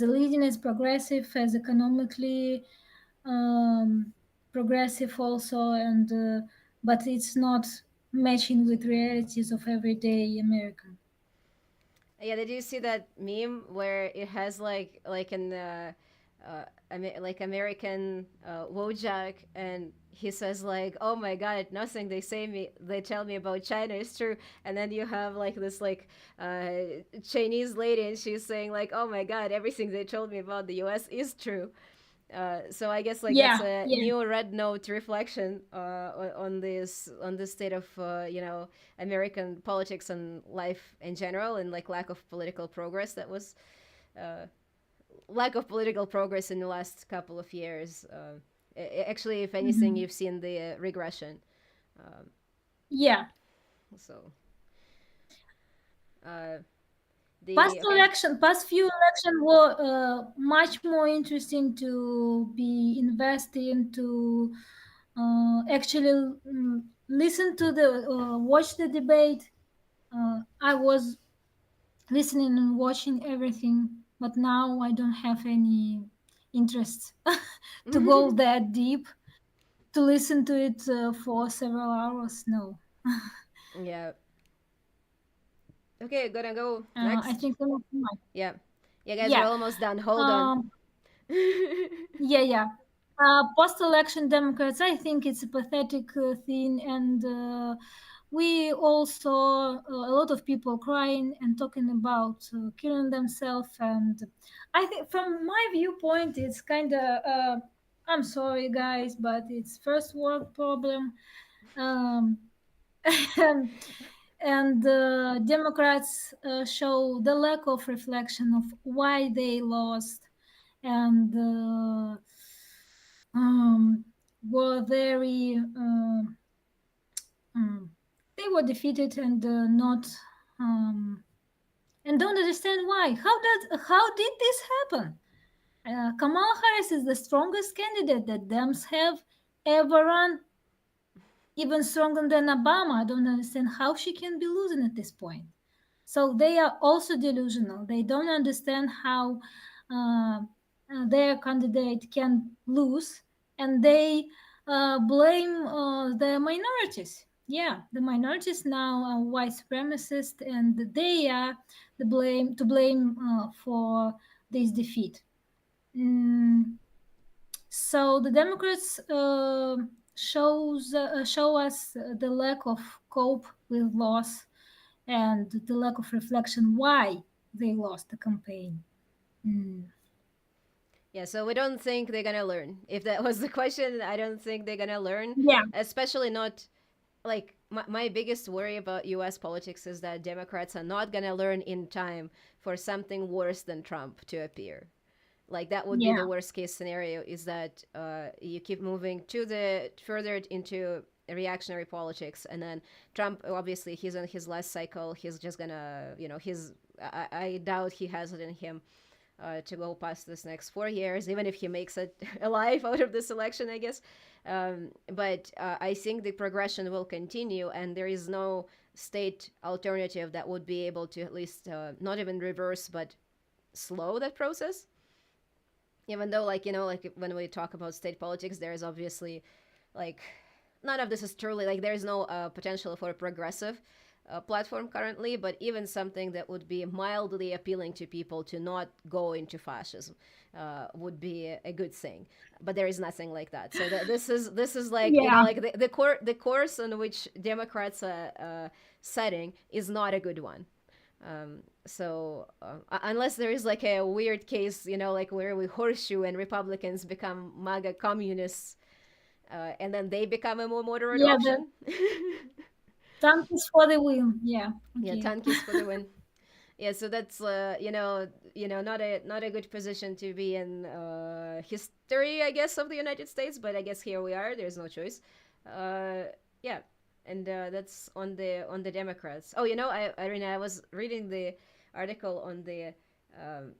leading, as progressive, as economically um, progressive also, and but it's not matching with realities of everyday American. Yeah, did you see that meme where it has like an like American Wojak, and he says like, "Oh my God, nothing they tell me about China is true." And then you have like this like Chinese lady, and she's saying like, "Oh my God, everything they told me about the U.S. is true." So I guess like that's Yeah, a yeah. new red note reflection on this state of American politics and life in general, and like uh, lack of political progress in the last couple of years. Actually, if anything, Mhm. you've seen the regression. Um, Yeah. so uh, Past the okay. election, past few election were much more interesting to be invested into. Actually, listen to the watch the debate. I was listening and watching everything, but now I don't have any interest to go that deep to listen to it for several hours. No, Yeah. Okay, gonna go I next. think I'm not. Yeah. Yeah, guys, we're Yeah. almost done. Hold on. Um, Yeah, yeah. Post-election Democrats, I think it's a pathetic thing, and we also a lot of people crying and talking about killing themselves. And I think, from my viewpoint, it's kind of I'm sorry, guys, but it's first world problem. Um, and Democrats show the lack of reflection of why they lost, and um, were very um, they were defeated and not um, and don't understand why. How did this happen? Kamala Harris is the strongest candidate that Dems have ever run, even stronger than Obama. I don't understand how she can be losing at this point. So they are also delusional. They don't understand how uh, their candidate can lose, and they blame the minorities. Yeah, the minorities now are white supremacists, and they are to blame for this defeat. Mm, so the Democrats show us the lack of cope with loss and the lack of reflection why they lost the campaign. Mm. Yeah, so we don't think they're gonna learn. If that was the question, I don't think they're gonna learn, Yeah, especially not like my biggest worry about US politics is that Democrats are not gonna learn in time for something worse than Trump to appear. Like that would be yeah, the worst case scenario, is that you keep moving to the further into reactionary politics, and then Trump, obviously he's in his last cycle, he's just gonna, I doubt he has it in him to go past this next 4 years, even if he makes it alive out of this election, I guess. But I think the progression will continue, and there is no state alternative that would be able to at least not even reverse, but slow that process. Even though, like, like when we talk about state politics, there is obviously like none of this is truly like there's no potential for a progressive platform currently, but even something that would be mildly appealing to people to not go into fascism would be a good thing. But there is nothing like that. So this is like, yeah, like the course on which Democrats are setting is not a good one. Unless there is like a weird case, like where we horseshoe and Republicans become MAGA communists, and then they become a more moderate yeah. The option. tank is for the win. Yeah, Yeah, okay. tankies for the win. Yeah, so that's not a good position to be in history, I guess, of the United States. But I guess here we are. There's no choice. Uh, yeah, and that's on the Democrats. Oh, Irina, I was reading the article um,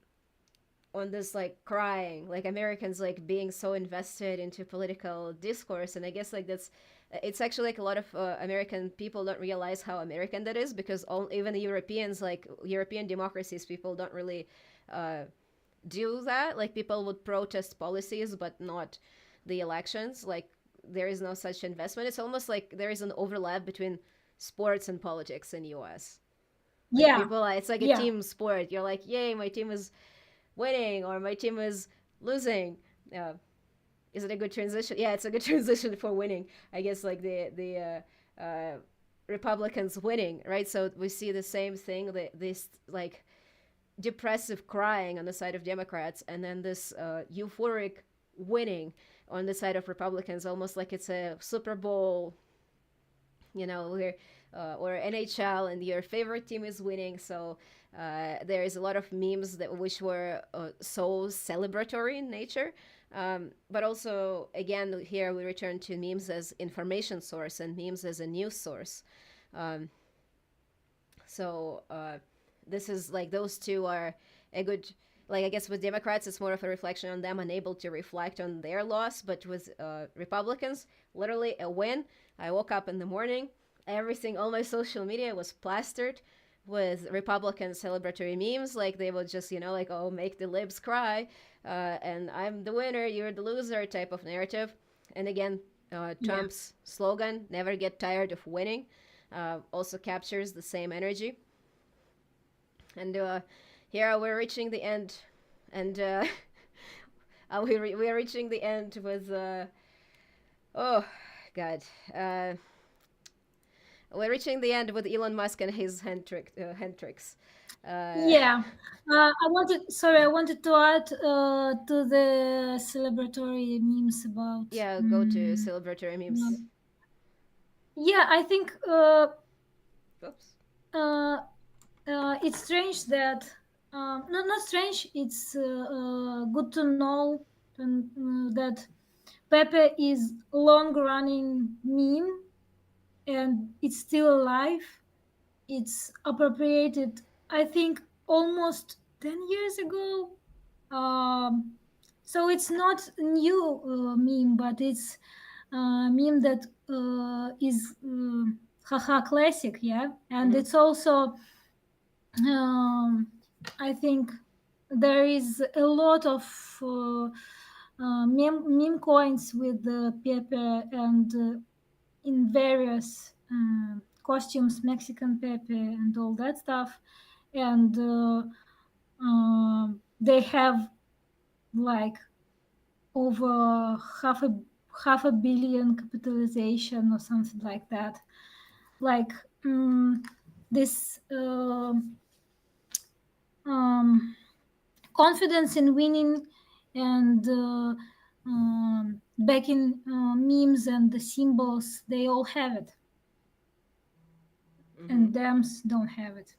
on this like crying, like Americans like being so invested into political discourse, and I guess like that's it's actually like a lot of American people don't realize how American that is, because even the Europeans, like European democracies, people don't really uh, do that. Like people would protest policies but not the elections. Like there is no such investment. It's almost like there is an overlap between sports and politics in US. Like Yeah, people, it's like a yeah, team sport. You're like, yay, my team is winning or my team is losing, Uh, is it a good transition? Yeah, it's a good transition for winning. I guess like Republicans winning, right? So we see the same thing. This like depressive crying on the side of Democrats, and then this euphoric winning on the side of Republicans, almost like it's a Super Bowl, where or NHL, and your favorite team is winning. So there is a lot of memes that which were so celebratory in nature. But also, again, here we return to memes as information source and memes as a news source. Um, so this is like those two are a good, like, I guess with Democrats it's more of a reflection on them unable to reflect on their loss, but with Republicans, literally a win. I woke up in the morning, everything, all my social media was plastered with Republican celebratory memes, like they would just, like, oh, make the libs cry, and I'm the winner, you're the loser type of narrative. And again, Yeah. Trump's slogan, never get tired of winning, also captures the same energy. And here we're reaching the end, and we are reaching the end with oh god, uh, we're reaching the end with Elon Musk and his hand tricks. Uh, Yeah. I wanted to add to the celebratory memes about. yeah, go to celebratory Uh, memes. yeah, I think Oops. uh, it's strange that not strange. It's good to know that Pepe is long running meme and it's still alive. It's appropriated, I think, almost 10 years ago. Um, so it's not a new meme, but it's a meme that is haha classic, yeah. And Mm-hmm. it's also um, I think there is a lot of meme coins with the Pepe and in various costumes, Mexican Pepe and all that stuff. And they have like over half a billion capitalization or something like that. Like this um, confidence in winning and backing memes and the symbols, they all have it, Mm-hmm. and Dems don't have it,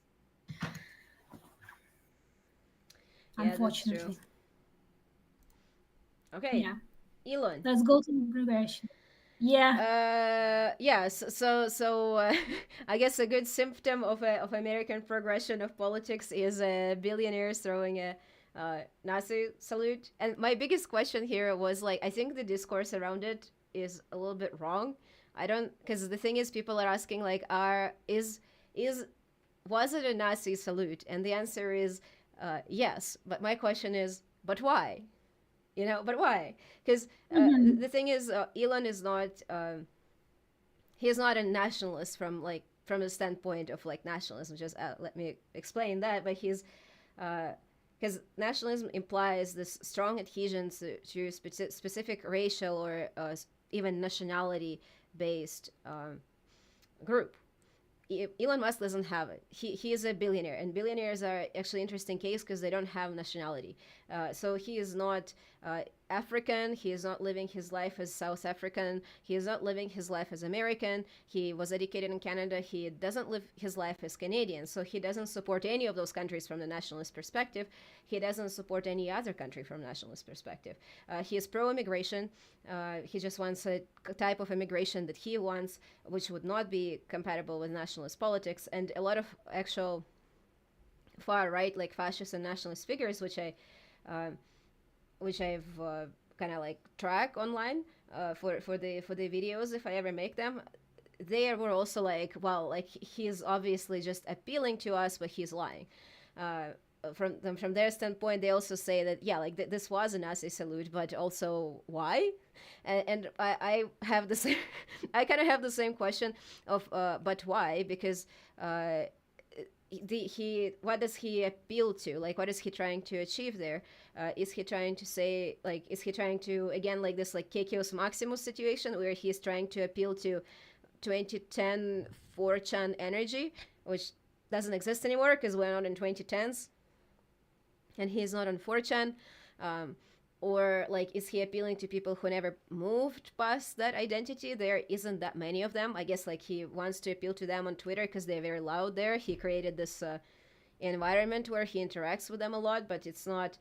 Yeah, that's true. unfortunately. Okay, Yeah, Elon. let's go to progression. Yeah. Yeah, I guess a good symptom of American progression of politics is billionaires throwing a Nazi salute. And my biggest question here was like, I think the discourse around it is a little bit wrong. I don't, because the thing is, people are asking like, is was it a Nazi salute? And the answer is yes. But my question is, but why? But why? Because Mhm. the thing is, Elon is not he's not a nationalist from the standpoint of like nationalism. Just let me explain that. But he's because nationalism implies this strong adhesion to specific racial or even nationality based group. Elon Musk doesn't have it. He is a billionaire, and billionaires are actually interesting case because they don't have nationality. So he is not African. He is not living his life as South African. He is not living his life as American. He was educated in Canada. He doesn't live his life as Canadian. So he doesn't support any of those countries from the nationalist perspective. He doesn't support any other country from nationalist perspective. He is pro-immigration. He just wants a type of immigration that he wants, which would not be compatible with nationalist politics. And a lot of actual far right, like fascist and nationalist figures, uh, which I've kind of like track online for the videos if I ever make them. They were also like, well, like he's obviously just appealing to us, but he's lying. Uh, from their standpoint, they also say that yeah, like this was a Nazi salute, but also why? And I have the same, I kind of have the same question of but why? Because he what does he appeal to? Like, what is he trying to achieve there? Is he trying to say, like, is he trying to, again, like this, like Kekios Maximus situation where he's trying to appeal to 2010 4chan energy, which doesn't exist anymore because we're not in 2010s, and he's not on 4chan? Um, or like, is he appealing to people who never moved past that identity? There isn't that many of them. I guess like he wants to appeal to them on Twitter because they're very loud there. He created this environment where he interacts with them a lot, but it's not.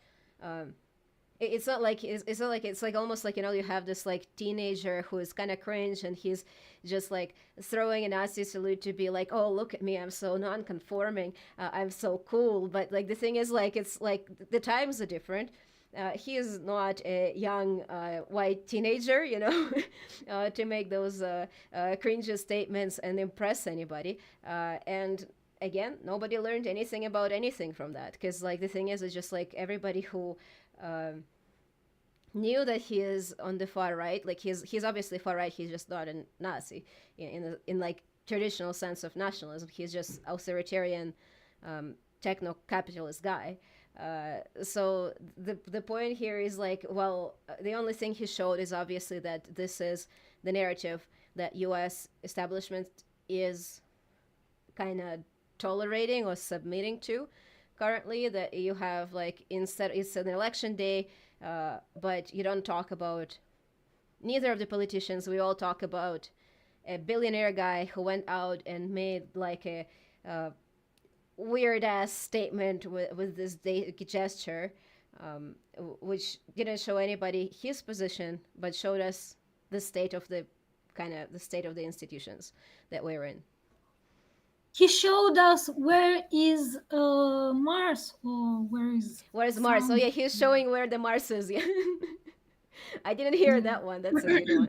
It's not like it's not like it's like almost like, you have this like teenager who is kind of cringe, and he's just like throwing a Nazi salute to be like, oh, look at me, I'm so non-conforming, I'm so cool. But like the thing is, like, it's like the times are different. He is not a young white teenager, to make those cringe statements and impress anybody. And again, nobody learned anything about anything from that, because like the thing is, it's just like everybody who um, knew that he is on the far right, like he's obviously far right. He's just not a Nazi in like traditional sense of nationalism. He's just authoritarian, techno capitalist guy. So the point here is like, well, the only thing he showed is obviously that this is the narrative that U.S. establishment is kind of tolerating or submitting to currently. That you have like, instead it's an election day, but you don't talk about neither of the politicians. We all talk about a billionaire guy who went out and made like a weird ass statement with this gesture, which didn't show anybody his position, but showed us the state of the institutions that we're in. He showed us where is Mars, or Where's Mars? Oh sun. yeah, he's showing where the Mars is. Yeah. I didn't hear Yeah. that one. That's a good one.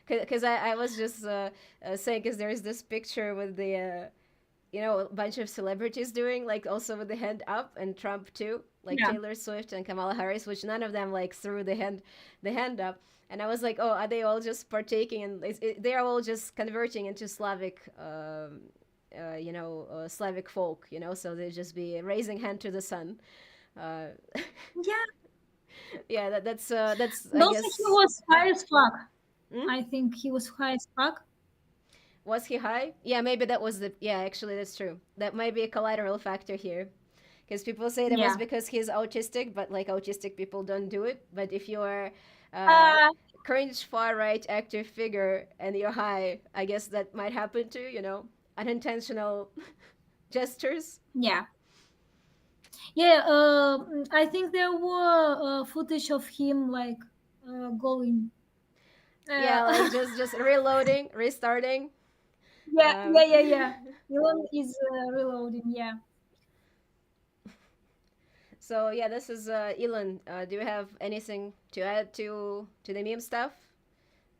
Because I was just saying, because there's this picture with the a bunch of celebrities doing, like, also with the hand up, and Trump too, like Yeah. Taylor Swift and Kamala Harris, which none of them like threw the hand up. And I was like, oh, are they all just partaking, and they are all just converting into Slavic Slavic folk, so they just be raising hand to the sun. uh, Yeah. yeah, that's And I also he guess. was high as fuck. Hmm? I think he was high as fuck. Was he high? Yeah, maybe that was the. Yeah, actually, that's true. That might be a collateral factor here, because people say that was Yeah. because he's autistic, but like autistic people don't do it. But if you're a Uh, cringe far right active figure and you're high, I guess that might happen too. Unintentional gestures. yeah. Yeah. I think there were footage of him like going. Yeah, Uh, like just reloading, restarting. yeah. Um, Yeah. Yeah. Yeah. Elon is reloading. Yeah. so yeah, this is Elon. Do you have anything to add to the meme stuff?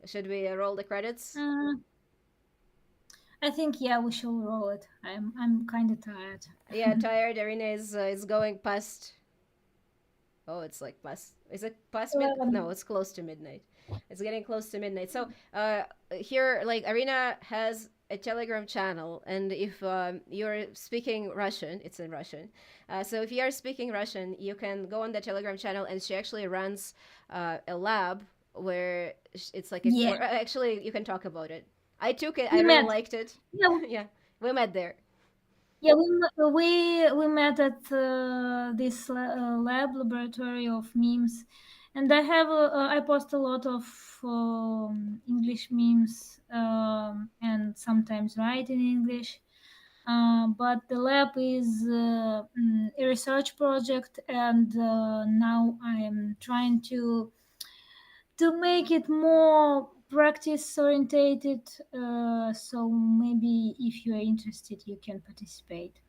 Should we roll the credits? Uh, I think yeah, we should roll it. I'm kind of tired. Yeah, tired. Arina is going past. Oh, it's like past. Is it past mid? No, 11. it's close to midnight. It's getting close to midnight. So, here, like, Arina has a Telegram channel, and if you're speaking Russian, it's in Russian. So if you are speaking Russian, you can go on the Telegram channel, and she actually runs a lab where it's like a. Yeah. Actually, you can talk about it. I took it. I We really met. liked it. Yeah. Yeah, we met there. Yeah, we met at this lab laboratory of memes, and I post a lot of English memes, and sometimes write in English. But the lab is a research project, and now I am trying to make it more practice orientated. So maybe if you are interested, you can participate.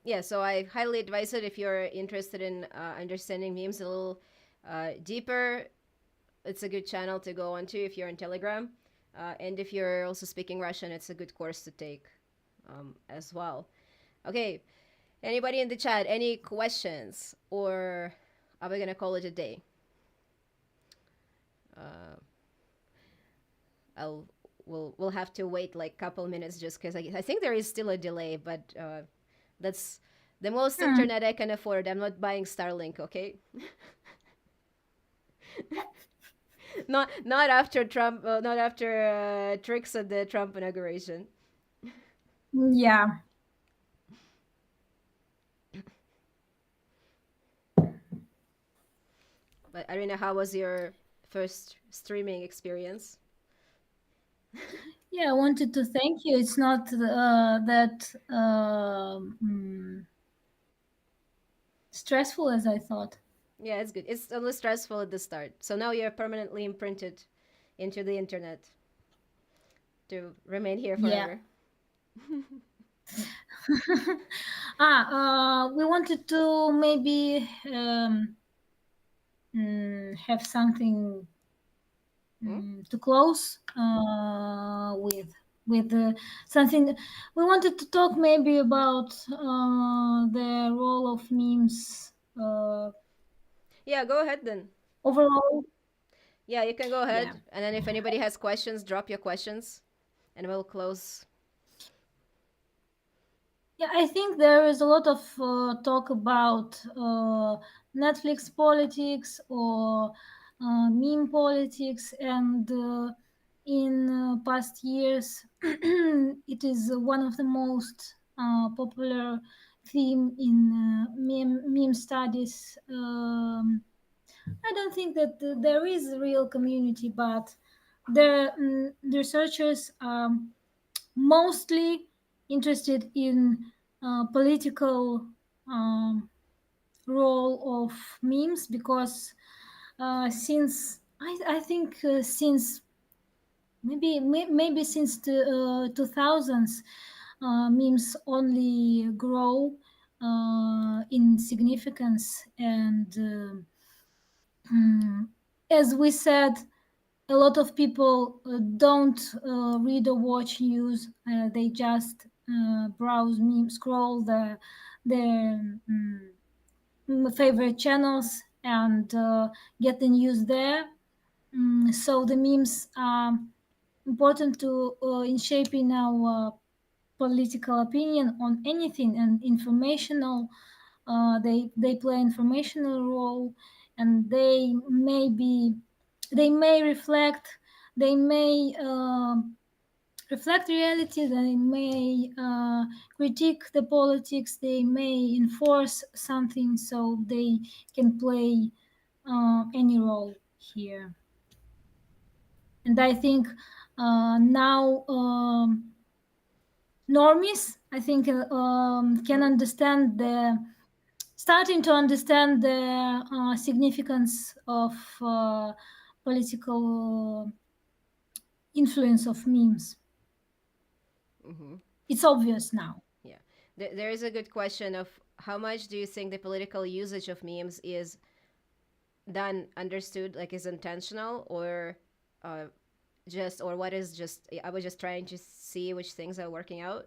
Yeah, so I highly advise it if you're interested in understanding memes a little deeper. It's a good channel to go onto if you're on Telegram. And if you're also speaking Russian, it's a good course to take as well. Okay, anybody in the chat, any questions? Or are we going to call it a day? Uh, I'll we'll have to wait like couple minutes just because I think there is still a delay, but that's the most Hmm. internet I can afford. I'm not buying Starlink, okay? Not after Trump, not after tricks at the Trump inauguration. Yeah. But Arina, how was your first streaming experience? Yeah, I wanted to thank you. It's not that stressful as I thought. Yeah, it's good. It's a little stressful at the start. So now you're permanently imprinted into the internet to remain here Yeah. forever. We wanted to maybe have something Hmm? to close with something. We wanted to talk maybe about the role of memes Yeah, go ahead then. overall. Yeah, you can go Yeah. ahead. And then if anybody has questions, drop your questions and we'll close. Yeah, I think there is a lot of talk about Netflix politics or meme politics, and in past years, it is one of the most popular theme in meme studies. I don't think that there is a real community, but the researchers are mostly interested in political um, role of memes because since I think since maybe since the 2000s memes only grow in significance and as we said, a lot of people don't read or watch news. They just browse memes, scroll their favorite channels and get the news there. So the memes are important to in shaping our political opinion on anything and informational. They play informational role, and they may they may reflect reality. They may critique the politics. They may enforce something. So they can play any role here. And I think now normies, I think, can Hmm? understand the starting to understand the significance of political influence of memes. Hmm. It's obvious now. Yeah. There is a good question of how much do you think the political usage of memes is done, understood, like is intentional or uh, just, or what is just, I was just trying to see which things are working out.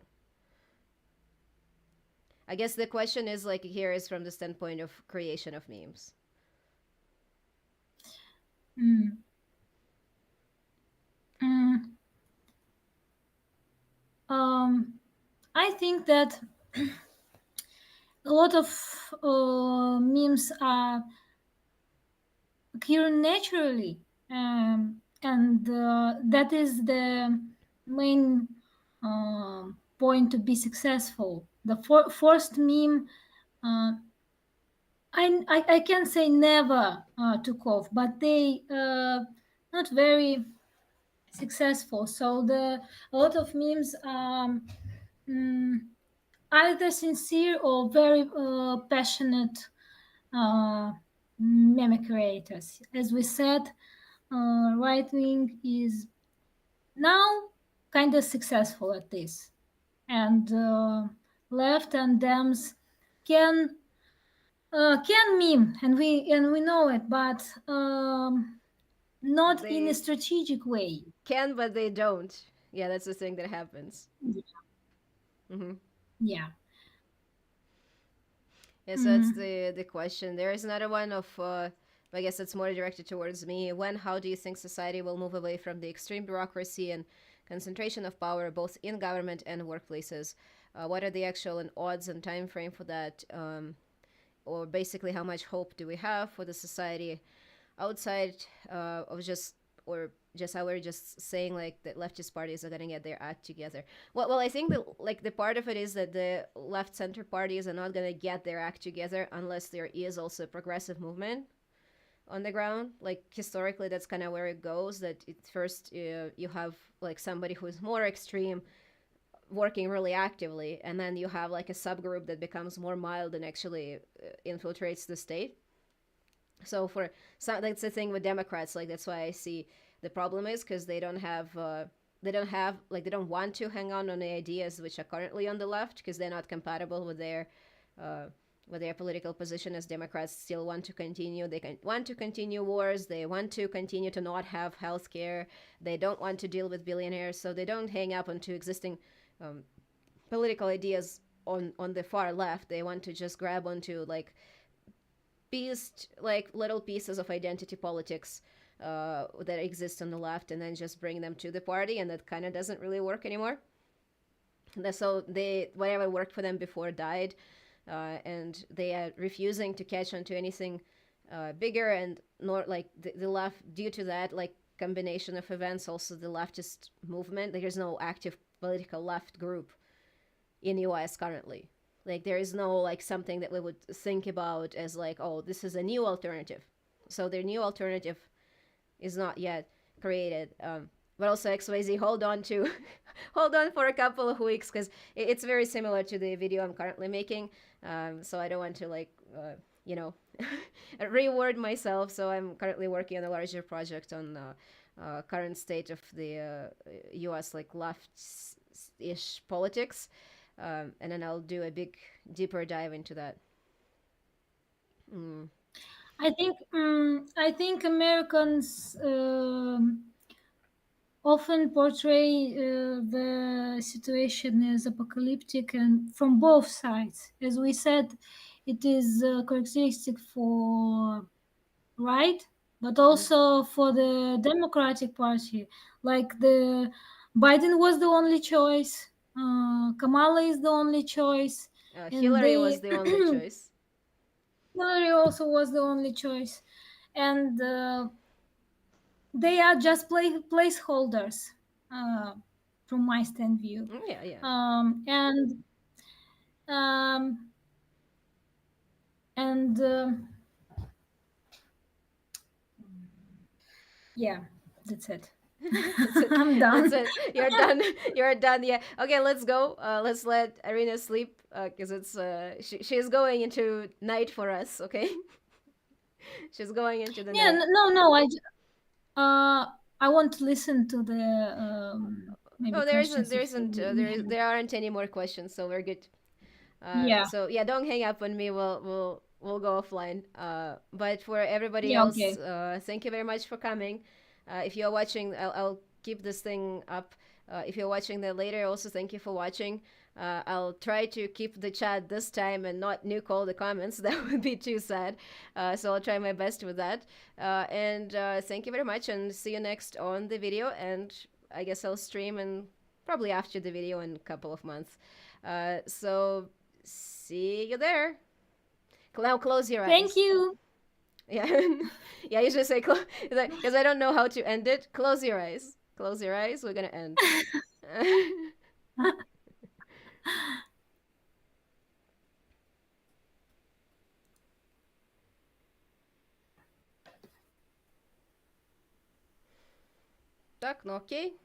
I guess the question is like here is from the standpoint of creation of memes. Mm. Mm. Um, I think that a lot of memes are occur naturally, and that is the main point to be successful. The forced meme, uh, I can say never took off, but they not very successful. So a lot of memes mm, either sincere or very passionate meme creators. As we said, right wing is now kind of successful at this, and left and Dems can can meme, and we know it, but not in a They strategic way. can, but they don't. Yeah, that's the thing that happens. Hmm. Yeah. Yeah, so that's Mm. the question. There is another one of, I guess it's more directed towards me. When, how do you think society will move away from the extreme bureaucracy and concentration of power both in government and workplaces. What are the actual and odds and time frame for that? Or basically, how much hope do we have for the society outside of just, or just how we're just saying like that leftist parties are gonna get their act together. Well, I think that like the part of it is that the left center parties are not gonna get their act together unless there is also a progressive movement on the ground. Like historically, that's kind of where it goes. That it first you have like somebody who is more extreme working really actively, and then you have like a subgroup that becomes more mild and actually infiltrates the state. So for some, that's the thing with Democrats. Like that's why I see the problem is because they don't have like they don't want to hang on the ideas which are currently on the left because they're not compatible uh, with their political position. As Democrats still want to continue, want to continue wars. They want to continue to not have health care. They don't want to deal with billionaires, so they don't hang up onto existing um, political ideas on the far left. They want to just grab onto like little pieces of identity politics that exist on the left, and then just bring them to the party, and that kind of doesn't really work anymore. So they whatever worked for them before died, and they are refusing to catch on to anything bigger, and nor like the left due to that like combination of events. Also, the leftist movement, there's no active political left group in US currently. Like there is no like something that we would think about as like, oh, this is a new alternative. So their new alternative is not yet created. But also XYZ, hold on to, hold on for a couple of weeks because it's very similar to the video I'm currently making. So I don't want to you know, reword myself. So I'm currently working on a larger project on current state of the U.S. like left-ish politics, and then I'll do a big deeper dive into that. Mm. I think Americans often portray the situation as apocalyptic, and from both sides. As we said, it is characteristic for right, but Mm. also for the Democratic Party. Like the Biden was the only choice, Kamala is the only choice, and Hillary was they the only choice. Hillary also was the only choice, and they are just placeholders uh, from my stand view. Mm, yeah, yeah. And um, and yeah, that's it. That's it. I'm That's done. it. You're done. You're done. Yeah. Okay, let's go. Let's let Arina sleep because it's she's going into night for us. Okay, she's going into the Yeah, night. no, I want to listen to the maybe Oh, there isn't. questions There if isn't. we have. There aren't any more questions, so we're good. Yeah, So yeah, don't hang up on me. We'll go offline. But for everybody yeah, else, okay. thank you very much for coming. If you're watching, I'll keep this thing up. If you're watching that later, also thank you for watching. I'll try to keep the chat this time and not nuke all the comments. That would be too sad. So I'll try my best with that. And thank you very much, and see you next on the video. And I guess I'll stream and probably after the video in a couple of months. So see you there. Now close your Thank eyes. you. Yeah, yeah. You should say because I don't know how to end it. Close your eyes. Close your eyes. We're gonna end. Так, ну окей.